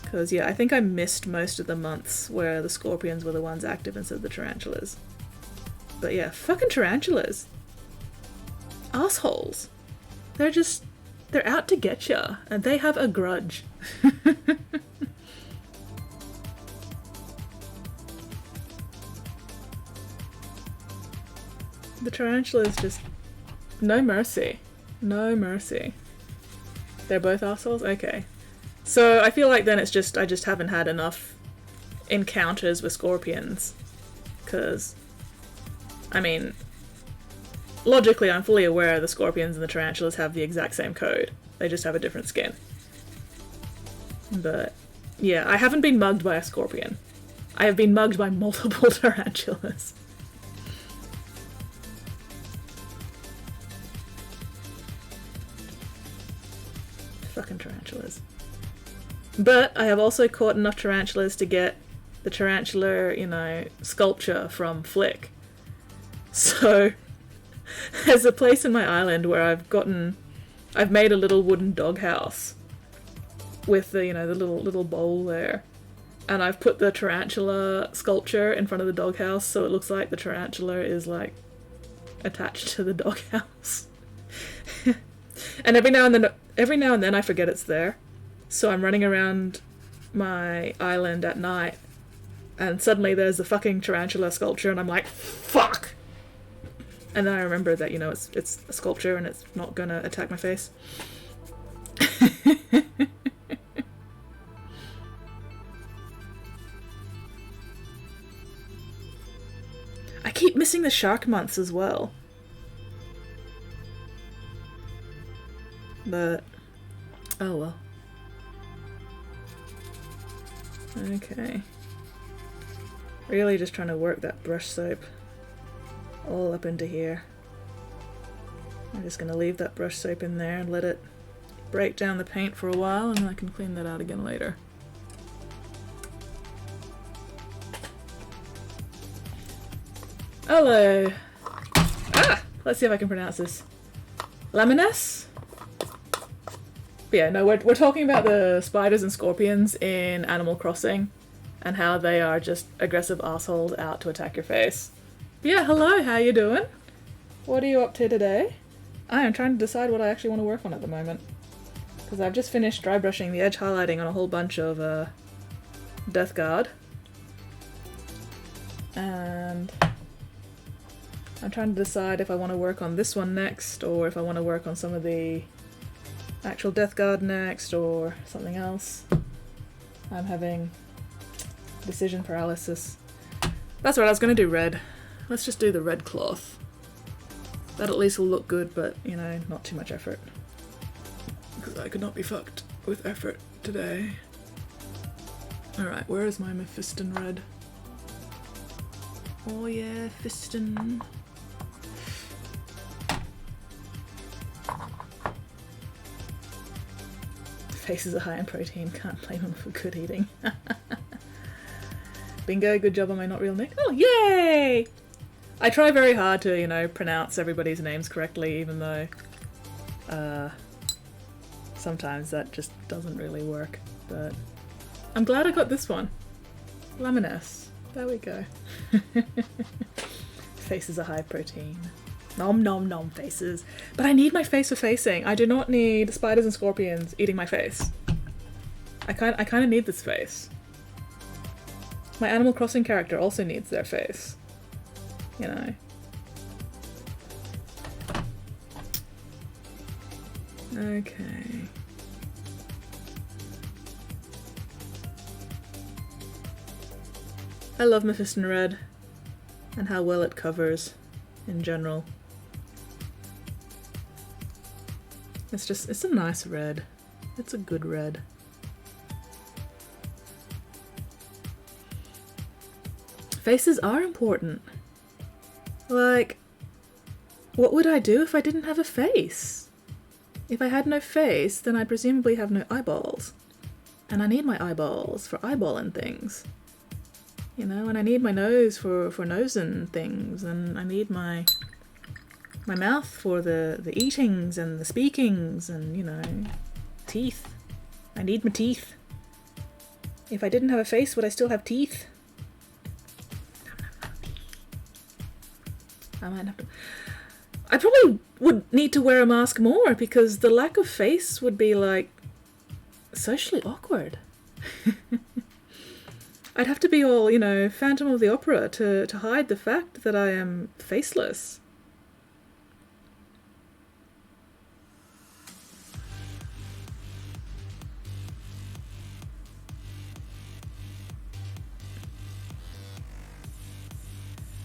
Because, yeah, I think I missed most of the months where the scorpions were the ones active instead of the tarantulas. But yeah, fucking tarantulas. Assholes. They're out to get ya, and they have a grudge. The tarantulas just... no mercy. No mercy. They're both assholes? Okay. So I feel like then it's just, I just haven't had enough encounters with scorpions. Because, I mean, logically I'm fully aware the scorpions and the tarantulas have the exact same code. They just have a different skin. But, yeah, I haven't been mugged by a scorpion. I have been mugged by multiple tarantulas. Fucking tarantulas. But I have also caught enough tarantulas to get the tarantula, you know, sculpture from Flick. So, there's a place in my island where I've made a little wooden doghouse with the, you know, the little bowl there. and I've put the tarantula sculpture in front of the doghouse, so it looks like the tarantula is like attached to the doghouse. And every now and then I forget it's there. So I'm running around my island at night, and suddenly there's the fucking tarantula sculpture, and I'm like, fuck! And then I remember that, you know, it's a sculpture and it's not gonna attack my face. I keep missing the shark months as well. But, oh well. Okay. Really just trying to work that brush soap all up into here. I'm just going to leave that brush soap in there and let it break down the paint for a while, and I can clean that out again later. Hello! Ah! Let's see if I can pronounce this. Lamines? But yeah, no, we're talking about the spiders and scorpions in Animal Crossing and how they are just aggressive assholes out to attack your face. But yeah, hello, how you doing? What are you up to today? I am trying to decide what I actually want to work on at the moment. Because I've just finished dry brushing the edge highlighting on a whole bunch of Death Guard. And I'm trying to decide if I want to work on this one next, or if I want to work on some of the actual Death Guard next, or something else. I'm having decision paralysis. That's right, I was going to do red. Let's just do the red cloth. That at least will look good, but, you know, not too much effort. Because I could not be fucked with effort today. Alright, where is my Mephiston red? Oh yeah, Fiston. Faces are high in protein, can't blame them for good eating. Bingo, good job on my not real nick. Oh, yay! I try very hard to, you know, pronounce everybody's names correctly, even though sometimes that just doesn't really work. But I'm glad I got this one. Lamines. There we go. Faces are high protein. Nom nom nom faces. But I need my face for facing. I do not need spiders and scorpions eating my face. I kind of need this face. My Animal Crossing character also needs their face. You know. Okay. I love Mephiston Red and how well it covers in general. It's a nice red. It's a good red. Faces are important. Like, what would I do if I didn't have a face? If I had no face, then I'd presumably have no eyeballs. And I need my eyeballs for eyeballing things. You know, and I need my nose for nosing things, and I need my mouth for the eatings and the speakings, and, you know, teeth. I need my teeth. If I didn't have a face, would I still have teeth? I might have to... I probably would need to wear a mask more, because the lack of face would be, like, socially awkward. I'd have to be all, you know, Phantom of the Opera to hide the fact that I am faceless.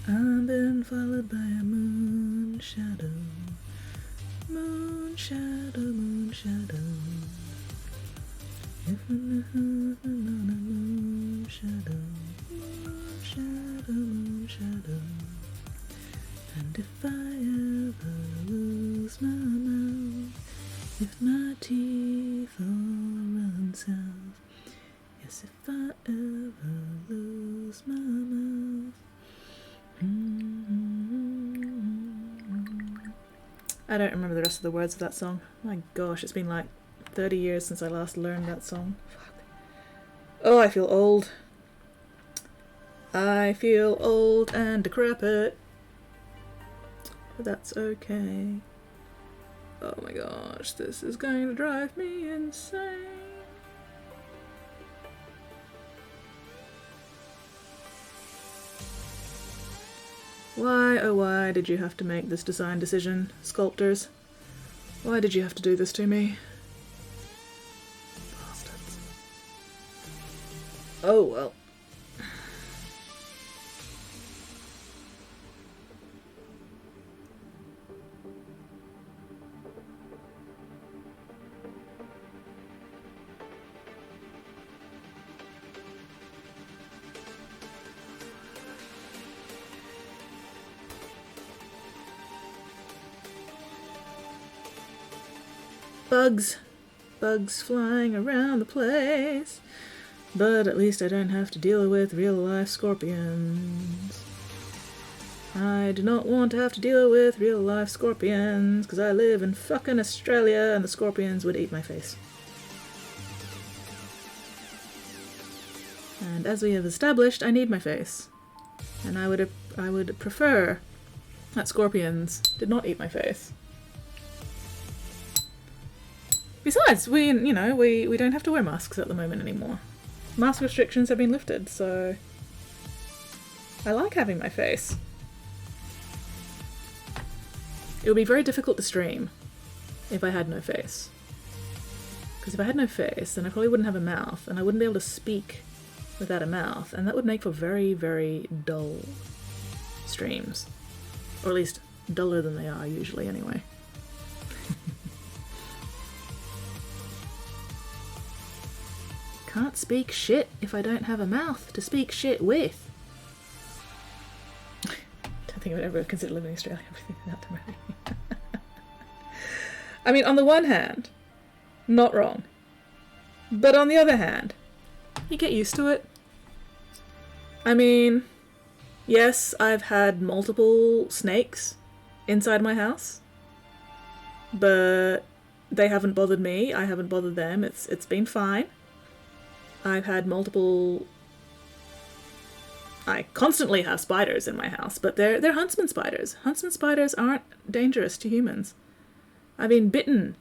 I've been followed by a moon shadow. Moon shadow, moon shadow. If I'm on a moon shadow, moon shadow, moon shadow. And if I ever lose my mouth, if my teeth all run south, yes, if I ever lose my mouth. I don't remember the rest of the words of that song. My gosh, it's been like 30 years since I last learned that song. Fuck. Oh, I feel old. I feel old and decrepit, but that's okay. Oh my gosh, this is going to drive me insane. Why, oh why did you have to make this design decision, sculptors? Why did you have to do this to me? Bastards. Oh well. Bugs flying around the place. But at least I don't have to deal with real-life scorpions. I do not want to have to deal with real-life scorpions, because I live in fucking Australia and the scorpions would eat my face. And as we have established, I need my face. And I would prefer that scorpions did not eat my face. Besides, we don't have to wear masks at the moment anymore. Mask restrictions have been lifted, so I like having my face. It would be very difficult to stream if I had no face. Because if I had no face, then I probably wouldn't have a mouth, and I wouldn't be able to speak without a mouth, and that would make for very, very dull streams. Or at least duller than they are usually anyway. Can't speak shit if I don't have a mouth to speak shit with. Don't think I would ever consider living in Australia. Everything about the movie. I mean, on the one hand, not wrong. But on the other hand, you get used to it. I mean, yes, I've had multiple snakes inside my house. But they haven't bothered me. I haven't bothered them. It's been fine. I've had multiple... I constantly have spiders in my house, but they're huntsman spiders. Huntsman spiders aren't dangerous to humans. I've been bitten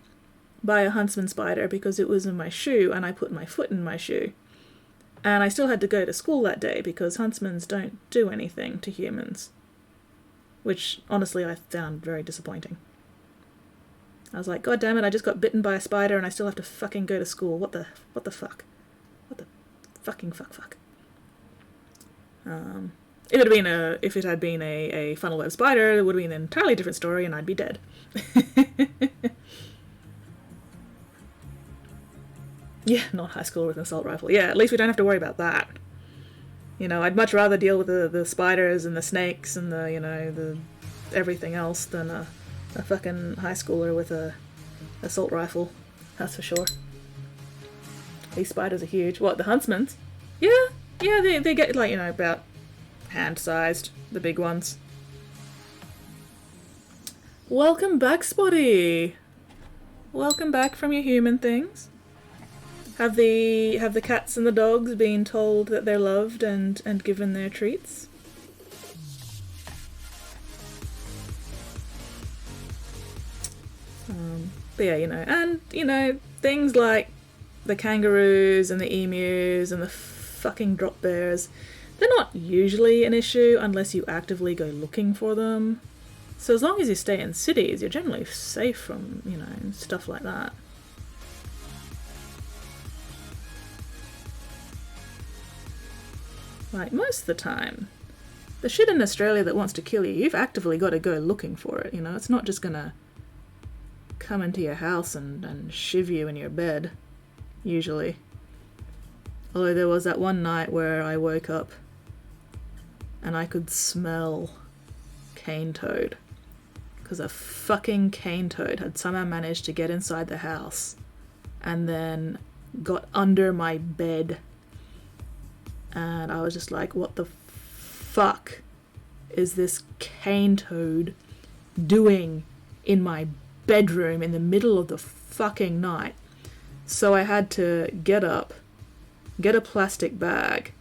by a huntsman spider because it was in my shoe and I put my foot in my shoe. And I still had to go to school that day because huntsmans don't do anything to humans. Which, honestly, I found very disappointing. I was like, God damn it, I just got bitten by a spider and I still have to fucking go to school. What the fuck? What the fucking fuck? If it had been a funnel web spider, it would have been an entirely different story and I'd be dead. Yeah, not high school with an assault rifle. Yeah, at least we don't have to worry about that. You know, I'd much rather deal with the spiders and the snakes and the everything else than a fucking high schooler with a assault rifle. That's for sure. These spiders are huge. What, the huntsmans? Yeah, they get, like, about hand-sized, the big ones. Welcome back, Spotty! Welcome back from your human things. Have the cats and the dogs been told that they're loved and given their treats? But yeah, things like the kangaroos and the emus and the fucking drop bears, they're not usually an issue unless you actively go looking for them. So as long as you stay in cities, you're generally safe from, stuff like that. Like, most of the time, the shit in Australia that wants to kill you, you've actively got to go looking for it, It's not just gonna come into your house and shiv you in your bed, usually. Although there was that one night where I woke up and I could smell cane toad. Because a fucking cane toad had somehow managed to get inside the house and then got under my bed. And I was just like, what the fuck is this cane toad doing in my bedroom in the middle of the fucking night? So I had to get up, get a plastic bag,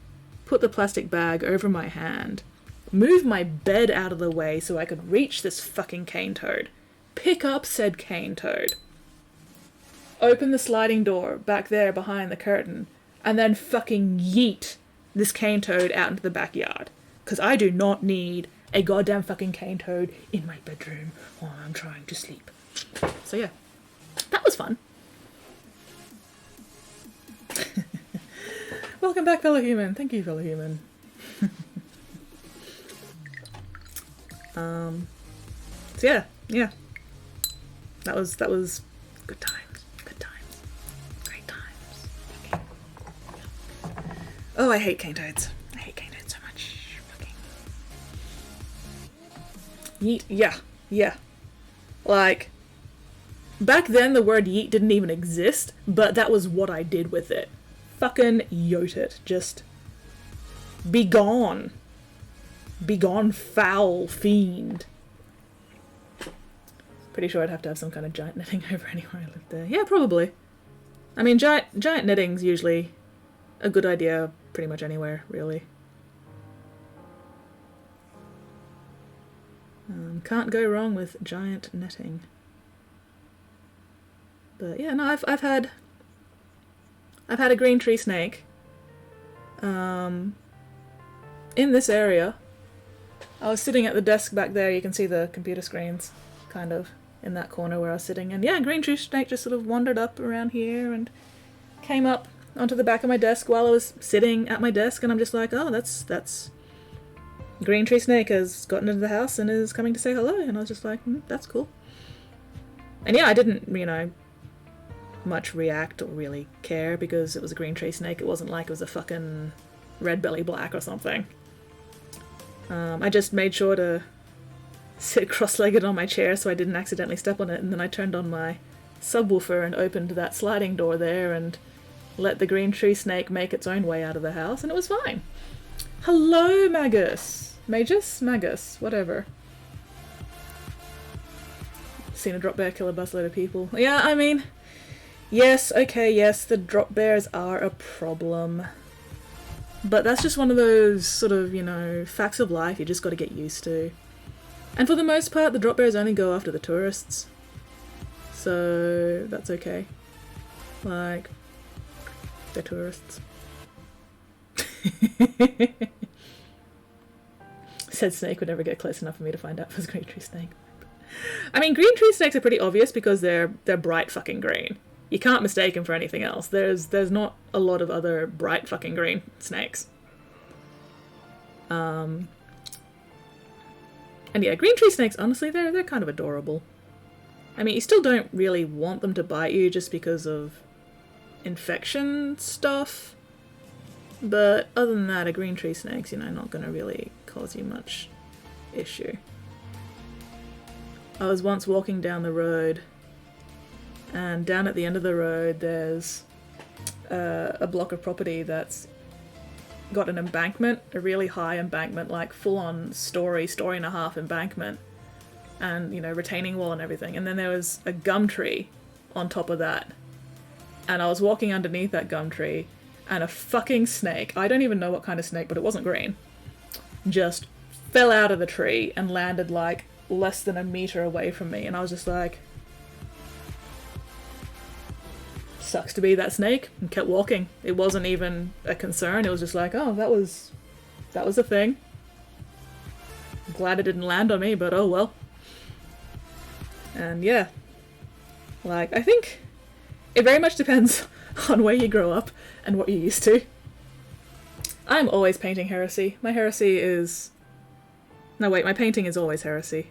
put the plastic bag over my hand, move my bed out of the way so I could reach this fucking cane toad, pick up said cane toad, open the sliding door back there behind the curtain, and then fucking yeet this cane toad out into the backyard. Because I do not need a goddamn fucking cane toad in my bedroom while I'm trying to sleep. So yeah, that was fun. Welcome back, fellow human. Thank you, fellow human. So yeah. That was good times. Good times. Great times. Okay. Oh, I hate cane toads. I hate cane toads so much. Fucking. Yeet. Yeah. Like, back then the word yeet didn't even exist, but that was what I did with it. Fucking yote it. Just be gone. Be gone, foul fiend. Pretty sure I'd have to have some kind of giant netting over anywhere I lived there. Yeah, probably. I mean, giant netting's usually a good idea pretty much anywhere, really. Can't go wrong with giant netting. But yeah, no, I've had a green tree snake in this area. I was sitting at the desk back there. You can see the computer screens kind of in that corner where I was sitting, and yeah, green tree snake just sort of wandered up around here and came up onto the back of my desk while I was sitting at my desk, and I'm just like, oh, that's green tree snake has gotten into the house and is coming to say hello, and I was just like, that's cool. And yeah, I didn't, much react or really care because it was a green tree snake. It wasn't like it was a fucking red belly black or something. I just made sure to sit cross-legged on my chair so I didn't accidentally step on it, and then I turned on my subwoofer and opened that sliding door there and let the green tree snake make its own way out of the house, and it was fine. Hello, Magus. Magus, whatever. Seen a drop bear kill a busload of people. Yeah, I mean, yes, the drop bears are a problem. But that's just one of those sort of, facts of life you just got to get used to. And for the most part, the drop bears only go after the tourists. So that's okay. Like, they're tourists. Said snake would never get close enough for me to find out if it was green tree snake. I mean, green tree snakes are pretty obvious because they're bright fucking green. You can't mistake them for anything else. There's not a lot of other bright fucking green snakes. And yeah, green tree snakes, honestly, they're kind of adorable. I mean, you still don't really want them to bite you just because of infection stuff. But other than that, a green tree snake's, not going to really cause you much issue. I was once walking down the road, and down at the end of the road there's a block of property that's got an embankment, a really high embankment, like full-on story and a half embankment, and, retaining wall and everything. And then there was a gum tree on top of that. And I was walking underneath that gum tree, and a fucking snake, I don't even know what kind of snake, but it wasn't green, just fell out of the tree and landed like less than a meter away from me. And I was just like, sucks to be that snake, and kept walking. It wasn't even a concern. It was just like, oh, that was a thing. I'm glad it didn't land on me, but oh well. And yeah, like, I think it very much depends on where you grow up and what you're used to. I'm always painting heresy. My painting is always heresy.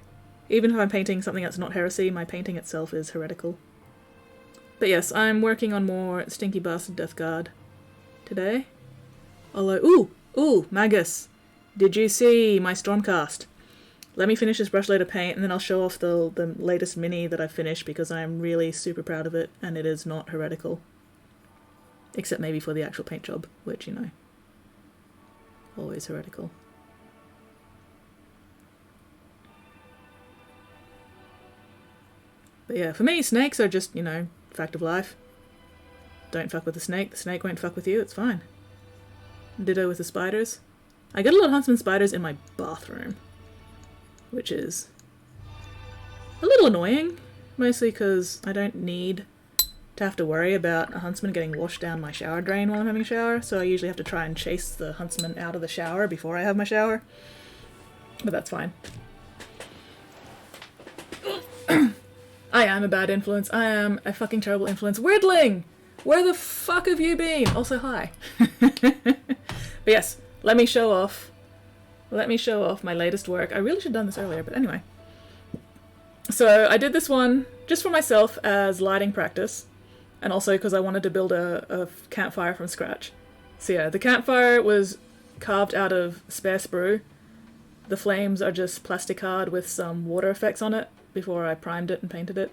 Even if I'm painting something that's not heresy, my painting itself is heretical. But yes, I'm working on more Stinky Bastard Death Guard today. Although, ooh, Magus, did you see my Stormcast? Let me finish this brush load of paint, and then I'll show off the latest mini that I finished, because I'm really super proud of it, and it is not heretical. Except maybe for the actual paint job, which, always heretical. But yeah, for me, snakes are just, fact of life. Don't fuck with the snake won't fuck with you, it's fine. Ditto with the spiders. I get a lot of huntsman spiders in my bathroom, which is a little annoying, mostly because I don't need to have to worry about a huntsman getting washed down my shower drain while I'm having a shower, so I usually have to try and chase the huntsman out of the shower before I have my shower. But that's fine. I am a bad influence. I am a fucking terrible influence. Weirdling! Where the fuck have you been? Also, hi. But yes, let me show off my latest work. I really should have done this earlier, but anyway. So I did this one just for myself as lighting practice, and also because I wanted to build a campfire from scratch. So yeah, the campfire was carved out of spare sprue. The flames are just plastic card with some water effects on it before I primed it and painted it.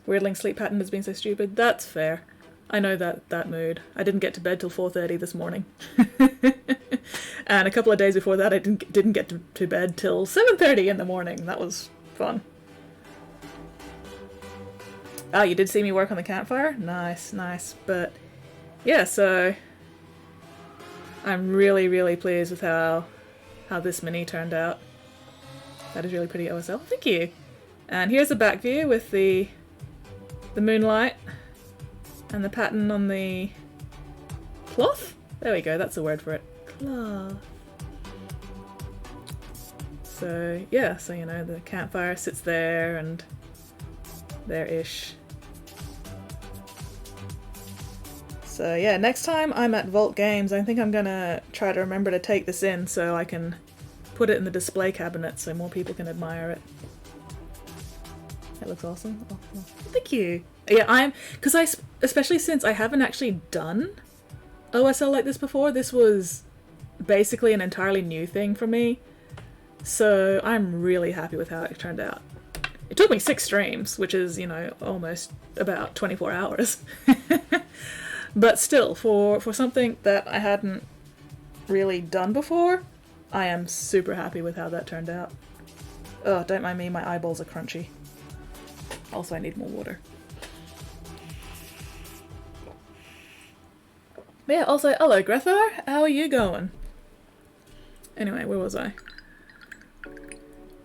Weirdling sleep pattern has been so stupid. That's fair. I know that mood. I didn't get to bed till 4:30 this morning. And a couple of days before that I didn't get to bed till 7:30 in the morning. That was fun. Ah, you did see me work on the campfire? Nice, nice. But yeah, so I'm really, really pleased with how this mini turned out. That is really pretty, OSL. Thank you. And here's the back view with the moonlight and the pattern on the cloth. There we go, that's the word for it. Cloth. So yeah, so you know, the campfire sits there and there-ish. So yeah, next time I'm at Vault Games, I think I'm gonna try to remember to take this in so I can put it in the display cabinet so more people can admire it. That looks awesome. Oh, thank you. Yeah, especially since I haven't actually done OSL like this before, this was basically an entirely new thing for me. So I'm really happy with how it turned out. It took me 6 streams, which is, you know, almost about 24 hours. But still, for something that I hadn't really done before, I am super happy with how that turned out. Oh, don't mind me, my eyeballs are crunchy. Also, I need more water. But yeah, also, hello Grethar, how are you going? Anyway, where was I?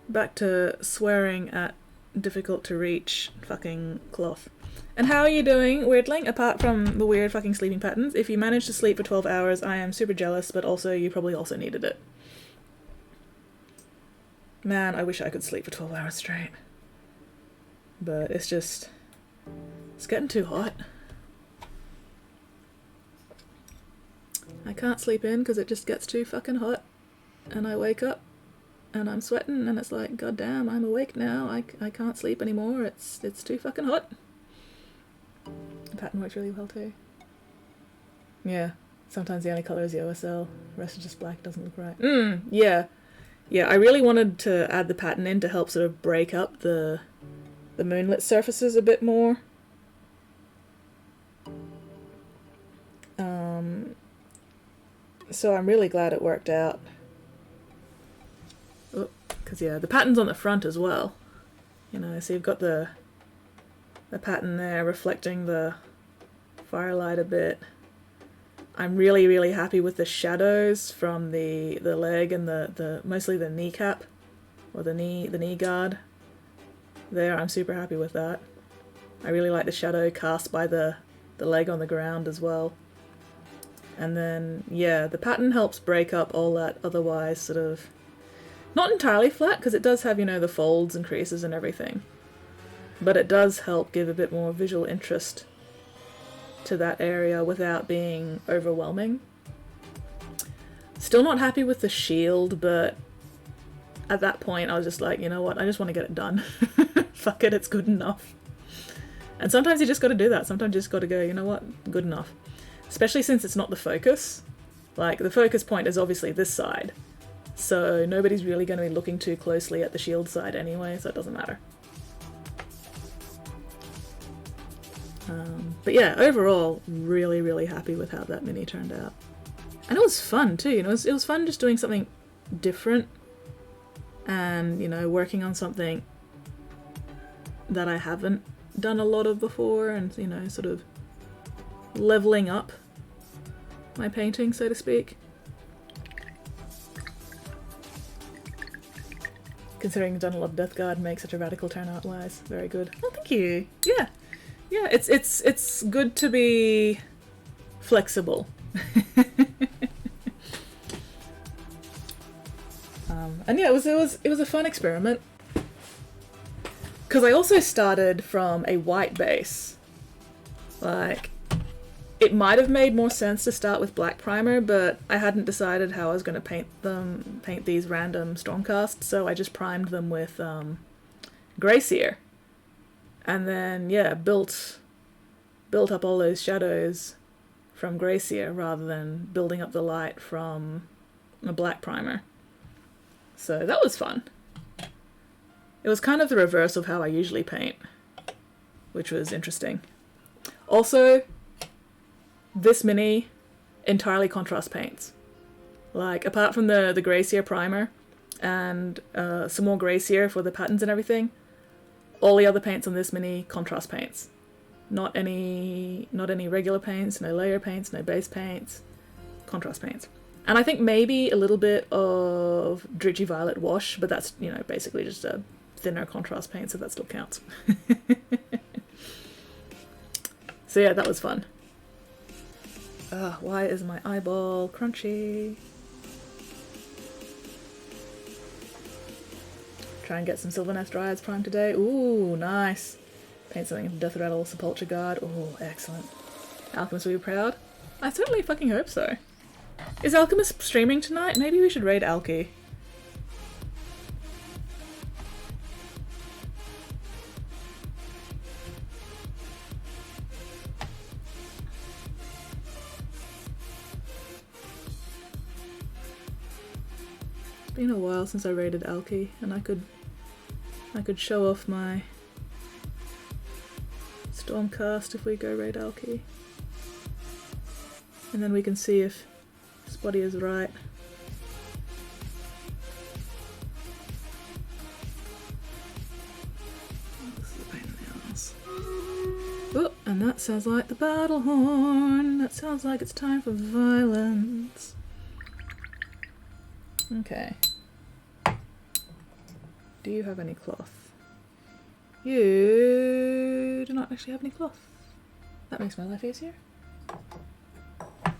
Back to swearing at difficult to reach fucking cloth. And how are you doing, Weirdling, apart from the weird fucking sleeping patterns? If you managed to sleep for 12 hours, I am super jealous, but also you probably also needed it. Man, I wish I could sleep for 12 hours straight. But it's getting too hot. I can't sleep in because it just gets too fucking hot. And I wake up and I'm sweating and it's like, god damn, I'm awake now. I can't sleep anymore. It's too fucking hot. The pattern works really well too. Yeah, sometimes the only colour is the OSL. The rest is just black, doesn't look right. Yeah. Yeah, I really wanted to add the pattern in to help sort of break up the moonlit surfaces a bit more. So I'm really glad it worked out. Because yeah, the pattern's on the front as well. You know, so you've got the pattern there reflecting the firelight a bit. I'm really, really happy with the shadows from the leg and the mostly the kneecap or the knee guard. There, I'm super happy with that. I really like the shadow cast by the leg on the ground as well. And then, yeah, the pattern helps break up all that otherwise sort of not entirely flat, because it does have, you know, the folds and creases and everything. But it does help give a bit more visual interest to that area without being overwhelming. Still not happy with the shield, but at that point I was just like, you know what, I just want to get it done. Fuck it, it's good enough. And sometimes you just got to do that. Sometimes you just got to go, you know what, good enough. Especially since it's not the focus. Like, the focus point is obviously this side. So nobody's really going to be looking too closely at the shield side anyway, so it doesn't matter. But yeah, overall, really, really happy with how that mini turned out. And it was fun too, you know, it was fun just doing something different and, you know, working on something that I haven't done a lot of before and, you know, sort of leveling up my painting, so to speak. Considering I've done a lot of Death Guard and make such a radical turn art-wise. Very good. Oh, thank you. Yeah. Yeah, it's good to be flexible. And yeah, it was a fun experiment. Because I also started from a white base. Like, it might have made more sense to start with black primer, but I hadn't decided how I was going to paint these random Stormcasts, so I just primed them with Grey Seer. And then, yeah, built up all those shadows from Grey Seer rather than building up the light from a black primer. So that was fun. It was kind of the reverse of how I usually paint, which was interesting. Also, this mini, entirely contrast paints. Like, apart from the Grey Seer primer and some more Grey Seer for the patterns and everything, all the other paints on this mini, contrast paints. Not any regular paints, no layer paints, no base paints, contrast paints. And I think maybe a little bit of Dritchy Violet wash, but that's, you know, basically just a thinner contrast paint, so that still counts. So yeah, that was fun. Why is my eyeball crunchy? Try and get some Sylvaneth Dryads Prime today. Ooh, nice. Paint something in Death Rattle, Sepulture Guard. Ooh, excellent. Alchemist will be proud? I certainly fucking hope so. Is Alchemist streaming tonight? Maybe we should raid Alki. It's been a while since I raided Alki, and I could show off my Stormcast if we go raid Alki. And then we can see if Spotty is right. This is a pain in the ass. Oh, and that sounds like the battle horn. That sounds like it's time for violence. Okay. Do you have any cloth? You do not actually have any cloth. That makes my life easier.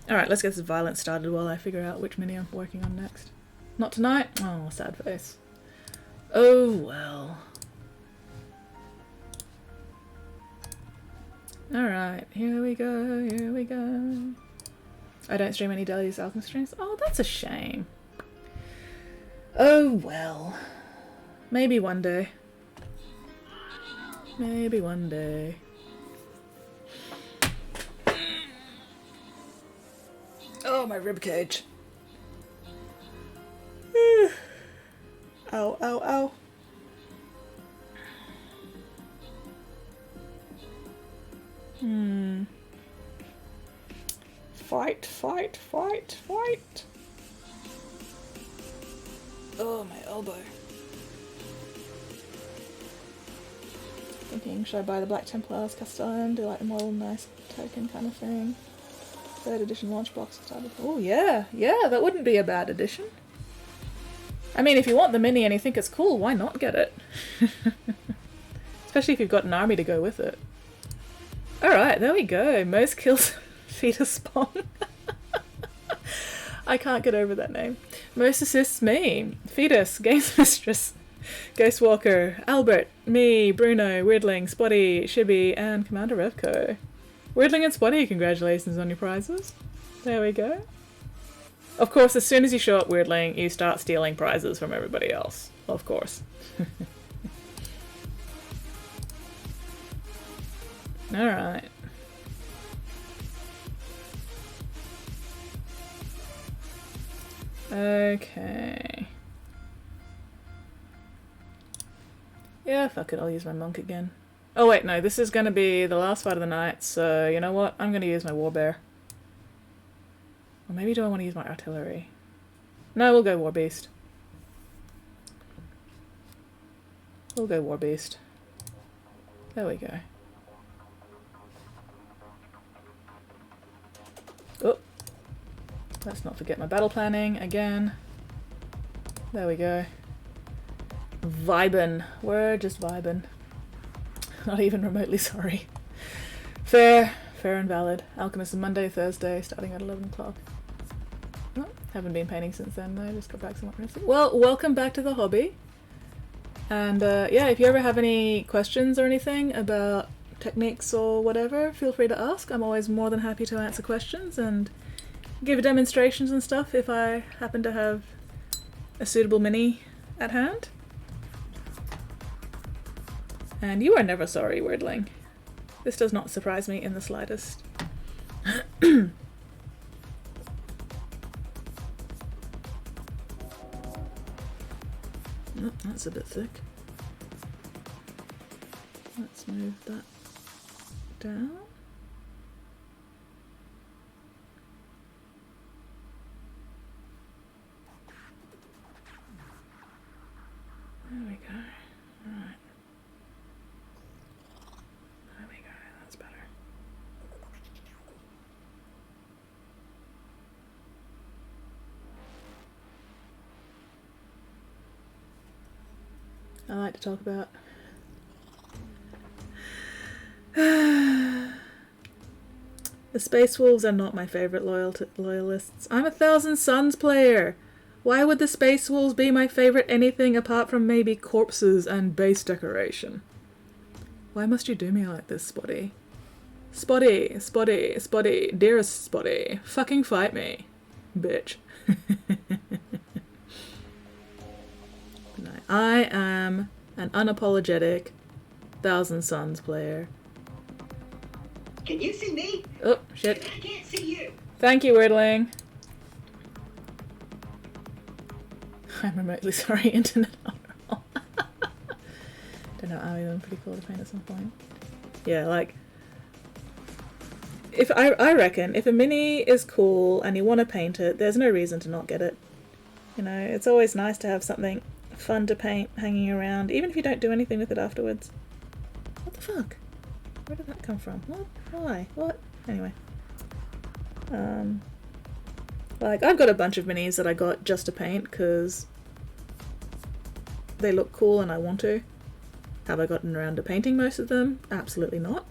Alright, let's get this violence started while I figure out which mini I'm working on next. Not tonight? Oh, sad face. Oh well. Alright, here we go, here we go. I don't stream any Delia's Alchemist streams? Oh, that's a shame. Oh well. Maybe one day. Maybe one day. Oh, my ribcage. Ow, ow, ow. Fight, fight, fight, fight. Oh, my elbow. Thinking, should I buy the Black Templars Castellan, do like a model nice token kind of thing? 3rd edition launch box started. Oh yeah, yeah, that wouldn't be a bad addition. I mean, if you want the mini and you think it's cool, why not get it? Especially if you've got an army to go with it. Alright, there we go. Most kills Fetus Spawn. I can't get over that name. Most assists me. Fetus, Games Mistress, Ghostwalker, Albert, me, Bruno, Weirdling, Spotty, Shibby, and Commander Revco. Weirdling and Spotty, congratulations on your prizes. There we go. Of course, as soon as you show up Weirdling, you start stealing prizes from everybody else. Of course. Alright. Okay. Yeah, fuck it, I'll use my monk again. Oh wait, no, this is gonna be the last fight of the night, so you know what? I'm gonna use my warbear. Or maybe do I want to use my artillery? No, we'll go warbeast. We'll go warbeast. There we go. Oh, let's not forget my battle planning again. There we go. Vibin'. We're just vibin'. Not even remotely sorry. Fair and valid. Alchemist on Monday, Thursday, starting at 11 o'clock. Oh, haven't been painting since then though, just got back somewhat recently. Well, welcome back to the hobby. And yeah, if you ever have any questions or anything about techniques or whatever, feel free to ask. I'm always more than happy to answer questions and give demonstrations and stuff if I happen to have a suitable mini at hand. And you are never sorry, Wordling. This does not surprise me in the slightest. Oh, that's a bit thick. Let's move that down. There we go. Right. There we go. That's better. I like to talk about the Space Wolves are not my favourite loyalists. I'm a Thousand Suns player. Why would the Space Wolves be my favourite anything apart from maybe corpses and base decoration? Why must you do me like this, Spotty? Spotty, Spotty, Spotty, dearest Spotty, fucking fight me, bitch. No, I am an unapologetic Thousand Suns player. Can you see me? Oh, shit. I can't see you. Thank you, Wordling. I'm remotely sorry, internet overall. Don't know, I'll even pretty cool to paint at some point. Yeah, like, if I reckon if a mini is cool and you want to paint it, there's no reason to not get it. You know, it's always nice to have something fun to paint hanging around, even if you don't do anything with it afterwards. What the fuck? Where did that come from? What? Why? What? Anyway. Like, I've got a bunch of minis that I got just to paint because they look cool and I want to. Have I gotten around to painting most of them? Absolutely not.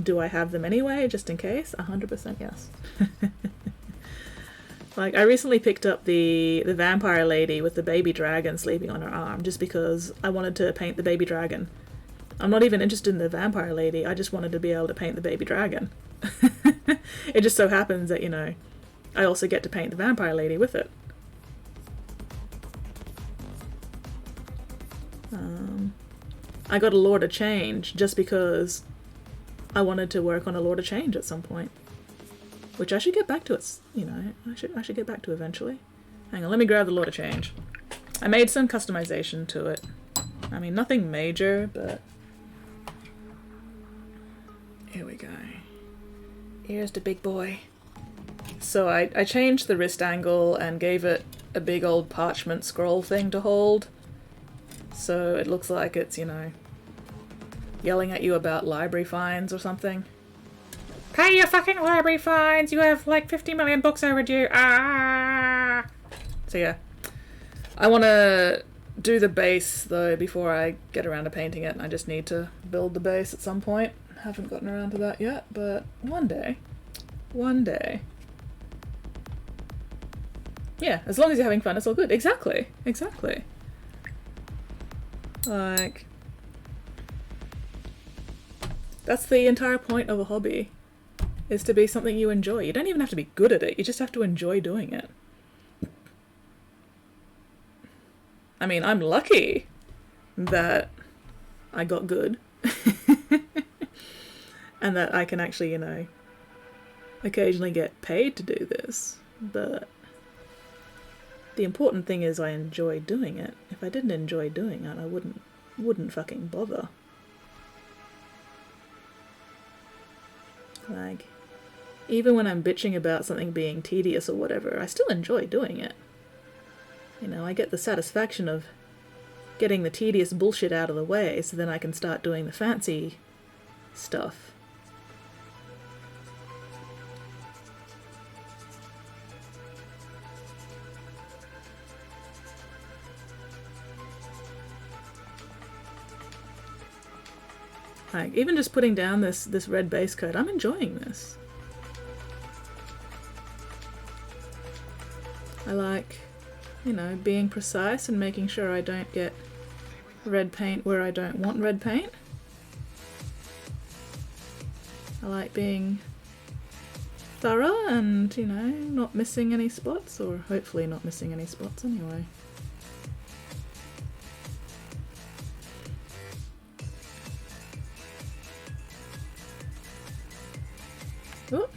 Do I have them anyway, just in case? 100% yes. Like, I recently picked up the vampire lady with the baby dragon sleeping on her arm just because I wanted to paint the baby dragon. I'm not even interested in the vampire lady, I just wanted to be able to paint the baby dragon. It just so happens that, you know, I also get to paint the vampire lady with it. I got a Lord of Change just because I wanted to work on a Lord of Change at some point. Which I should get back to, you know, I should get back to eventually. Hang on, let me grab the Lord of Change. I made some customization to it. I mean, nothing major, but... Here we go. Here's the big boy. So I changed the wrist angle and gave it a big old parchment scroll thing to hold. So it looks like it's, you know, yelling at you about library fines or something. Pay your fucking library fines! You have like 50 million books overdue! Ah! So yeah. I want to do the base though before I get around to painting it. I just need to build the base at some point. Haven't gotten around to that yet, but one day. One day. Yeah, as long as you're having fun, it's all good. Exactly. Exactly. Like... That's the entire point of a hobby. Is to be something you enjoy. You don't even have to be good at it, you just have to enjoy doing it. I mean, I'm lucky that I got good. And that I can actually, you know, occasionally get paid to do this. But the important thing is I enjoy doing it. If I didn't enjoy doing it, I wouldn't fucking bother. Like, even when I'm bitching about something being tedious or whatever, I still enjoy doing it. You know, I get the satisfaction of getting the tedious bullshit out of the way so then I can start doing the fancy stuff. Like, even just putting down this red base coat, I'm enjoying this. I like, you know, being precise and making sure I don't get red paint where I don't want red paint. I like being thorough and, you know, not missing any spots, or hopefully not missing any spots anyway. Oh,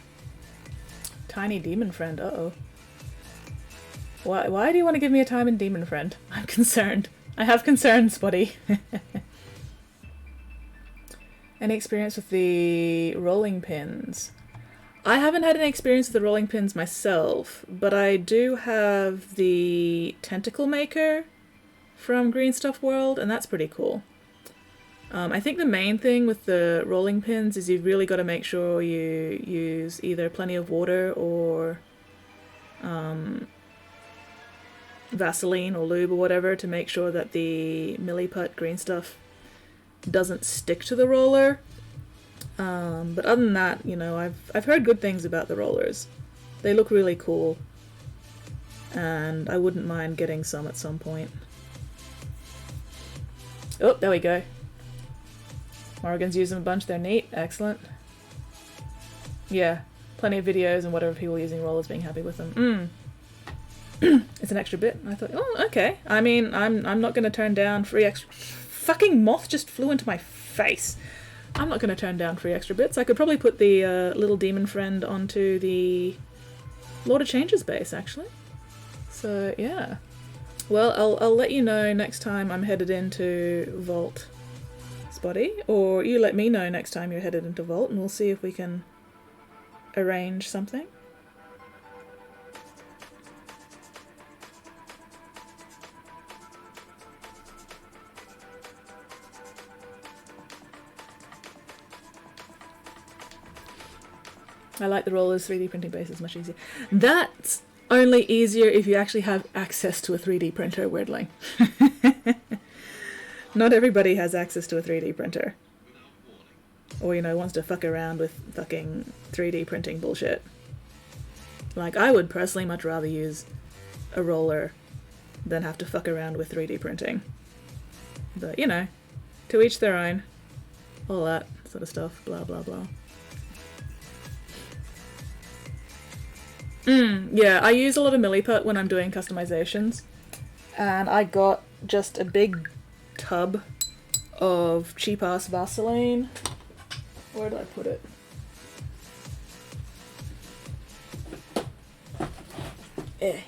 tiny demon friend, uh-oh. Why do you want to give me a tiny demon friend? I'm concerned. I have concerns, buddy. Any experience with the rolling pins? I haven't had any experience with the rolling pins myself, but I do have the tentacle maker from Green Stuff World, and that's pretty cool. I think the main thing with the rolling pins is you've really got to make sure you use either plenty of water or Vaseline or lube or whatever to make sure that the Milliput green stuff doesn't stick to the roller. But other than that, you know, I've heard good things about the rollers. They look really cool, and I wouldn't mind getting some at some point. Oh, there we go. Morrigan's used them a bunch, they're neat, excellent. Yeah, plenty of videos and whatever people using rollers being happy with them. It's an extra bit. I thought, oh, okay. I mean, I'm not going to turn down free extra... Fucking moth just flew into my face. I'm not going to turn down free extra bits. I could probably put the little demon friend onto the Lord of Changes base, actually. So, yeah. Well, I'll let you know next time I'm headed into Vault, Spotty. Or you let me know next time you're headed into Vault, and we'll see if we can arrange something. I like the rollers, 3D printing base is much easier. That's only easier if you actually have access to a 3D printer, weirdly. Not everybody has access to a 3D printer. Or, you know, wants to fuck around with fucking 3D printing bullshit. Like, I would personally much rather use a roller than have to fuck around with 3D printing. But, you know, to each their own. All that sort of stuff, blah blah blah. Yeah, I use a lot of Milliput when I'm doing customizations, and I got just a big tub of cheap-ass Vaseline. Where did I put it?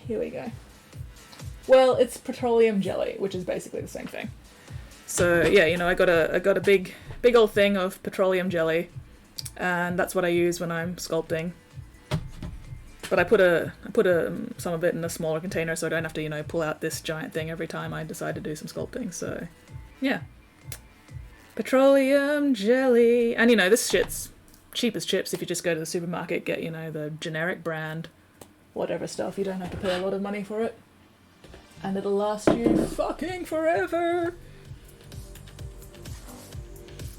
Here we go. Well, it's petroleum jelly, which is basically the same thing. So yeah, you know, I got a big old thing of petroleum jelly, and that's what I use when I'm sculpting. But I put some of it in a smaller container so I don't have to, you know, pull out this giant thing every time I decide to do some sculpting. So, yeah. Petroleum jelly. And, you know, this shit's cheap as chips if you just go to the supermarket, get, you know, the generic brand, whatever stuff. You don't have to pay a lot of money for it. And it'll last you fucking forever.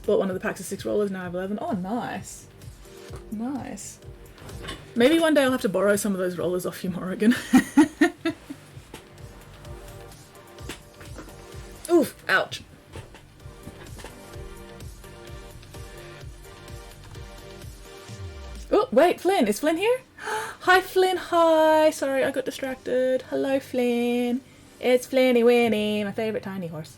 Bought one of the packs of 6 rollers, now I have 11. Oh, nice. Nice. Maybe one day I'll have to borrow some of those rollers off you, Morrigan. Oof, ouch. Oh, wait, Flynn. Is Flynn here? Hi, Flynn. Hi. Sorry, I got distracted. Hello, Flynn. It's Flinny Winnie, my favourite tiny horse.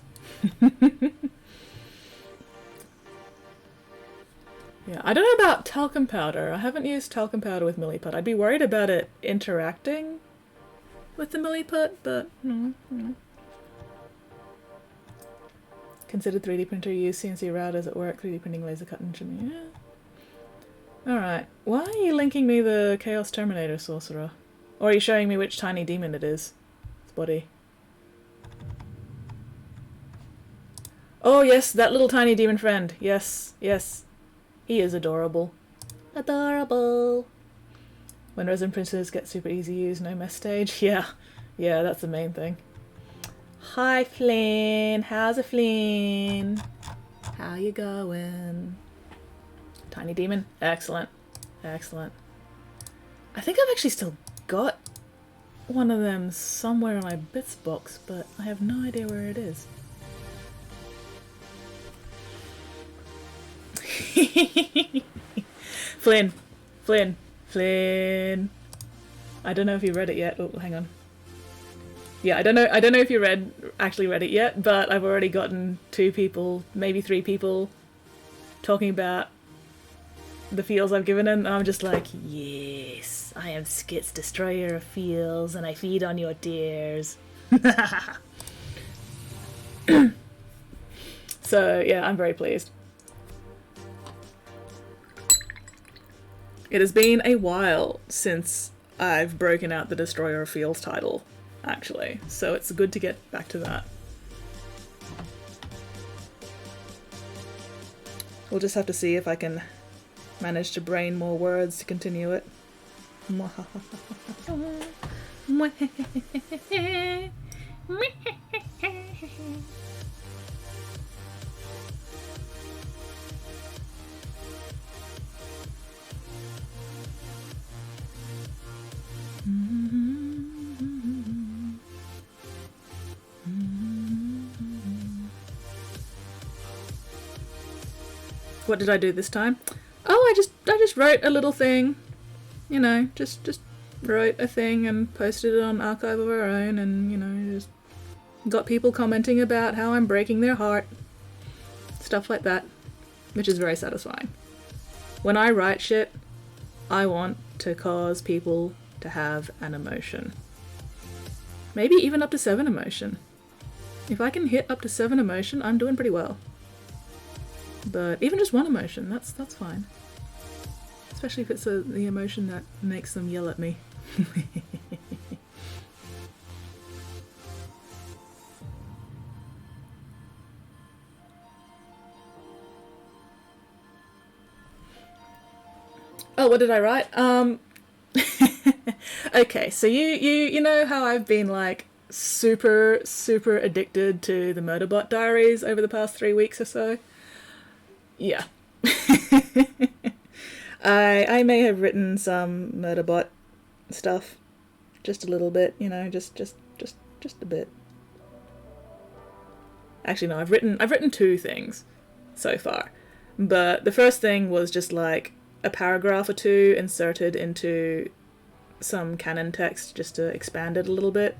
Yeah, I don't know about talcum powder. I haven't used talcum powder with Milliput. I'd be worried about it interacting with the Milliput, but Considered 3D printer, use CNC routers at work, 3D printing, laser cut, and shimmy. Yeah. Alright, why are you linking me the Chaos Terminator Sorcerer? Or are you showing me which tiny demon it is? Spotty. Oh yes, that little tiny demon friend. Yes, yes. He is adorable. Adorable. When resin printers get super easy use, no mess stage. Yeah, yeah, that's the main thing. Hi, Flynn. How's it, Flynn? How you going? Tiny demon. Excellent. Excellent. I think I've actually still got one of them somewhere in my bits box, but I have no idea where it is. Flynn. Flynn. Flynn. I don't know if you read it yet. Oh, hang on. Yeah, I don't know if you actually read it yet, but I've already gotten 2 people, maybe 3 people talking about the feels I've given him, and I'm just like, yes, I am Skit's destroyer of feels, and I feed on your tears. So yeah, I'm very pleased. It has been a while since I've broken out the Destroyer of Feels title, actually, so it's good to get back to that. We'll just have to see if I can manage to brain more words to continue it. What did I do this time? Oh, I just wrote a little thing, you know, just wrote a thing and posted it on Archive of Our Own, and you know, just got people commenting about how I'm breaking their heart, stuff like that, which is very satisfying. When I write shit, I want to cause people to have an emotion. Maybe even up to 7 emotion. If I can hit up to 7 emotion, I'm doing pretty well. But even just 1 emotion, that's fine. Especially if it's the emotion that makes them yell at me. Oh, what did I write? Okay, so you know how I've been like super addicted to the Murderbot Diaries over the past 3 weeks or so? Yeah. I may have written some Murderbot stuff, just a little bit, you know, just a bit. Actually, no, I've written 2 things so far, but the first thing was just like a paragraph or 2 inserted into some canon text just to expand it a little bit.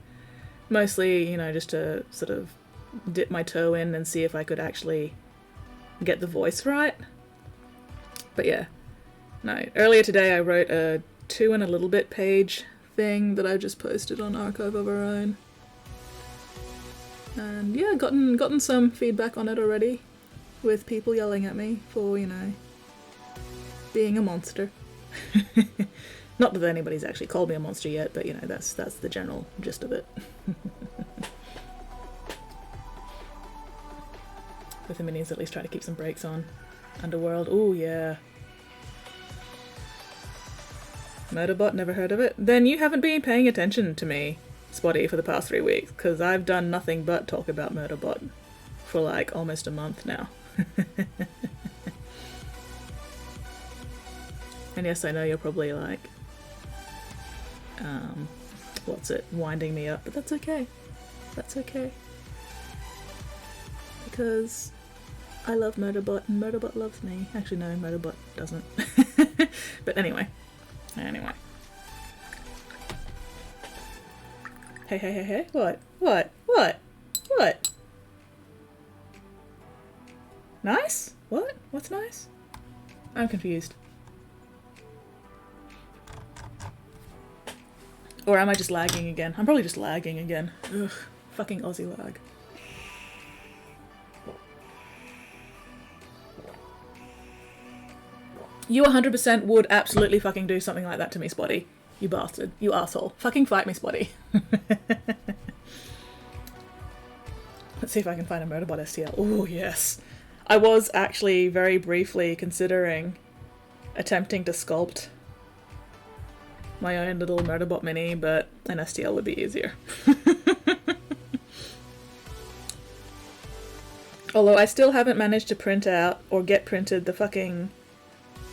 Mostly, you know, just to sort of dip my toe in and see if I could actually get the voice right. But yeah, no. Earlier today I wrote a 2 and a little bit page thing that I just posted on Archive of Our Own. And yeah, gotten some feedback on it already, with people yelling at me for, you know, being a monster. Not that anybody's actually called me a monster yet, but you know, that's the general gist of it. With the minis, at least try to keep some brakes on. Underworld, ooh yeah. Murderbot, never heard of it? Then you haven't been paying attention to me, Spotty, for the past 3 weeks, because I've done nothing but talk about Murderbot for like almost a month now. And yes, I know you're probably like, winding me up, but that's okay. That's okay. Because I love Murderbot and Murderbot loves me. Actually, no, Murderbot doesn't. But anyway. Hey. What? Nice? What? What's nice? I'm confused. Or am I just lagging again? I'm probably just lagging again. Ugh, fucking Aussie lag. You 100% would absolutely fucking do something like that to me, Spotty. You bastard. You asshole. Fucking fight me, Spotty. Let's see if I can find a Murderbot STL. Oh, yes. I was actually very briefly considering attempting to sculpt my own little Murderbot mini, but an STL would be easier. Although I still haven't managed to print out or get printed the fucking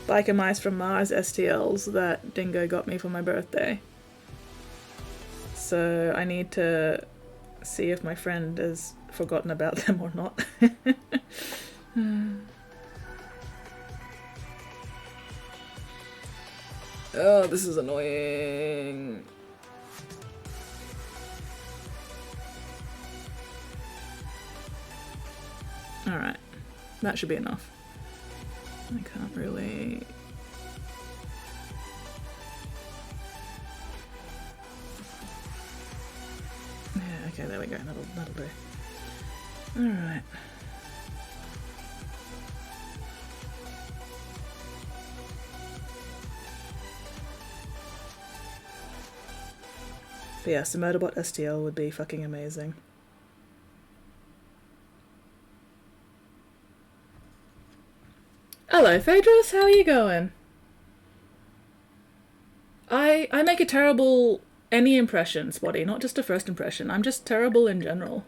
Biker Mice from Mars STLs that Dingo got me for my birthday. So I need to see if my friend has forgotten about them or not. Oh, this is annoying. Alright, that should be enough. I can't really... Yeah, okay, there we go, that'll do. Alright. But yes, the Motorbot STL would be fucking amazing. Hello, Phaedrus, how are you going? I make a terrible any impression, Spotty, not just a first impression. I'm just terrible in general.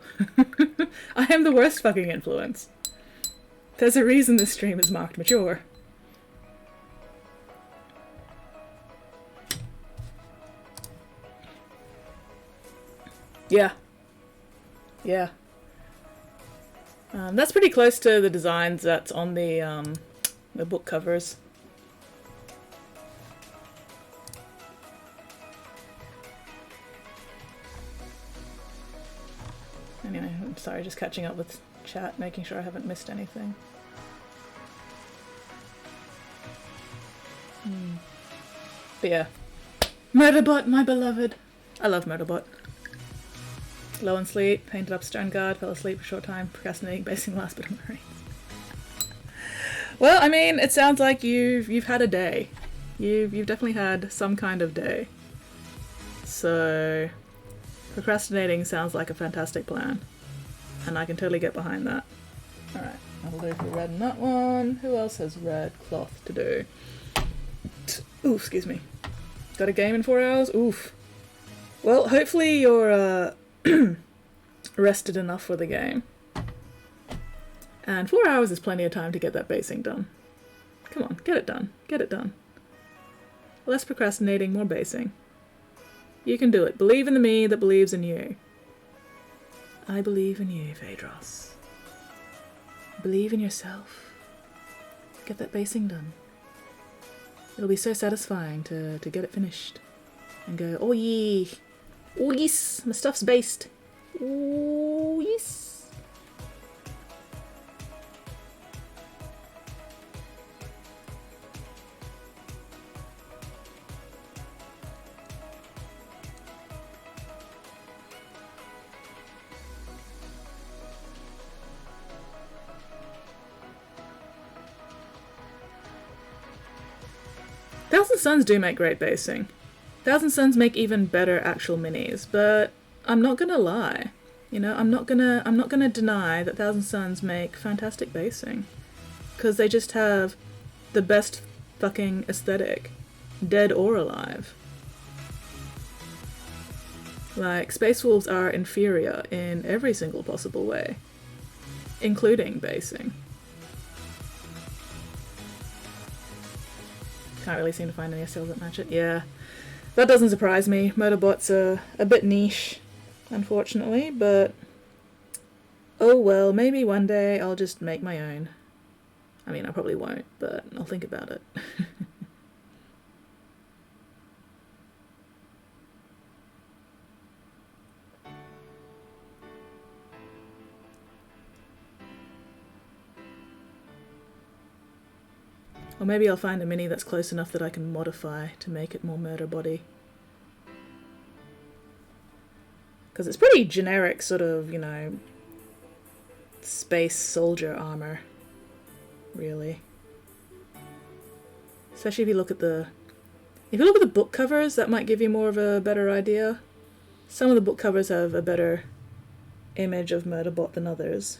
I am the worst fucking influence. There's a reason this stream is marked mature. Yeah. Yeah. That's pretty close to the designs that's on the book covers. Anyway, I'm sorry, just catching up with chat, making sure I haven't missed anything. But yeah. Murderbot, my beloved. I love Murderbot. Low on sleep, painted up Stone Guard, fell asleep for a short time, procrastinating, basing last bit of Marines. Well, I mean, it sounds like you've had a day. You've definitely had some kind of day. So procrastinating sounds like a fantastic plan. And I can totally get behind that. Alright, that'll do for red in that one. Who else has red cloth to do? Ooh, excuse me. Got a game in 4 hours? Oof. Well, hopefully you're rested enough for the game. And 4 hours is plenty of time to get that basing done. Come on, get it done. Get it done. Less procrastinating, more basing. You can do it. Believe in the me that believes in you. I believe in you, Phaedros. Believe in yourself. Get that basing done. It'll be so satisfying to get it finished. And go, oh yeah. Oh yes, my stuff's based. Oh yes. 1,000 Suns do make great basing. 1,000 Suns make even better actual minis, but I'm not gonna lie. You know, I'm not gonna deny that 1,000 Suns make fantastic basing. Because they just have the best fucking aesthetic. Dead or alive. Like, Space Wolves are inferior in every single possible way. Including basing. Can't really seem to find any STLs that match it. Yeah, that doesn't surprise me. Motorbots are a bit niche, unfortunately, but oh well, maybe one day I'll just make my own. I mean, I probably won't, but I'll think about it. Or maybe I'll find a mini that's close enough that I can modify to make it more murder body. Because it's pretty generic sort of, you know, space soldier armor, really. Especially if you look at the book covers, that might give you more of a better idea. Some of the book covers have a better image of Murderbot than others.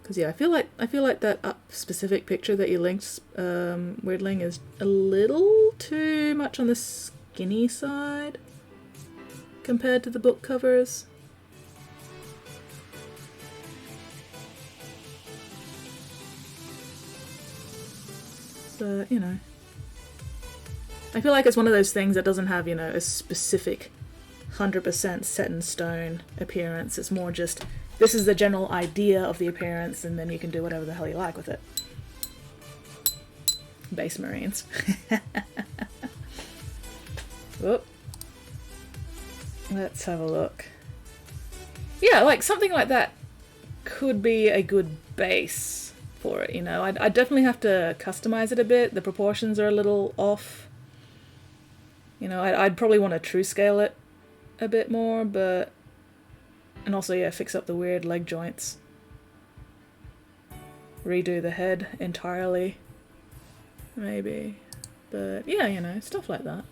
Because yeah, I feel like that up specific picture that you linked, Weirdling, is a little too much on the skinny side compared to the book covers. But, you know, I feel like it's one of those things that doesn't have, you know, a specific 100% set in stone appearance. It's more just, this is the general idea of the appearance, and then you can do whatever the hell you like with it. Base Marines. Whoop. Let's have a look. Yeah, like something like that could be a good base for it, you know. I'd definitely have to customize it a bit. The proportions are a little off. You know, I'd probably want to true scale it a bit more, but... And also, yeah, fix up the weird leg joints. Redo the head entirely. Maybe. But, yeah, you know, stuff like that.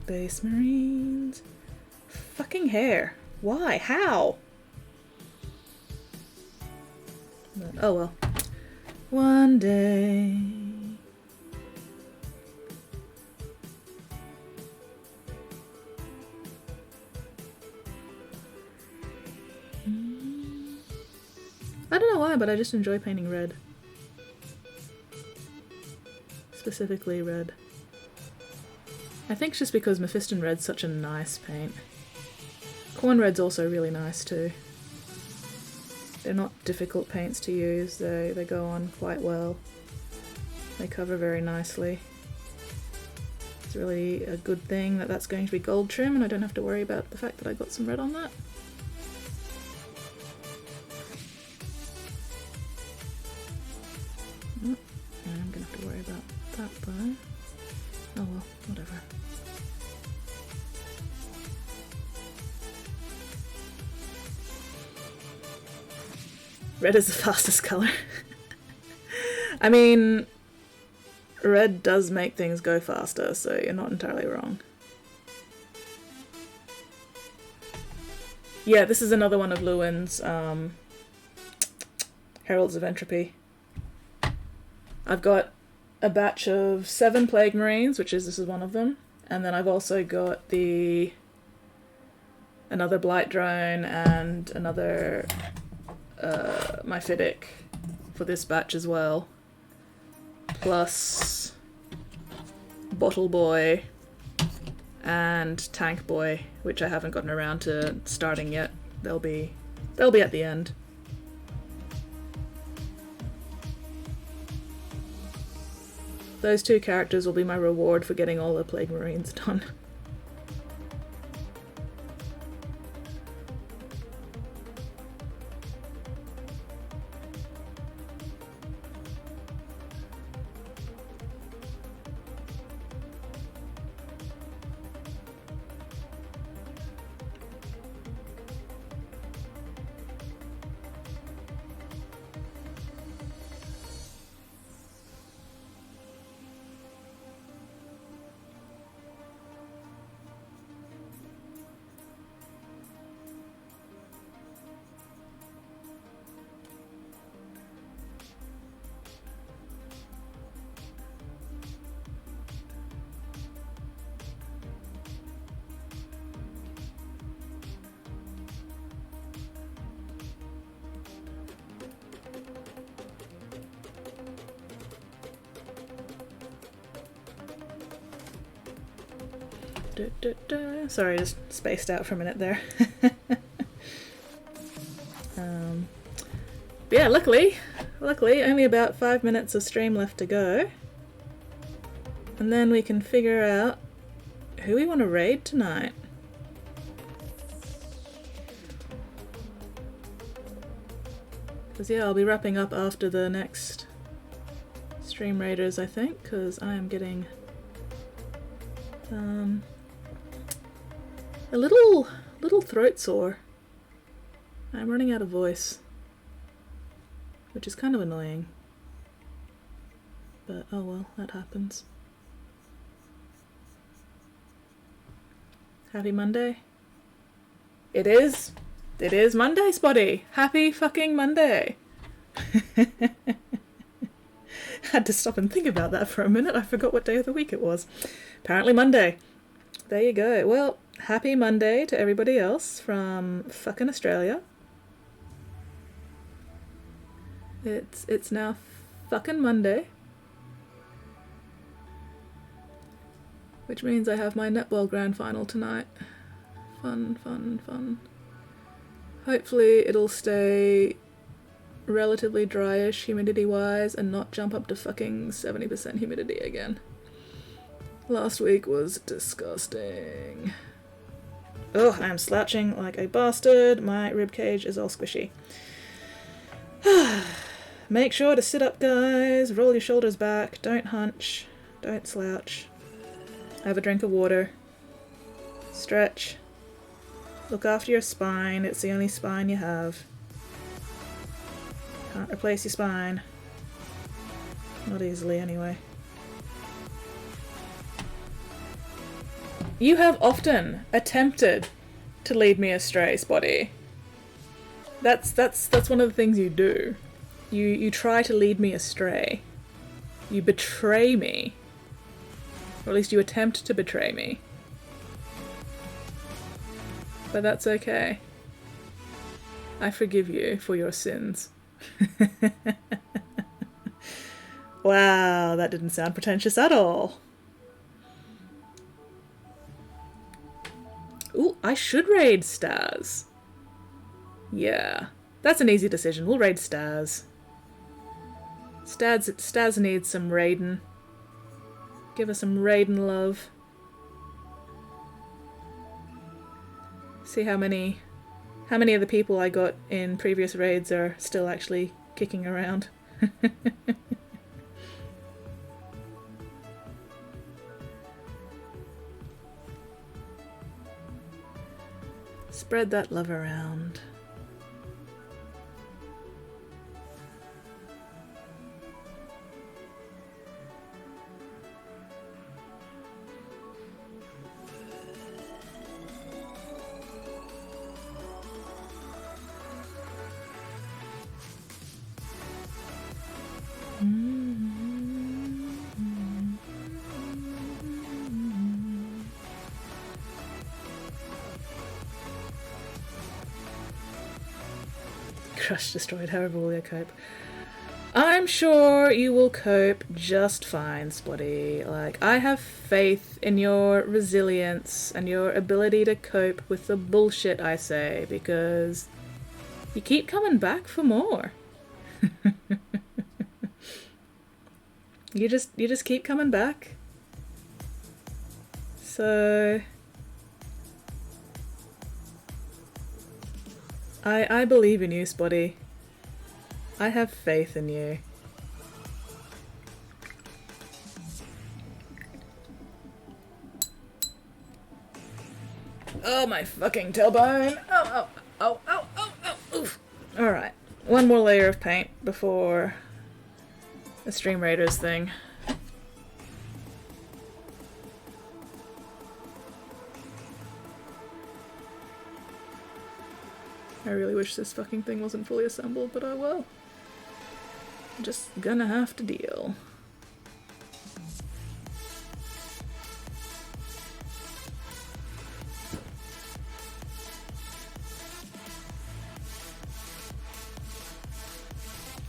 Space Marines. Fucking hair. Why? How? But, oh well. One day. I don't know why, but I just enjoy painting red. Specifically red. I think it's just because Mephiston Red's such a nice paint. Corn Red's also really nice too. They're not difficult paints to use, they go on quite well. They cover very nicely. It's really a good thing that that's going to be gold trim and I don't have to worry about the fact that I got some red on that. Oh, I'm gonna have to worry about that though. Oh well, whatever. Red is the fastest color. I mean, red does make things go faster, so you're not entirely wrong. Yeah, this is another one of Lewin's Heralds of Entropy. I've got a batch of 7 Plague Marines, this is one of them, and then I've also got another Blight Drone and another Myphitic for this batch as well, plus Bottle Boy and Tank Boy, which I haven't gotten around to starting yet. They'll be at the end. Those 2 characters will be my reward for getting all the Plague Marines done. Sorry, just spaced out for a minute there. But yeah, luckily, only about 5 minutes of stream left to go. And then we can figure out who we want to raid tonight. Because yeah, I'll be wrapping up after the next stream raiders, I think, because I am getting a little throat sore. I'm running out of voice, which is kind of annoying. But oh well, that happens. Happy Monday. It is. It is Monday, Spotty. Happy fucking Monday. Had to stop and think about that for a minute. I forgot what day of the week it was. Apparently Monday. There you go. Well, happy Monday to everybody else from fucking Australia. It's now fucking Monday. Which means I have my netball grand final tonight. Fun, fun, fun. Hopefully it'll stay relatively dryish humidity-wise and not jump up to fucking 70% humidity again. Last week was disgusting. Oh, I'm slouching like a bastard. My ribcage is all squishy. Make sure to sit up, guys. Roll your shoulders back. Don't hunch. Don't slouch. Have a drink of water. Stretch. Look after your spine. It's the only spine you have. Can't replace your spine. Not easily, anyway. You have often attempted to lead me astray, Spotty. That's one of the things you do. You try to lead me astray. You betray me. Or at least you attempt to betray me. But that's okay. I forgive you for your sins. Wow, that didn't sound pretentious at all. Ooh, I should raid Stars. Yeah, that's an easy decision. We'll raid Stars. Stars needs some raiding. Give us some raiding love. See how many of the people I got in previous raids are still actually kicking around. Spread that love around. Crush destroyed. However will you cope? I'm sure you will cope just fine, Spotty. Like, I have faith in your resilience and your ability to cope with the bullshit I say, because you keep coming back for more. You just keep coming back. So I believe in you, Spotty. I have faith in you. Oh, my fucking tailbone. Oh, oof. Alright, one more layer of paint before the Stream Raiders thing. I really wish this fucking thing wasn't fully assembled, but oh well. I'm just gonna have to deal.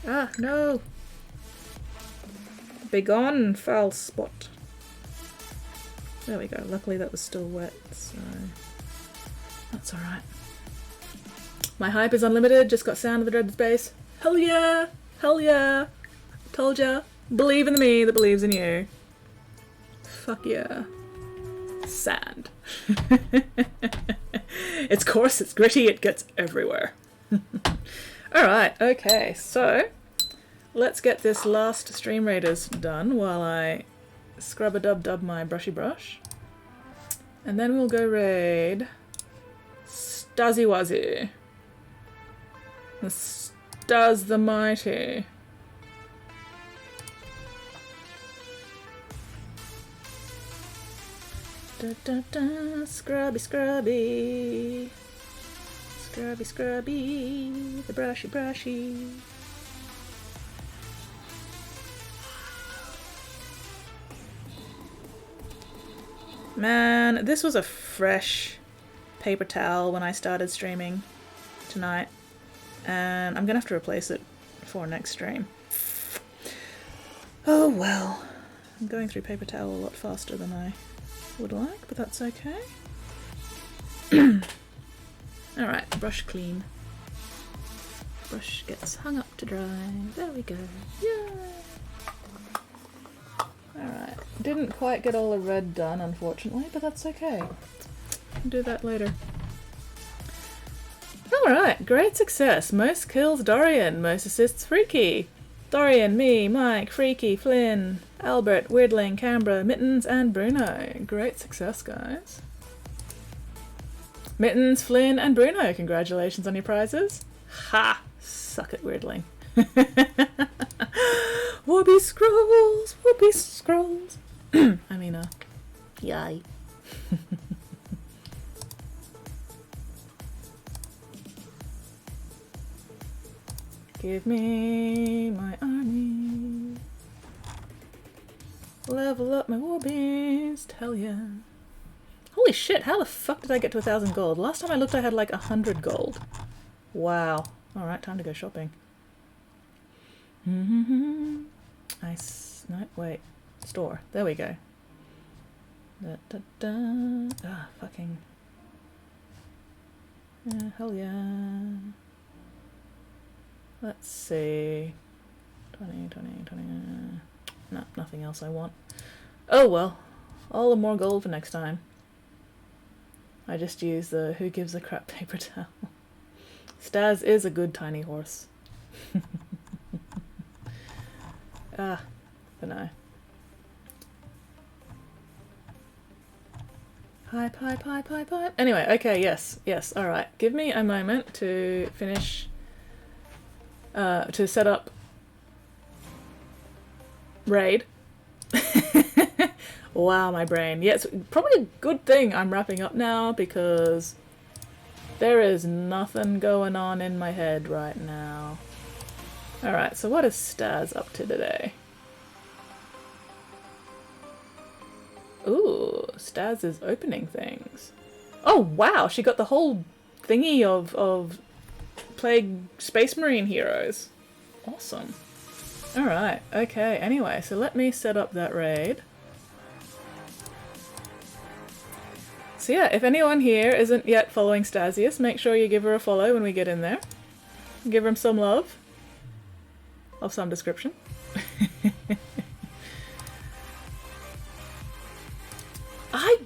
Ah, no! Begone, foul spot. There we go. Luckily that was still wet, so that's alright. My hype is unlimited, just got sound of the dreaded space. Hell yeah! Hell yeah! Told ya. Believe in me that believes in you. Fuck yeah. Sand. It's coarse, it's gritty, it gets everywhere. Alright, okay, so let's get this last Stream Raiders done while I scrub-a-dub-dub my brushy brush. And then we'll go raid Stazzy Wazzy. The Staz the Mighty. Da da da, scrubby scrubby. Scrubby, scrubby, the brushy, brushy. Man, this was a fresh paper towel when I started streaming tonight, and I'm gonna have to replace it for next stream. Oh well, I'm going through paper towel a lot faster than I would like, but that's okay. Alright, brush clean. Brush gets hung up to dry. There we go. Yay! Alright, didn't quite get all the red done, unfortunately, but that's okay. I'll do that later. Alright, great success. Most kills Dorian, most assists Freaky. Dorian, me, Mike, Freaky, Flynn, Albert, Weirdling, Canberra, Mittens, and Bruno. Great success, guys. Mittens, Flynn, and Bruno, congratulations on your prizes. Ha! Suck it, Weirdling. Whoopee scrolls! Whoopee scrolls! I mean, yay. Give me my army. Level up my war beast. Hell yeah. Holy shit, how the fuck did I get to 1,000 gold? Last time I looked I had like 100 gold. Wow. Alright, time to go shopping. Nice. No, wait. Store. There we go. Da, da, da. Ah, fucking. Yeah, hell yeah. Let's see. 20. No, nothing else I want. Oh well. All the more gold for next time. I just use the who gives a crap paper towel. Staz is a good tiny horse. But no. Pipe. Anyway, okay, yes, alright. Give me a moment to finish, to set up raid. Wow, my brain. Yeah, it's probably a good thing I'm wrapping up now because there is nothing going on in my head right now. Alright, so what is Staz up to today? Ooh, Staz is opening things. Oh wow, she got the whole thingy of Plague Space Marine heroes. Awesome. Alright, okay, anyway, so let me set up that raid. So yeah, if anyone here isn't yet following Stasius, make sure you give her a follow when we get in there. Give her some love. Of some description. I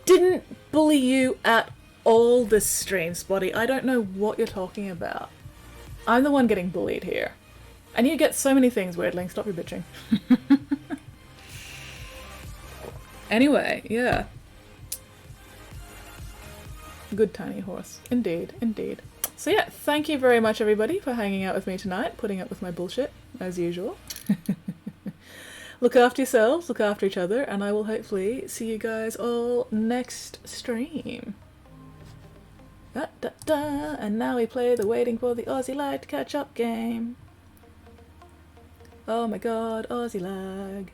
didn't bully you at all this stream, Spotty. I don't know what you're talking about. I'm the one getting bullied here. And you get so many things, Weirdling. Stop your bitching. Anyway, yeah. Good tiny horse. Indeed, indeed. So yeah, thank you very much everybody for hanging out with me tonight, putting up with my bullshit, as usual. Look after yourselves, look after each other, and I will hopefully see you guys all next stream. Da, da, da. And now we play the waiting for the Aussie lag to catch up game. Oh my god, Aussie lag.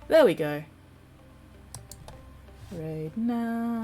There we go. Raid now.